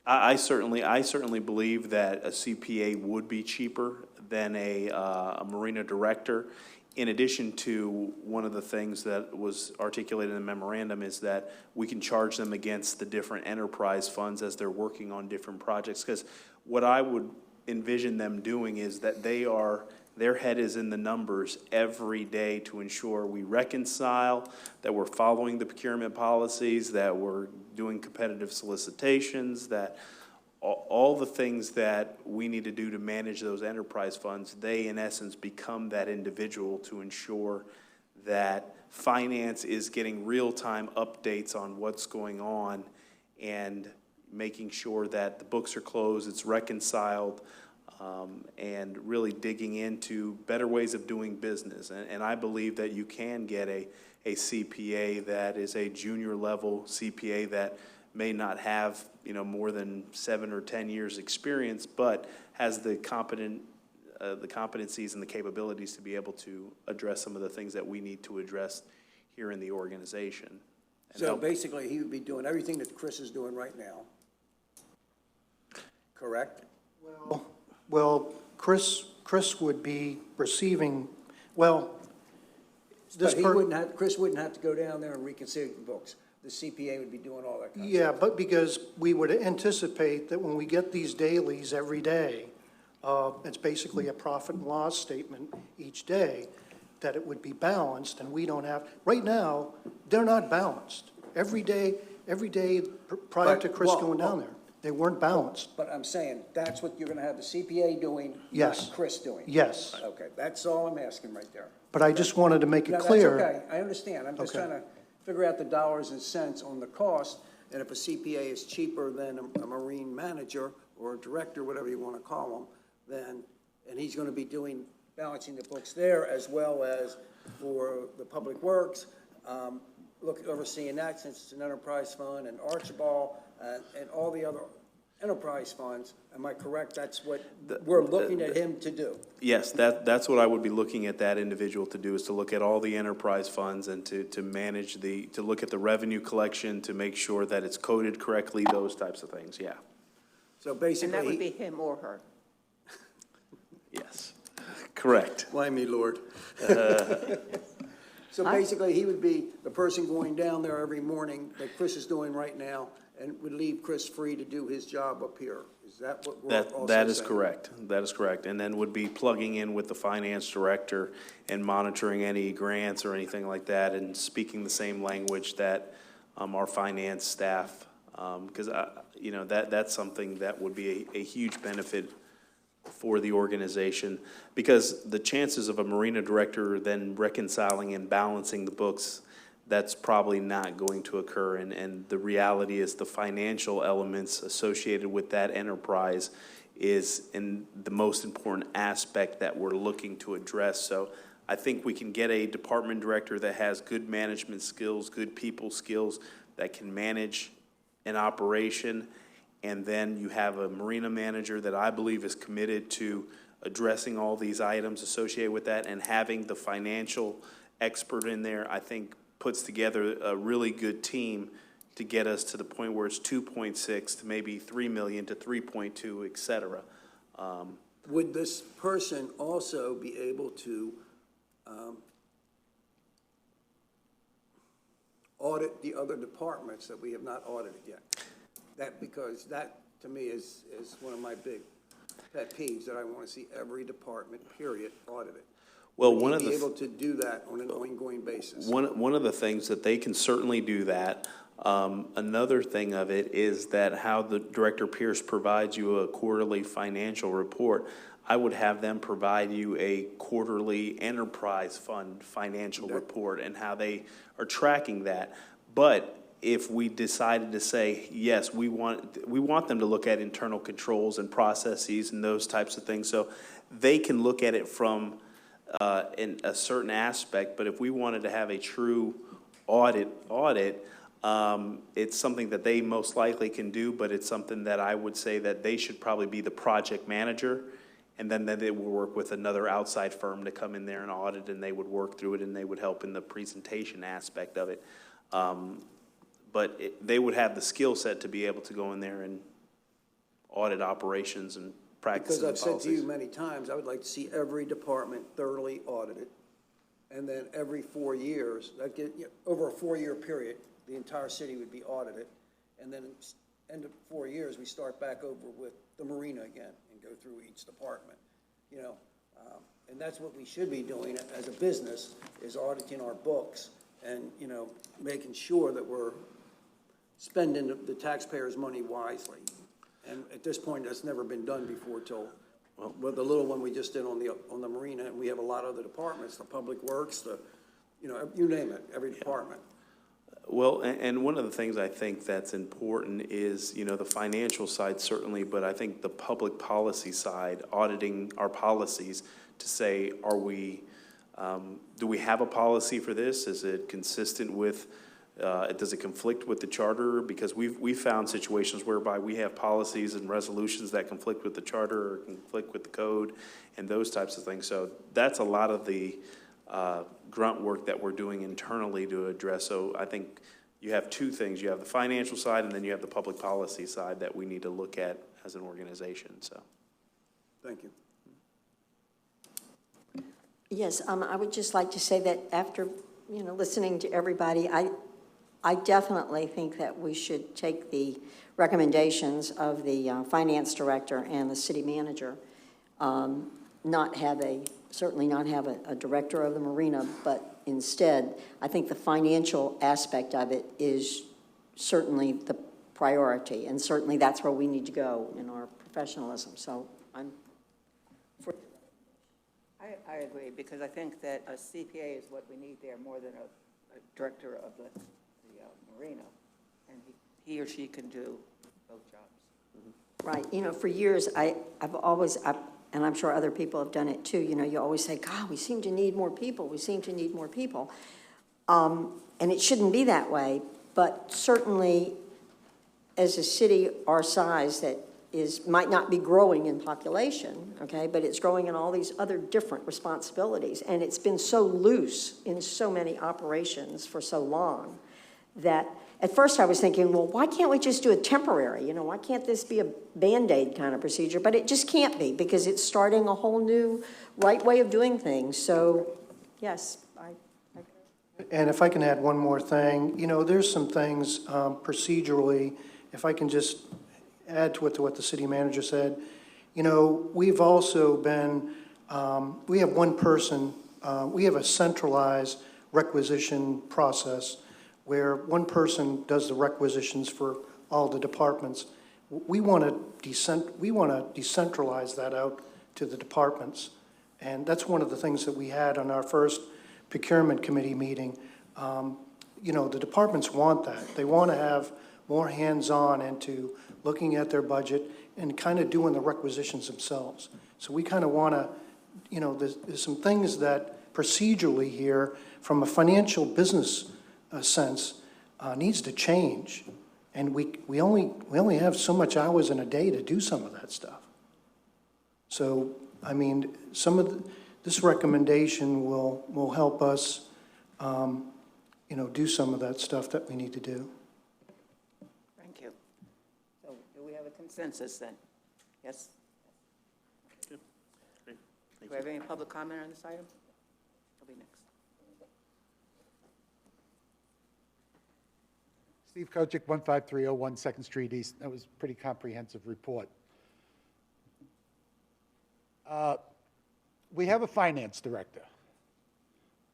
H: I certainly believe that a CPA would be cheaper than a marina director. In addition to, one of the things that was articulated in the memorandum is that we can charge them against the different enterprise funds as they're working on different projects. Because what I would envision them doing is that their head is in the numbers every day to ensure we reconcile, that we're following the procurement policies, that we're doing competitive solicitations, that all the things that we need to do to manage those enterprise funds, they in essence become that individual to ensure that finance is getting real-time updates on what's going on and making sure that the books are closed, it's reconciled, and really digging into better ways of doing business. And I believe that you can get a CPA that is a junior level CPA that may not have, you know, more than 7 or 10 years experience, but has the competencies and the capabilities to be able to address some of the things that we need to address here in the organization.
C: So basically, he would be doing everything that Chris is doing right now, correct?
N: Well, Chris would be receiving, well, this
C: But Chris wouldn't have to go down there and reconcile the books. The CPA would be doing all that kind of stuff.
N: Yeah, but because we would anticipate that when we get these dailies every day, it's basically a profit and loss statement each day, that it would be balanced, and we don't have, right now, they're not balanced. Every day prior to Chris going down there, they weren't balanced.
C: But I'm saying, that's what you're gonna have the CPA doing,
N: Yes.
C: not Chris doing?
N: Yes.
C: Okay, that's all I'm asking right there.
N: But I just wanted to make it
C: No,
N: clear.
C: that's okay, I understand, I'm just
N: Okay.
C: trying to figure out the dollars and cents on the cost, and if a CPA is cheaper than a marine manager or a director, whatever you wanna call him, then, and he's gonna be doing, balancing the books there as well as for the public works, overseeing that since it's an enterprise fund, and Archibald, and all the other enterprise funds, am I correct? That's what we're looking at him to do?
H: Yes, that's what I would be looking at that individual to do, is to look at all the enterprise funds and to manage to look at the revenue collection, to make sure that it's coded correctly, those types of things, yeah.
C: So basically.
A: And that would be him or her.
H: Yes, correct.
C: Why me, Lord? So basically, he would be the person going down there every morning that Chris is doing right now, and would leave Chris free to do his job up here. Is that what we're also saying?
H: That is correct. That is correct. And then would be plugging in with the finance director and monitoring any grants or anything like that, and speaking the same language that our finance staff, because you know, that's something that would be a huge benefit for the organization, because the chances of a marina director then reconciling and balancing the books, that's probably not going to occur. And the reality is the financial elements associated with that enterprise is in the most important aspect that we're looking to address. So I think we can get a department director that has good management skills, good people skills, that can manage an operation. And then you have a marina manager that I believe is committed to addressing all these items associated with that, and having the financial expert in there, I think, puts together a really good team to get us to the point where it's 2.6 to maybe 3 million to 3.2, et cetera.
C: Would this person also be able to audit the other departments that we have not audited yet. Because that, to me, is one of my big pet peeves, that I want to see every department, period, audited.
H: Well,
C: We
H: one
C: need
H: of
C: to be
H: the,
C: able to do that on an ongoing basis.
H: one of the things that they can certainly do that. Another thing of it is that how the Director Pierce provides you a quarterly financial report, I would have them provide you a quarterly enterprise fund financial report and how they are tracking that. But if we decided to say, yes, we want them to look at internal controls and processes and those types of things, so they can look at it from in a certain aspect. But if we wanted to have a true audit, it's something that they most likely can do, but it's something that I would say that they should probably be the project manager, and then they will work with another outside firm to come in there and audit, and they would work through it, and they would help in the presentation aspect of it. But they would have the skill set to be able to go in there and audit operations and practices and
C: Because I've said to you
H: policies.
C: many times, I would like to see every department thoroughly audited. And then every 4 years, over a 4-year period, the entire city would be audited. And then end of 4 years, we start back over with the marina again and go through each department, and that's what we should be doing as a business, is auditing our books and, making sure that we're spending the taxpayers' money wisely. And at this point, that's never been done before till, well, the little one we just did on the marina, and we have a lot of other departments, the public works, you name it, every department.
H: Well, and one of the things I think that's important is, the financial side certainly, but I think the public policy side, auditing our policies to say, do we have a policy for this? Is it consistent with, does it conflict with the charter? Because we've found situations whereby we have policies and resolutions that conflict with the charter or conflict with the code and those types of things. So that's a lot of the grunt work that we're doing internally to address. So I think you have two things. You have the financial side, and then you have the public policy side that we need to look at as an organization. So,
C: Thank you.
F: Yes, I would just like to say that after, listening to everybody, I definitely think that we should take the recommendations of the finance director and the city manager, certainly not have a director of the marina, but instead, I think the financial aspect of it is certainly the priority, and certainly that's where we need to go in our professionalism. So I'm for.
A: I agree, because I think that a CPA is what we need there more than a director of the marina, and he or she can do both jobs.
F: Right. For years, I've always, and I'm sure other people have done it too, you always say, God, we seem to need more people. We seem to need more people. And it shouldn't be that way, but certainly as a city our size that might not be growing in population, okay, but it's growing in all these other different responsibilities. And it's been so loose in so many operations for so long that at first I was thinking, well, why can't we just do a temporary? Why can't this be a Band-Aid kind of procedure? But it just can't be, because it's starting a whole new right way of doing things. So, yes, I
N: And if I can add one more thing, there's some things procedurally, if I can just add to what the city manager said. We've also been, we have one person, we have a centralized requisition process where one person does the requisitions for all the departments. We want to decentralize that out to the departments. And that's one of the things that we had on our first procurement committee meeting. The departments want that. They want to have more hands-on into looking at their budget and kind of doing the requisitions themselves. So we kind of want to, there's some things that procedurally here, from a financial business sense, needs to change. And we only have so much hours in a day to do some of that stuff. So, some of this recommendation will help us, do some of that stuff that we need to do.
A: Thank you. So do we have a consensus then? Yes?
H: Good. Great.
A: Do we have any public comment on this item? I'll be next.
I: Steve Kochick, 15301 2nd Street East. That was a pretty comprehensive report. We have a finance director.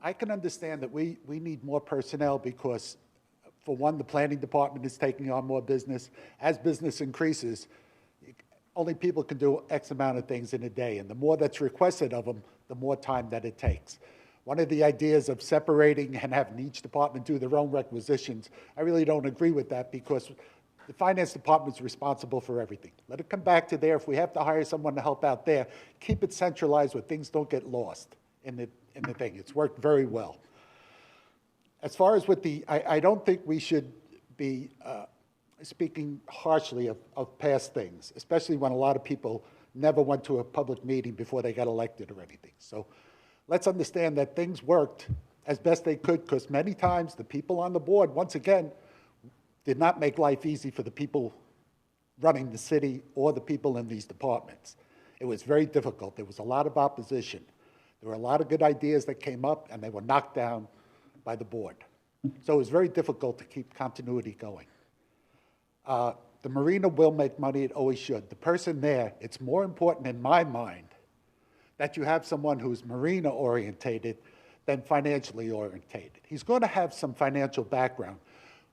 I: I can understand that we need more personnel because, for one, the planning department is taking on more business. As business increases, only people can do X amount of things in a day, and the more that's requested of them, the more time that it takes. One of the ideas of separating and having each department do their own requisitions, I really don't agree with that because the finance department is responsible for everything. Let it come back to there. If we have to hire someone to help out there, keep it centralized where things don't get lost in the thing. It's worked very well. As far as with I don't think we should be speaking harshly of past things, especially when a lot of people never went to a public meeting before they got elected or anything. So let's understand that things worked as best they could because many times the people on the board, once again, did not make life easy for the people running the city or the people in these departments. It was very difficult. There was a lot of opposition. There were a lot of good ideas that came up, and they were knocked down by the board. So it was very difficult to keep continuity going. The marina will make money. It always should. The person there, it's more important in my mind that you have someone who's marina-orientated than financially orientated. He's going to have some financial background.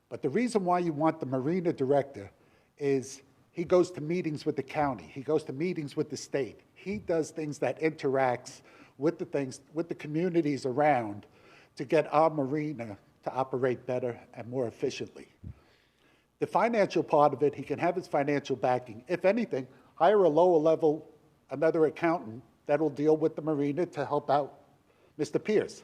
I: But the reason why you want the marina director is he goes to meetings with the county. He goes to meetings with the state. He does things that interacts with the communities around to get our marina to operate better and more efficiently. The financial part of it, he can have his financial backing. If anything, hire a lower level, another accountant that'll deal with the marina to help out Mr. Pierce.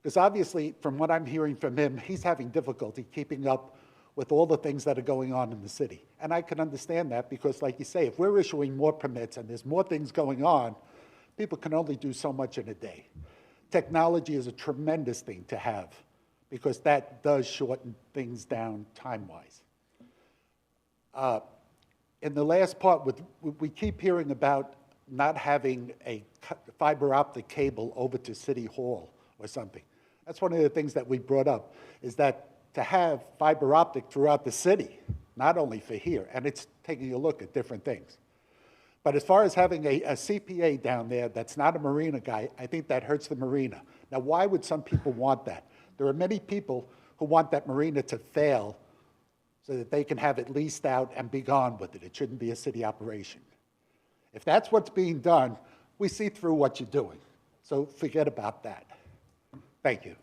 I: Because obviously, from what I'm hearing from him, he's having difficulty keeping up with all the things that are going on in the city. And I can understand that because, like you say, if we're issuing more permits and there's more things going on, people can only do so much in a day. Technology is a tremendous thing to have because that does shorten things down time-wise. In the last part, we keep hearing about not having a fiber optic cable over to City Hall or something. That's one of the things that we brought up, is that to have fiber optic throughout the city, not only for here, and it's taking a look at different things. But as far as having a CPA down there that's not a marina guy, I think that hurts the marina. Now, why would some people want that? There are many people who want that marina to fail so that they can have it leased out and be gone with it. It shouldn't be a city operation. If that's what's being done, we see through what you're doing. So forget about that. Thank you.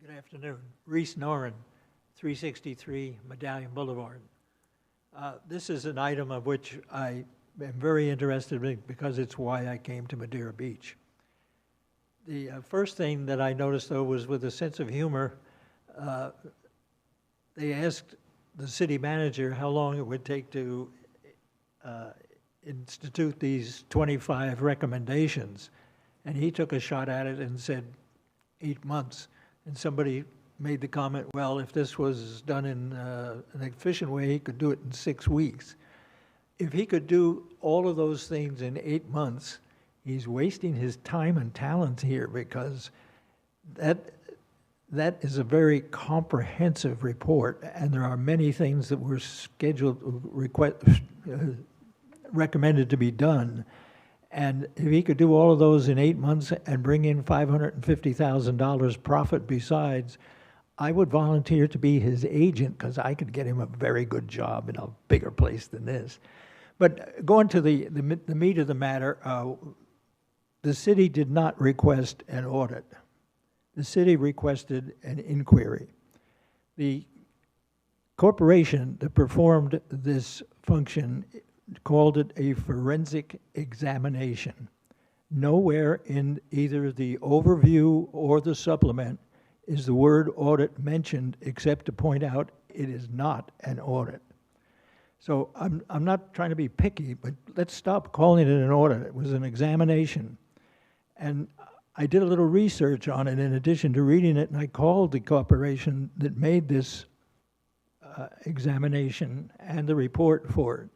O: Good afternoon. Reese Noren, 363 Medallion Boulevard. This is an item of which I am very interested in because it's why I came to Madeira Beach. The first thing that I noticed, though, was with a sense of humor, they asked the city manager how long it would take to institute these 25 recommendations, and he took a shot at it and said 8 months. And somebody made the comment, well, if this was done in an efficient way, he could do it in 6 weeks. If he could do all of those things in 8 months, he's wasting his time and talents here because that is a very comprehensive report, and there are many things that were recommended to be done. And if he could do all of those in 8 months and bring in $550,000 profit besides, I would volunteer to be his agent because I could get him a very good job in a bigger place than this. But going to the meat of the matter, the city did not request an audit. The city requested an inquiry. The corporation that performed this function called it a forensic examination. Nowhere in either the overview or the supplement is the word audit mentioned except to point out it is not an audit. So I'm not trying to be picky, but let's stop calling it an audit. It was an examination. And I did a little research on it in addition to reading it, and I called the corporation that made this examination and the report for it.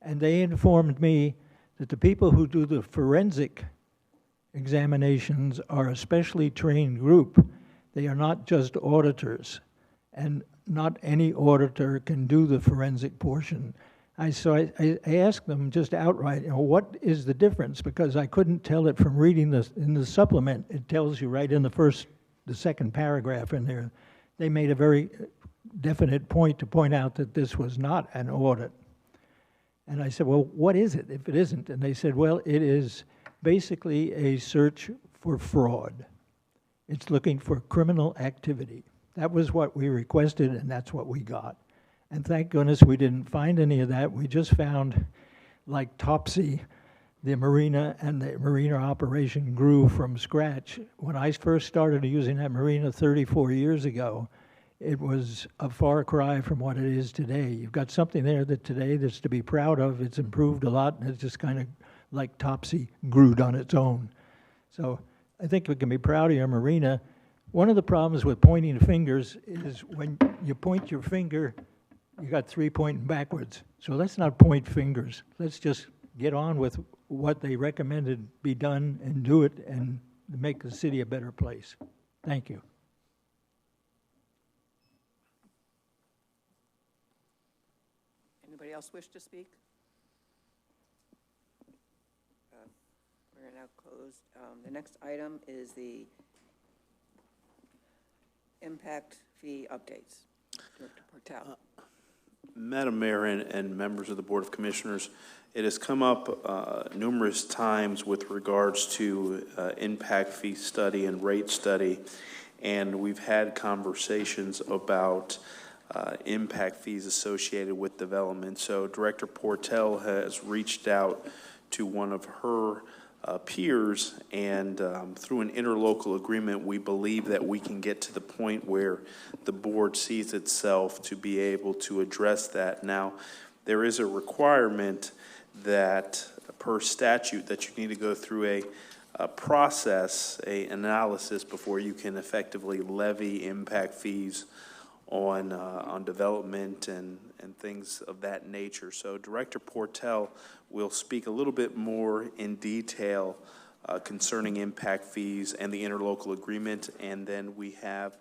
O: And they informed me that the people who do the forensic examinations are a specially trained group. They are not just auditors, and not any auditor can do the forensic portion. So I asked them just outright, what is the difference? Because I couldn't tell it from reading this in the supplement. It tells you right in the second paragraph in there. They made a very definite point to point out that this was not an audit. And I said, well, what is it if it isn't? And they said, well, it is basically a search for fraud. It's looking for criminal activity. That was what we requested, and that's what we got. And thank goodness we didn't find any of that. We just found, like Topsy, the marina and the marina operation grew from scratch. When I first started using that marina 34 years ago, it was a far cry from what it is today. You've got something there that today that's to be proud of. It's improved a lot, and it's just kind of like Topsy grew on its own. So I think we can be proud of your marina. One of the problems with pointing fingers is when you point your finger, you got three pointing backwards. So let's not point fingers. Let's just get on with what they recommended be done and do it and make the city a better place. Thank you.
A: Anybody else wish to speak? We're now closed. The next item is the impact fee updates. Director Portel.
H: Madam Mayor and members of the Board of Commissioners, it has come up numerous times with regards to impact fee study and rate study, and we've had conversations about impact fees associated with development. So Director Portel has reached out to one of her peers, and through an interlocal agreement, we believe that we can get to the point where the board sees itself to be able to address that. Now, there is a requirement that per statute that you need to go through a process, an analysis before you can effectively levy impact fees on development and things of that nature. So Director Portel will speak a little bit more in detail concerning impact fees and the interlocal agreement, and then we have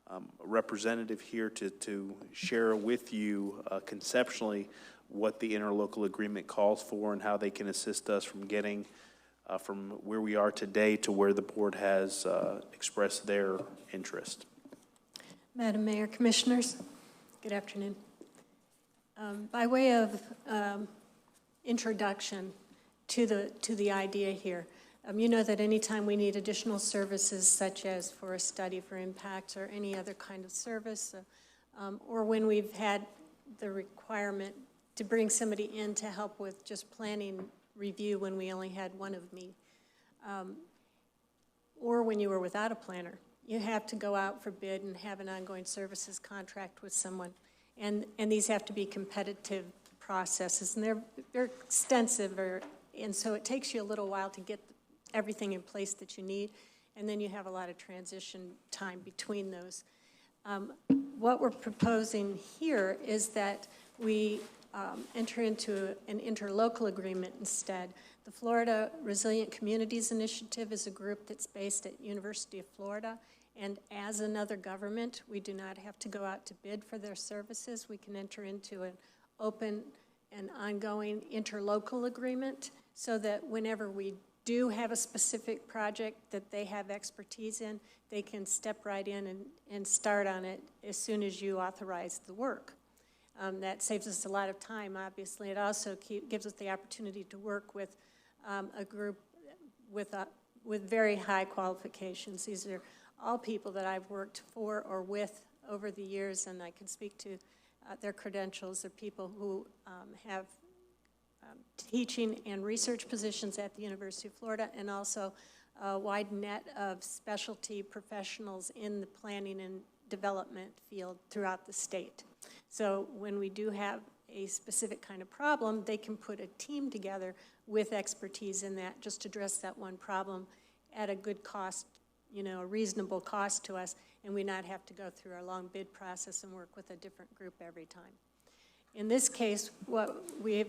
H: a representative here to share with you conceptually what the interlocal agreement calls for and how they can assist us from getting from where we are today to where the board has expressed their interest.
P: Madam Mayor, Commissioners, good afternoon. By way of introduction to the idea here, you know that anytime we need additional services, such as for a study for impacts or any other kind of service, or when we've had the requirement to bring somebody in to help with just planning review when we only had one of me, or when you were without a planner, you have to go out for bid and have an ongoing services contract with someone. And these have to be competitive processes, and they're extensive, and so it takes you a little while to get everything in place that you need, and then you have a lot of transition time between those. What we're proposing here is that we enter into an interlocal agreement instead. The Florida Resilient Communities Initiative is a group that's based at University of Florida, and as another government, we do not have to go out to bid for their services. We can enter into an open and ongoing interlocal agreement so that whenever we do have a specific project that they have expertise in, they can step right in and start on it as soon as you authorize the work. That saves us a lot of time, obviously. It also gives us the opportunity to work with a group with very high qualifications. These are all people that I've worked for or with over the years, and I can speak to their credentials. They're people who have teaching and research positions at the University of Florida, and also a wide net of specialty professionals in the planning and development field throughout the state. So when we do have a specific kind of problem, they can put a team together with expertise in that, just address that one problem at a good cost, you know, a reasonable cost to us, and we not have to go through our long bid process and work with a different group every time. In this case, what we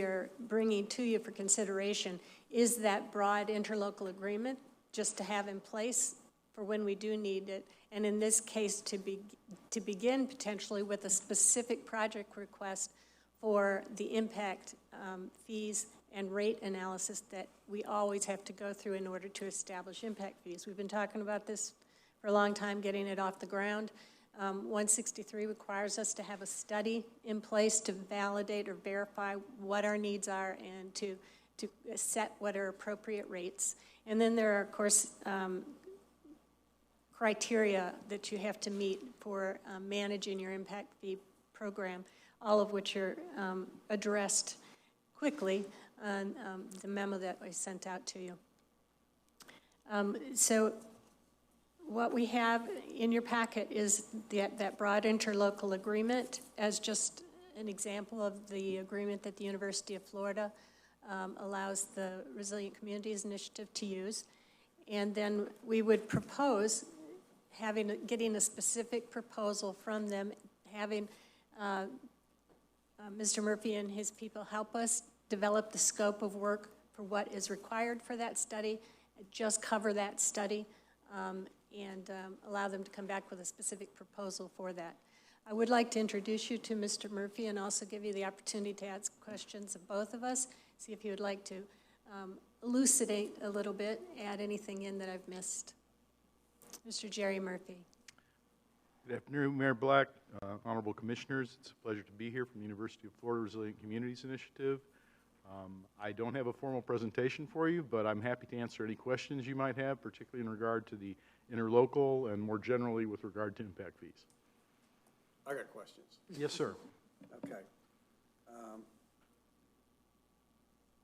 P: are bringing to you for consideration is that broad interlocal agreement, just to have in place for when we do need it, and in this case, to begin potentially with a specific project request for the impact fees and rate analysis that we always have to go through in order to establish impact fees. We've been talking about this for a long time, getting it off the ground. 163 requires us to have a study in place to validate or verify what our needs are and to set what are appropriate rates. And then there are, of course, criteria that you have to meet for managing your impact fee program, all of which are addressed quickly on the memo that I sent out to you. So what we have in your packet is that broad interlocal agreement as just an example of the agreement that the University of Florida allows the Resilient Communities Initiative to use. And then we would propose getting a specific proposal from them, having Mr. Murphy and his people help us develop the scope of work for what is required for that study, just cover that study, and allow them to come back with a specific proposal for that. I would like to introduce you to Mr. Murphy and also give you the opportunity to ask questions of both of us, see if you would like to elucidate a little bit, add anything in that I've missed. Mr. Jerry Murphy.
Q: Good afternoon, Mayor Black, honorable commissioners. It's a pleasure to be here from the University of Florida Resilient Communities Initiative. I don't have a formal presentation for you, but I'm happy to answer any questions you might have, particularly in regard to the interlocal and more generally with regard to impact fees.
C: I got questions.
Q: Yes, sir.
C: Okay.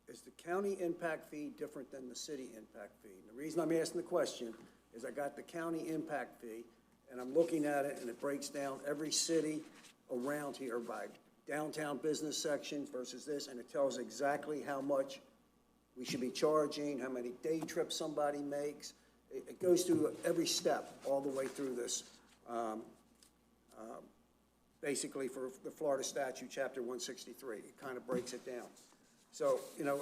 C: Is the county impact fee different than the city impact fee? And the reason I'm asking the question is I got the county impact fee, and I'm looking at it, and it breaks down every city around here by downtown business sections versus this, and it tells exactly how much we should be charging, how many day trips somebody makes. It goes through every step all the way through this. Basically for the Florida statute, chapter 163, it kind of breaks it down. So, you know,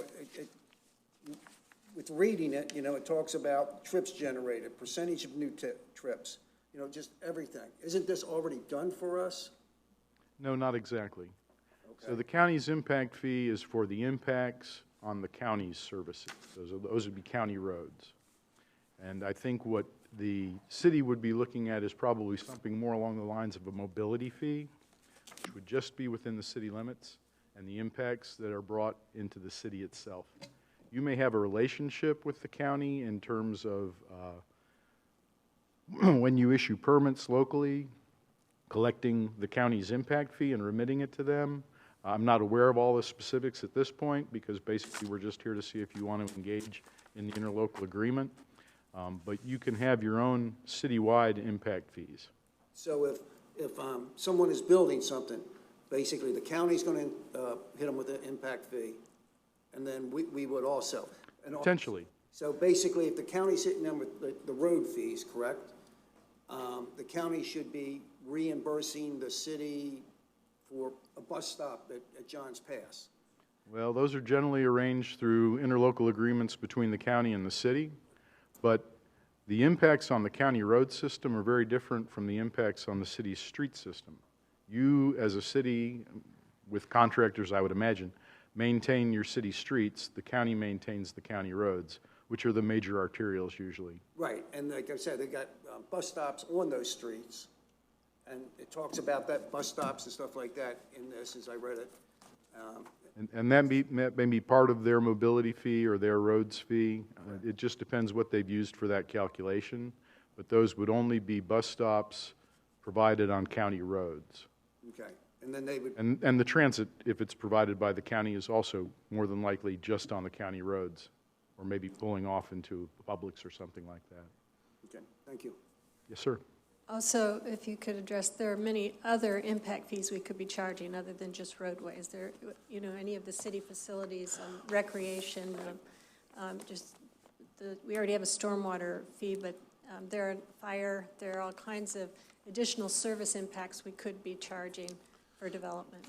C: with reading it, you know, it talks about trips generated, percentage of new trips, you know, just everything. Isn't this already done for us?
Q: No, not exactly.
C: Okay.
Q: So the county's impact fee is for the impacts on the county's services. Those would be county roads. And I think what the city would be looking at is probably something more along the lines of a mobility fee, which would just be within the city limits and the impacts that are brought into the city itself. You may have a relationship with the county in terms of when you issue permits locally, collecting the county's impact fee and remitting it to them. I'm not aware of all the specifics at this point because basically we're just here to see if you want to engage in the interlocal agreement. But you can have your own citywide impact fees.
C: So if someone is building something, basically the county's going to hit them with an impact fee, and then we would also. And
Q: Potentially.
C: So basically, if the county's hitting them with the road fees, correct? The county should be reimbursing the city for a bus stop at Johns Pass.
Q: Well, those are generally arranged through interlocal agreements between the county and the city, but the impacts on the county road system are very different from the impacts on the city's street system. You, as a city, with contractors, I would imagine, maintain your city streets. The county maintains the county roads, which are the major arterials usually. Right, and like I said, they got bus stops on those streets, and it talks about that bus stops and stuff like that in this as I read it. And that may be part of their mobility fee or their roads fee. It just depends what they've used for that calculation, but those would only be bus stops provided on county roads. Okay, and then they would... And the transit, if it's provided by the county, is also more than likely just on the county roads, or maybe pulling off into Publix or something like that. Okay, thank you. Yes, sir.
P: Also, if you could address, there are many other impact fees we could be charging other than just roadways. There, you know, any of the city facilities, recreation, just we already have a stormwater fee, but there are fire, there are all kinds of additional service impacts we could be charging for development.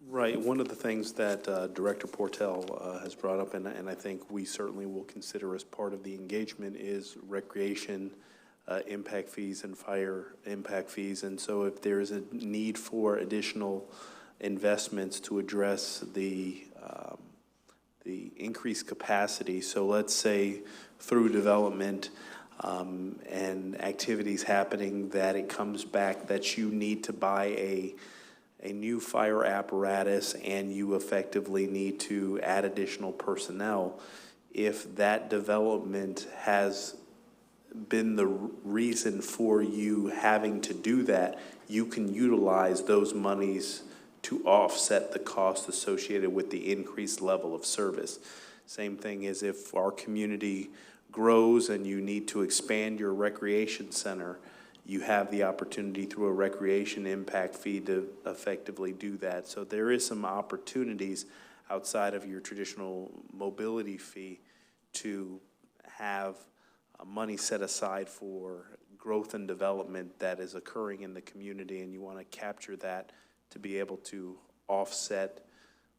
H: Right. One of the things that Director Portell has brought up, and I think we certainly will consider as part of the engagement, is recreation impact fees and fire impact fees. And so if there's a need for additional investments to address the increased capacity, so let's say through development and activities happening, that it comes back that you need to buy a new fire apparatus and you effectively need to add additional personnel, if that development has been the reason for you having to do that, you can utilize those monies to offset the cost associated with the increased level of service. Same thing as if our community grows and you need to expand your recreation center, you have the opportunity through a recreation impact fee to effectively do that. So there is some opportunities outside of your traditional mobility fee to have money set aside for growth and development that is occurring in the community, and you want to capture that to be able to offset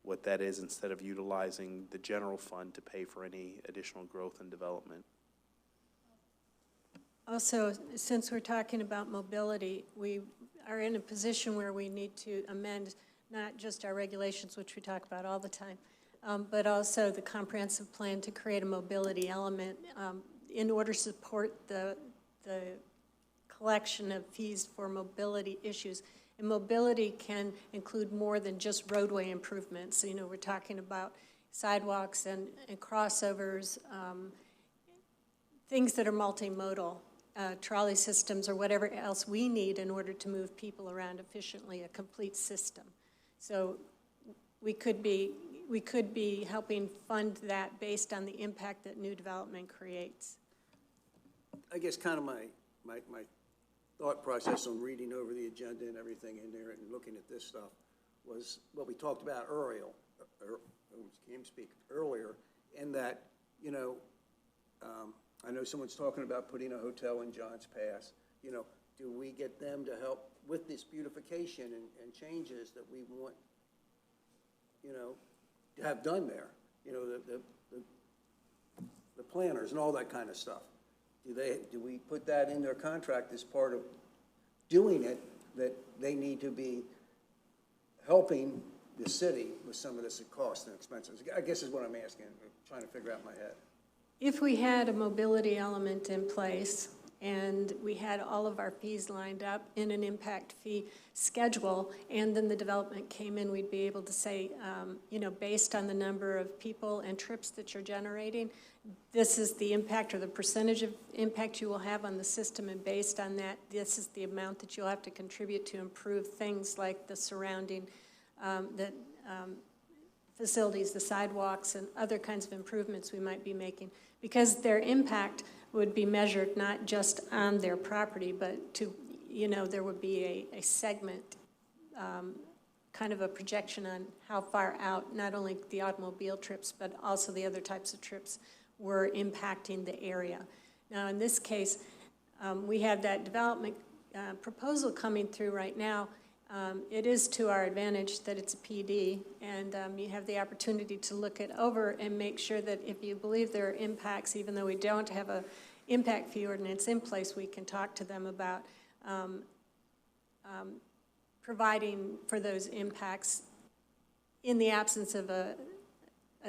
H: what that is instead of utilizing the general fund to pay for any additional growth and development.
P: Also, since we're talking about mobility, we are in a position where we need to amend not just our regulations, which we talk about all the time, but also the comprehensive plan to create a mobility element in order to support the collection of fees for mobility issues. And mobility can include more than just roadway improvements. So, you know, we're talking about sidewalks and crossovers, things that are multimodal, trolley systems or whatever else we need in order to move people around efficiently, a complete system. So we could be helping fund that based on the impact that new development creates.
C: I guess kind of my thought process on reading over the agenda and everything in there and looking at this stuff was what we talked about earlier, in that, you know, I know someone's talking about putting a hotel in Johns Pass. You know, do we get them to help with this beautification and changes that we want, you know, to have done there? You know, the planners and all that kind of stuff. Do we put that in their contract as part of doing it, that they need to be helping the city with some of this cost and expenses? I guess is what I'm asking, trying to figure out in my head.
P: If we had a mobility element in place and we had all of our fees lined up in an impact fee schedule, and then the development came in, we'd be able to say, you know, based on the number of people and trips that you're generating, this is the impact or the percentage of impact you will have on the system, and based on that, this is the amount that you'll have to contribute to improve things like the surrounding facilities, the sidewalks, and other kinds of improvements we might be making. Because their impact would be measured not just on their property, but to, you know, there would be a segment, kind of a projection on how far out, not only the automobile trips, but also the other types of trips were impacting the area. Now, in this case, we have that development proposal coming through right now. It is to our advantage that it's a PD, and you have the opportunity to look it over and make sure that if you believe there are impacts, even though we don't have a impact fee ordinance in place, we can talk to them about providing for those impacts in the absence of a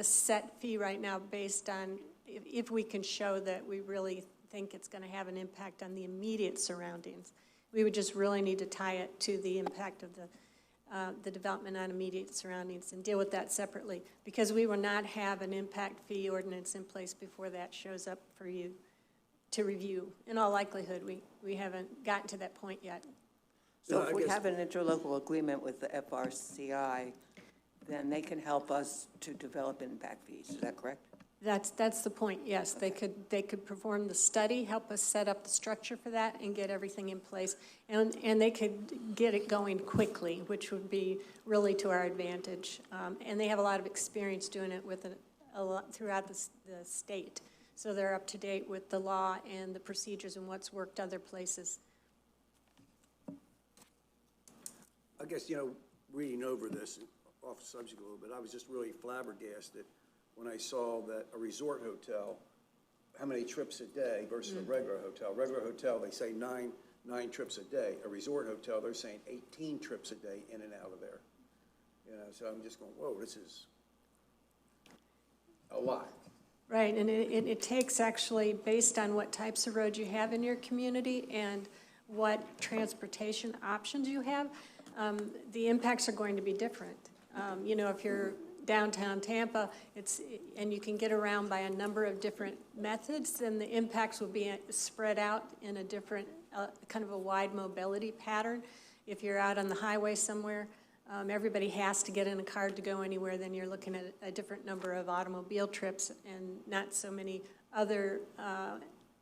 P: set fee right now, based on if we can show that we really think it's going to have an impact on the immediate surroundings. We would just really need to tie it to the impact of the development on immediate surroundings and deal with that separately, because we will not have an impact fee ordinance in place before that shows up for you to review. In all likelihood, we haven't gotten to that point yet.
A: So if we have an interlocal agreement with the FRCI, then they can help us to develop impact fees, is that correct?
P: That's the point, yes. Okay. They could perform the study, help us set up the structure for that, and get everything in place. And they could get it going quickly, which would be really to our advantage. And they have a lot of experience doing it with throughout the state. So they're up to date with the law and the procedures and what's worked other places.
C: I guess, you know, reading over this, off the subject a little bit, I was just really flabbergasted when I saw that a resort hotel, how many trips a day versus a regular hotel. Regular hotel, they say nine trips a day. A resort hotel, they're saying 18 trips a day in and out of there. You know, so I'm just going, whoa, this is a lot.
P: Right, and it takes actually, based on what types of roads you have in your community and what transportation options you have, the impacts are going to be different. You know, if you're downtown Tampa, and you can get around by a number of different methods, then the impacts will be spread out in a different, kind of a wide mobility pattern. If you're out on the highway somewhere, everybody has to get in a car to go anywhere, then you're looking at a different number of automobile trips and not so many other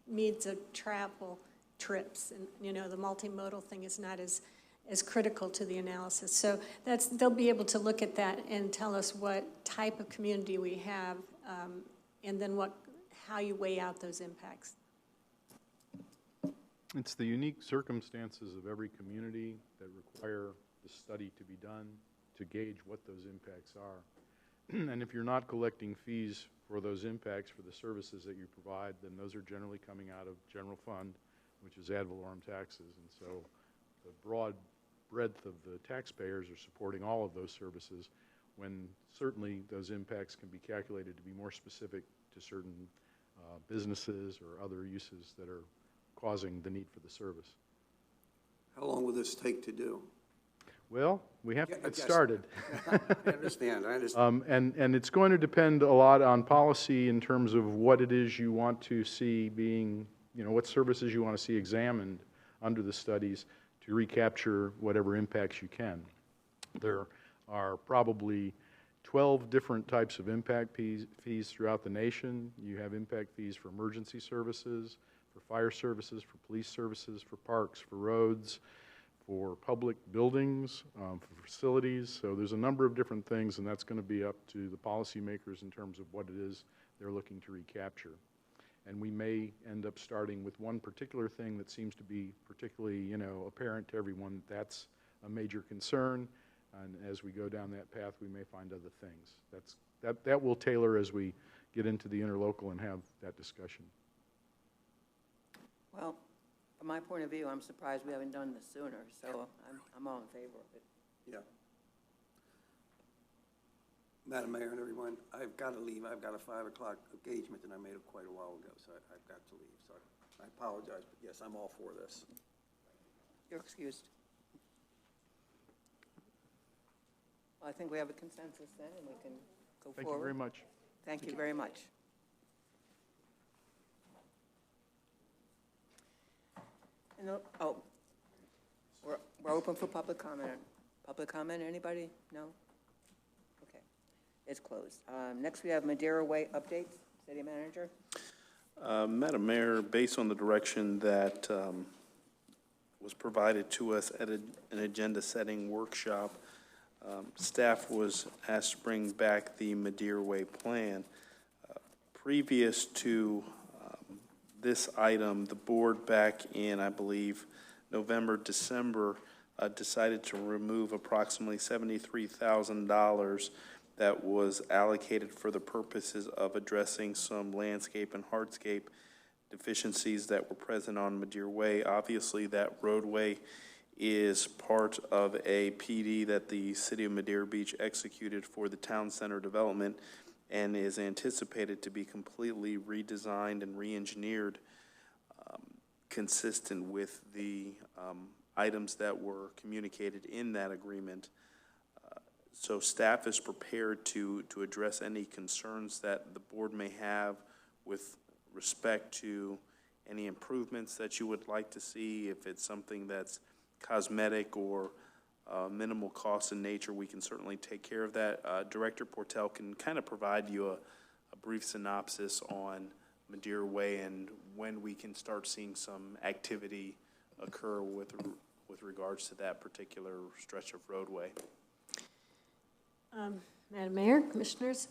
P: means of travel trips. And, you know, the multimodal thing is not as critical to the analysis. So they'll be able to look at that and tell us what type of community we have, and then how you weigh out those impacts.
Q: It's the unique circumstances of every community that require the study to be done to gauge what those impacts are. And if you're not collecting fees for those impacts for the services that you provide, then those are generally coming out of general fund, which is ad valorem taxes. And so the broad breadth of the taxpayers are supporting all of those services, when certainly those impacts can be calculated to be more specific to certain businesses or other uses that are causing the need for the service.
C: How long will this take to do?
Q: Well, we have to get started.
C: I understand.
Q: And it's going to depend a lot on policy in terms of what it is you want to see being, you know, what services you want to see examined under the studies to recapture whatever impacts you can. There are probably 12 different types of impact fees throughout the nation. You have impact fees for emergency services, for fire services, for police services, for parks, for roads, for public buildings, for facilities. So there's a number of different things, and that's going to be up to the policymakers in terms of what it is they're looking to recapture. And we may end up starting with one particular thing that seems to be particularly, you know, apparent to everyone. That's a major concern, and as we go down that path, we may find other things. That will tailor as we get into the interlocal and have that discussion.
A: Well, from my point of view, I'm surprised we haven't done this sooner, so I'm all in favor of it.
C: Yeah. Madam Mayor and everyone, I've got to leave. I've got a 5 o'clock engagement that I made up quite a while ago, so I've got to leave. So I apologize, but yes, I'm all for this.
A: You're excused. Well, I think we have a consensus then, and we can go forward.
Q: Thank you very much.
A: Thank you very much. And, we're open for public comment. Public comment, anybody? No? Okay, it's closed. Next, we have Madeira Way updates. City Manager.
H: Madam Mayor, based on the direction that was provided to us at an agenda-setting workshop, staff was asked to bring back the Madeira Way plan. Previous to this item, the board back in, I believe, November, December, decided to remove approximately $73,000 that was allocated for the purposes of addressing some landscape and hardscape deficiencies that were present on Madeira Way. Obviously, that roadway is part of a PD that the City of Madeira Beach executed for the town center development and is anticipated to be completely redesigned and re-engineered, consistent with the items that were communicated in that agreement. So staff is prepared to address any concerns that the board may have with respect to any improvements that you would like to see. If it's something that's cosmetic or minimal cost in nature, we can certainly take care of that. Director Portell can kind of provide you a brief synopsis on Madeira Way and when we can start seeing some activity occur with regards to that particular stretch of roadway.
P: Madam Mayor, Commissioners,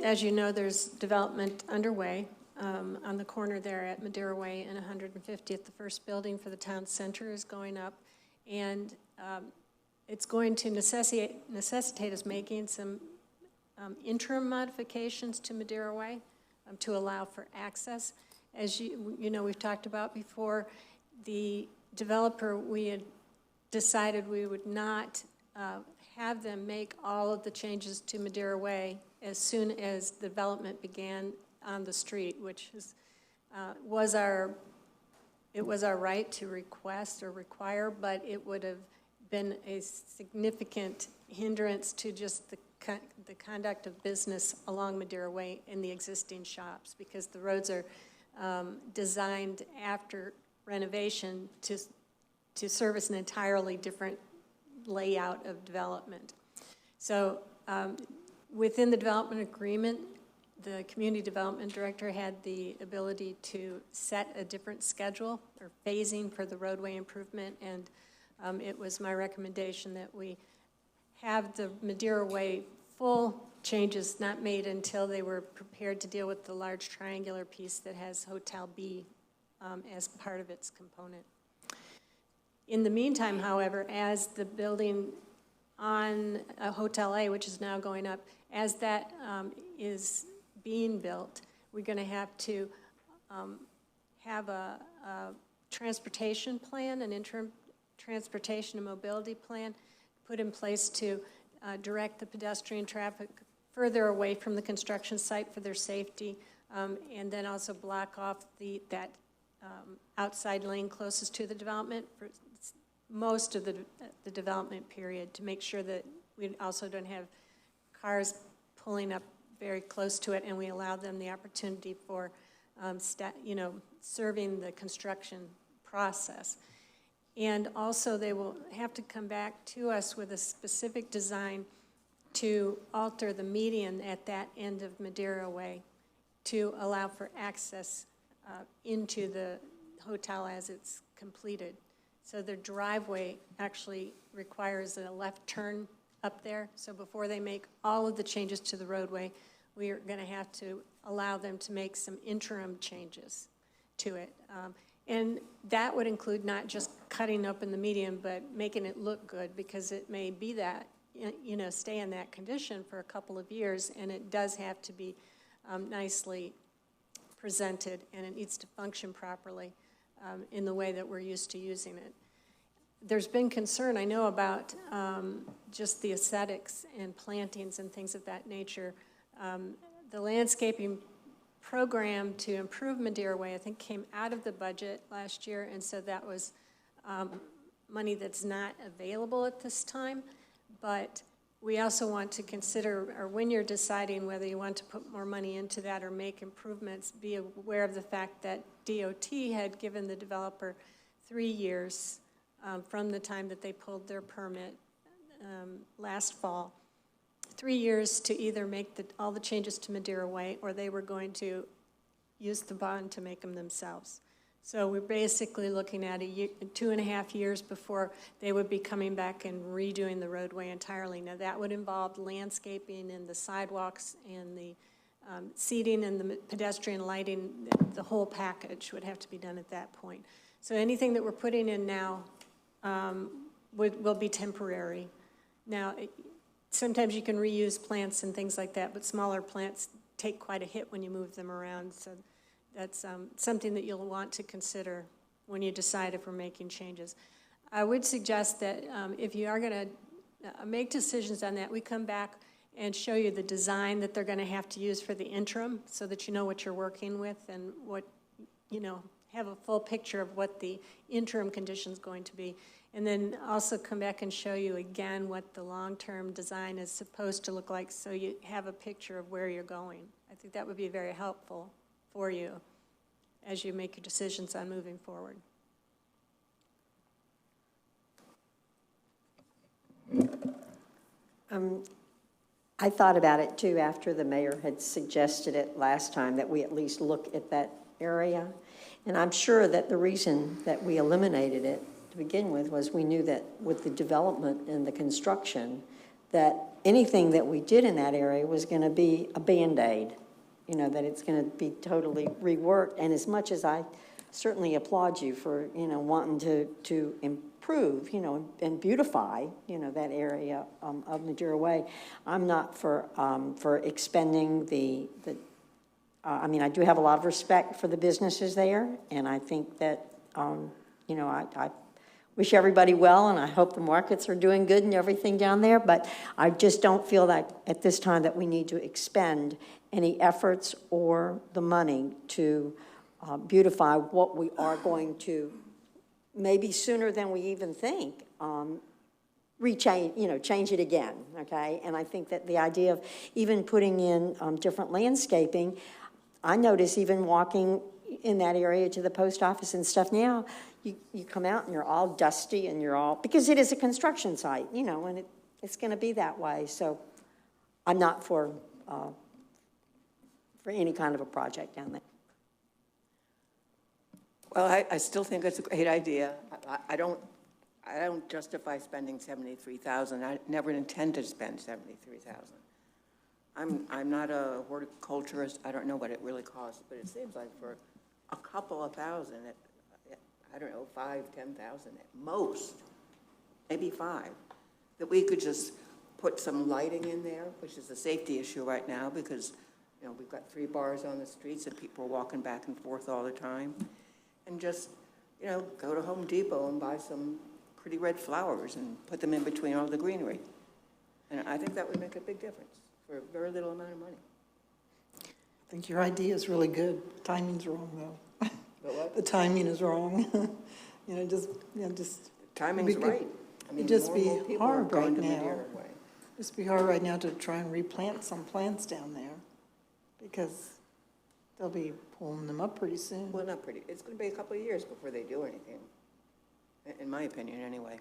P: As you know, there's development underway on the corner there at Madeira Way and 150th. The first building for the town center is going up, and it's going to necessitate us making some interim modifications to Madeira Way to allow for access. As you know, we've talked about before, the developer, we had decided we would not have them make all of the changes to Madeira Way as soon as development began on the street, which is, was our right to request or require, but it would have been a significant hindrance to just the conduct of business along Madeira Way in the existing shops, because the roads are designed after renovation to service an entirely different layout of development. So within the development agreement, the community development director had the ability to set a different schedule or phasing for the roadway improvement, and it was my recommendation that we have the Madeira Way full changes not made until they were prepared to deal with the large triangular piece that has Hotel B as part of its component. In the meantime, however, as the building on Hotel A, which is now going up, as that is being built, we're going to have to have a transportation plan, an interim transportation and mobility plan put in place to direct the pedestrian traffic further away from the construction site for their safety, and then also block off that outside lane closest to the development for most of the development period, to make sure that we also don't have cars pulling up very close to it, and we allow them the opportunity for serving the construction process. And also they will have to come back to us with a specific design to alter the median at that end of Madeira Way to allow for access into the hotel as it's completed. So their driveway actually requires a left turn up there. So before they make all of the changes to the roadway, we are going to have to allow them to make some interim changes to it. And that would include not just cutting open the median, but making it look good, because it may be that, stay in that condition for a couple of years, and it does have to be nicely presented, and it needs to function properly in the way that we're used to using it. There's been concern, I know, about just the aesthetics and plantings and things of that nature. The landscaping program to improve Madeira Way, I think, came out of the budget last year, and so that was money that's not available at this time. But we also want to consider, or when you're deciding whether you want to put more money into that or make improvements, be aware of the fact that DOT had given the developer 3 years from the time that they pulled their permit last fall, 3 years to either make all the changes to Madeira Way, or they were going to use the bond to make them themselves. So we're basically looking at 2.5 years before they would be coming back and redoing the roadway entirely. Now that would involve landscaping and the sidewalks and the seating and the pedestrian lighting. The whole package would have to be done at that point. So anything that we're putting in now will be temporary. Now, sometimes you can reuse plants and things like that, but smaller plants take quite a hit when you move them around. So that's something that you'll want to consider when you decide if we're making changes. I would suggest that if you are going to make decisions on that, we come back and show you the design that they're going to have to use for the interim, so that you know what you're working with and what, have a full picture of what the interim condition is going to be. And then also come back and show you again what the long-term design is supposed to look like, so you have a picture of where you're going. I think that would be very helpful for you as you make your decisions on moving forward.
F: I thought about it too after the mayor had suggested it last time, that we at least look at that area. And I'm sure that the reason that we eliminated it to begin with was we knew that with the development and the construction, that anything that we did in that area was going to be a Band-Aid, you know, that it's going to be totally reworked. And as much as I certainly applaud you for, you know, wanting to improve, you know, and beautify, you know, that area of Madeira Way, I'm not for expending I mean, I do have a lot of respect for the businesses there, and I think that, you know, I wish everybody well, and I hope the markets are doing good and everything down there, but I just don't feel that at this time that we need to expend any efforts or the money to beautify what we are going to, maybe sooner than we even think, change it again, okay? And I think that the idea of even putting in different landscaping, I notice even walking in that area to the post office and stuff now, you come out and you're all dusty and you're all, because it is a construction site, you know, and it's going to be that way. So I'm not for any kind of a project down there.
A: Well, I still think it's a great idea. I don't justify spending $73,000. I never intend to spend $73,000. I'm not a horticulturist. I don't know what it really costs, but it seems like for a couple of thousand, I don't know, 5,000, 10,000 at most, maybe 5, that we could just put some lighting in there, which is a safety issue right now because, you know, we've got 3 bars on the streets and people are walking back and forth all the time. And just, you know, go to Home Depot and buy some pretty red flowers and put them in between all the greenery. And I think that would make a big difference for a very little amount of money.
G: I think your idea is really good. Timing's wrong, though.
A: But what?
G: The timing is wrong. just.
A: Timing's right. I mean,
G: It'd just
A: more and
G: be
A: more people are
G: hard
A: going
G: right
A: to
G: now.
A: Madeira Way.
G: It'd be hard right now to try and replant some plants down there because they'll be pulling them up pretty soon.
A: Well, not pretty. It's going to be a couple of years before they do anything, in my opinion, anyway.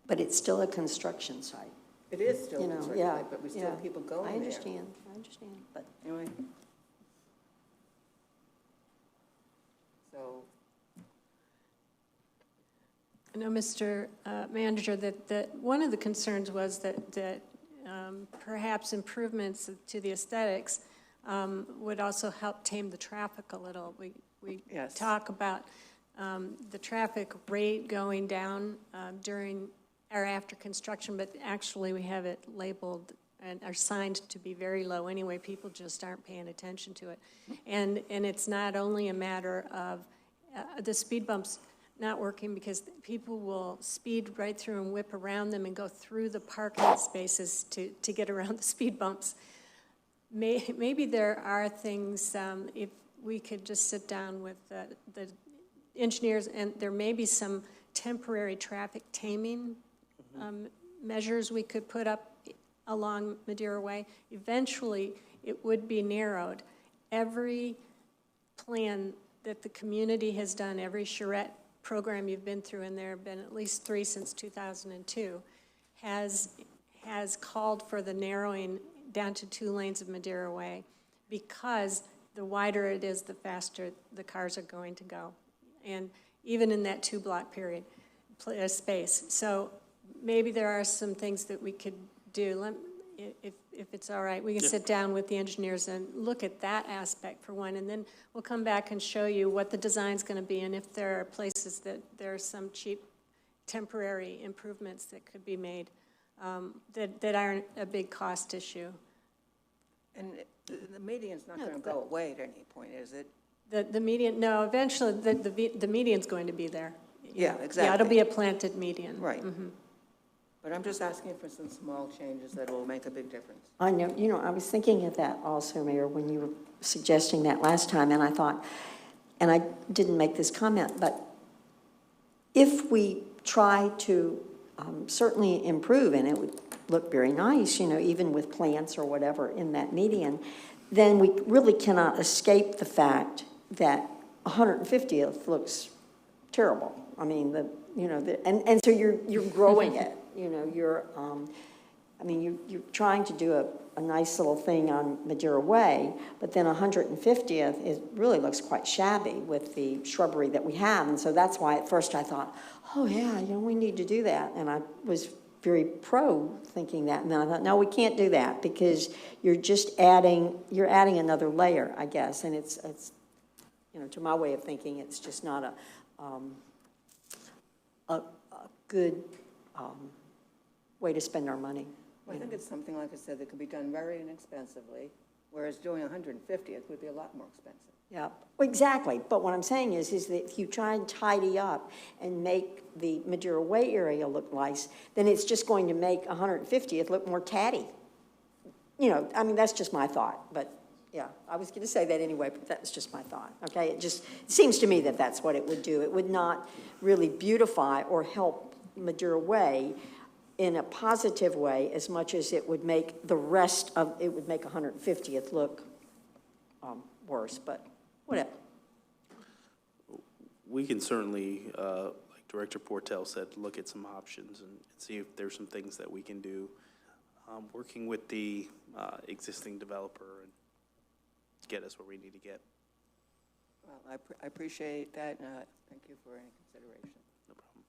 F: But it's still a construction site.
A: It is still
F: You
A: a
F: know,
A: construction
F: yeah,
A: site, but we still
F: yeah.
A: have people going
F: I
A: there.
F: understand, but
A: Anyway. So,
P: I know, Mr. Manager, that one of the concerns was that perhaps improvements to the aesthetics would also help tame the traffic a little. We
A: Yes.
P: talk about the traffic rate going down during or after construction, but actually we have it labeled and are signed to be very low anyway. People just aren't paying attention to it. And it's not only a matter of the speed bumps not working because people will speed right through and whip around them and go through the parking spaces to get around the speed bumps. Maybe there are things, if we could just sit down with the engineers, and there may be some temporary traffic taming measures we could put up along Madeira Way. Eventually, it would be narrowed. Every plan that the community has done, every charrette program you've been through, and there have been at least 3 since 2002, has called for the narrowing down to 2 lanes of Madeira Way, because the wider it is, the faster the cars are going to go. And even in that 2-block period, space. So maybe there are some things that we could do. If it's all right, we can sit down with the engineers and look at that aspect for one, and then we'll come back and show you what the design's going to be, and if there are places that there are some cheap temporary improvements that could be made that aren't a big cost issue.
A: and the median's not going to go away at any point, is it?
P: The median, no, eventually the median's going to be there.
A: Yeah, exactly.
P: Yeah, it'll be a planted median.
A: Right. But I'm just asking for some small changes that will make a big difference.
F: I know, you know, I was thinking of that also, Mayor, when you were suggesting that last time, and I thought, and I didn't make this comment, but if we try to certainly improve, and it would look very nice, you know, even with plants or whatever in that median, then we really cannot escape the fact that 150th looks terrible. I mean, and so you're growing it. You know, you're trying to do a nice little thing on Madeira Way, but then 150th really looks quite shabby with the shrubbery that we have, and so that's why at first I thought, oh yeah, you know, we need to do that, and I was very pro thinking that. And then I thought, no, we can't do that because you're just adding another layer, I guess. And it's you know, to my way of thinking, it's just not a good way to spend our money.
A: Well, I think it's something, like I said, that could be done very inexpensively, whereas doing 150th would be a lot more expensive.
F: Yeah, well, exactly. But what I'm saying is that if you try and tidy up and make the Madeira Way area look nice, then it's just going to make 150th look more tatty. You know, I mean, that's just my thought. But yeah, I was going to say that anyway, but that was just my thought. Okay, it seems to me that that's what it would do. It would not really beautify or help Madeira Way in a positive way as much as it would make the rest of it would make 150th look worse. But whatever.
H: We can certainly, like Director Portell said, look at some options and see if there's some things that we can do, working with the existing developer and get us where we need to get.
A: Well, I appreciate that, and thank you for any consideration.
H: No problem.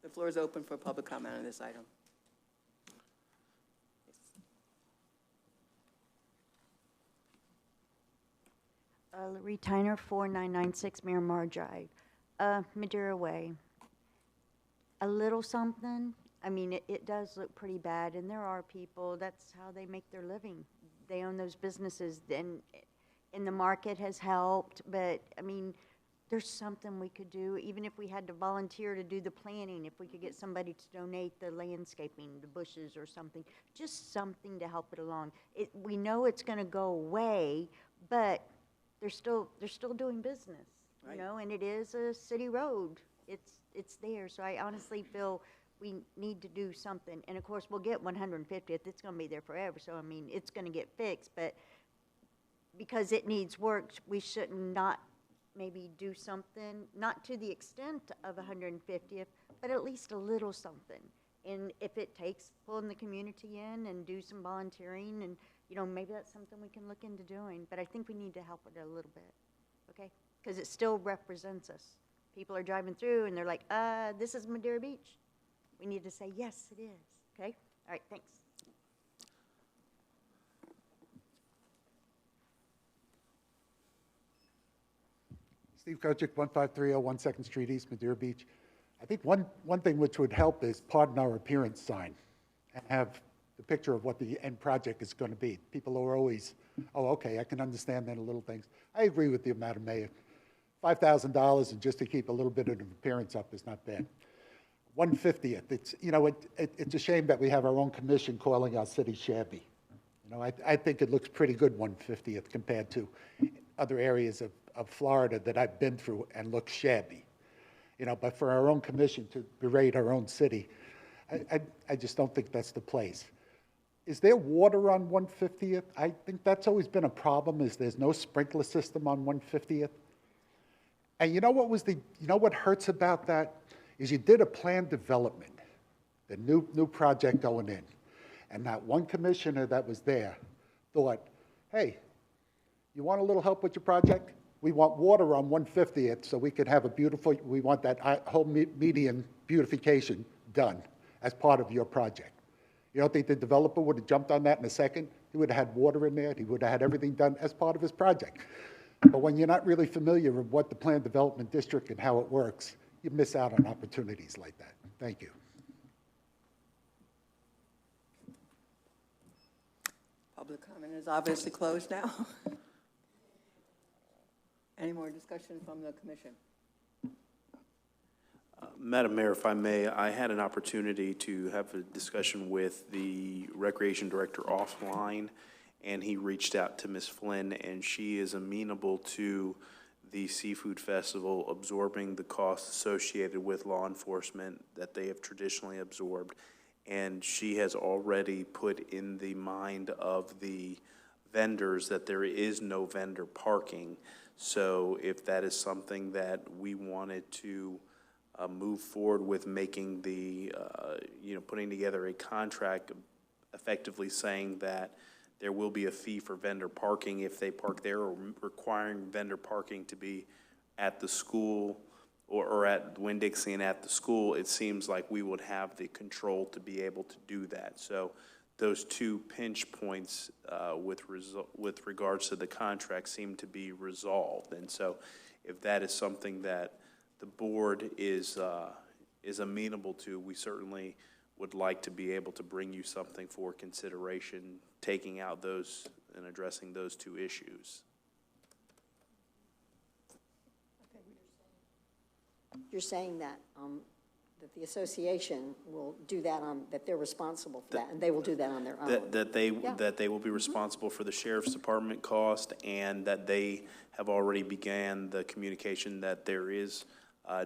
A: The floor is open for public comment on this item.
R: Larry Tyner, 4996 Miramar Drive, Madeira Way. A little something. I mean, it does look pretty bad, and there are people, that's how they make their living. They own those businesses, and the market has helped, but, I mean, there's something we could do, even if we had to volunteer to do the planning, if we could get somebody to donate the landscaping, the bushes or something, just something to help it along. We know it's going to go away, but they're still doing business, right. You know, and it is a city road. It's there, so I honestly feel we need to do something. And of course, we'll get 150th. It's going to be there forever. So I mean, it's going to get fixed. But because it needs work, we should not maybe do something, not to the extent of 150th, but at least a little something. And if it takes pulling the community in and do some volunteering, and you know, maybe that's something we can look into doing. But I think we need to help it a little bit, okay? Because it still represents us. People are driving through and they're like, this is Madeira Beach. We need to say, yes, it is, okay? All right, thanks.
I: Steve Kochick, 15301 2nd Street East, Madeira Beach. I think one thing which would help is pardon our appearance sign and have the picture of what the end project is going to be. People are always, oh, okay, I can understand that little things. I agree with you, Madam Mayor. $5,000 and just to keep a little bit of an appearance up is not bad. 150th, it's, you know, it's a shame that we have our own commission calling our city shabby. You know, I think it looks pretty good 150th compared to other areas of Florida that I've been through and look shabby. You know, but for our own commission to berate our own city, I just don't think that's the place. Is there water on 150th? I think that's always been a problem, is there's no sprinkler system on 150th. And you know what hurts about that is you did a planned development, the new project going in, and that one commissioner that was there thought, hey, you want a little help with your project? We want water on 150th so we could have we want that whole median beautification done as part of your project. You don't think the developer would have jumped on that in a second? He would have had water in there. He would have had everything done as part of his project. But when you're not really familiar with what the planned development district and how it works, you miss out on opportunities like that. Thank you.
A: Public comment is obviously closed now. Any more discussion from the commission?
H: Madam Mayor, if I may, I had an opportunity to have a discussion with the Recreation Director offline, and he reached out to Ms. Flynn, and she is amenable to the Seafood Festival absorbing the costs associated with law enforcement that they have traditionally absorbed. And she has already put in the mind of the vendors that there is no vendor parking. So if that is something that we wanted to move forward with, making the, putting together a contract effectively saying that there will be a fee for vendor parking if they park there, or requiring vendor parking to be at the school or at Winn-Dixie and at the school, it seems like we would have the control to be able to do that. So those two pinch points with regards to the contract seem to be resolved. And so if that is something that the board is amenable to, we certainly would like to be able to bring you something for consideration, taking out those and addressing those two issues.
F: You're saying that, that the association will do that that they're responsible for that, and they will do that on their own?
H: That they will be responsible for the sheriff's department cost, and that they have already began the communication that there is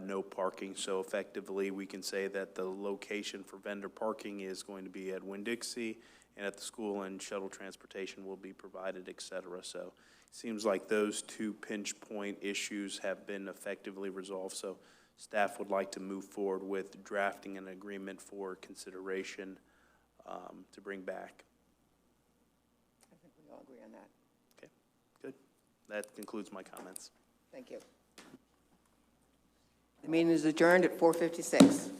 H: no parking. So effectively, we can say that the location for vendor parking is going to be at Winn-Dixie and at the school, and shuttle transportation will be provided, et cetera. So it seems like those two pinch point issues have been effectively resolved. So staff would like to move forward with drafting an agreement for consideration to bring back.
A: I think we all agree on that.
H: Okay, good. That concludes my comments.
A: Thank you. The meeting is adjourned at 4:56.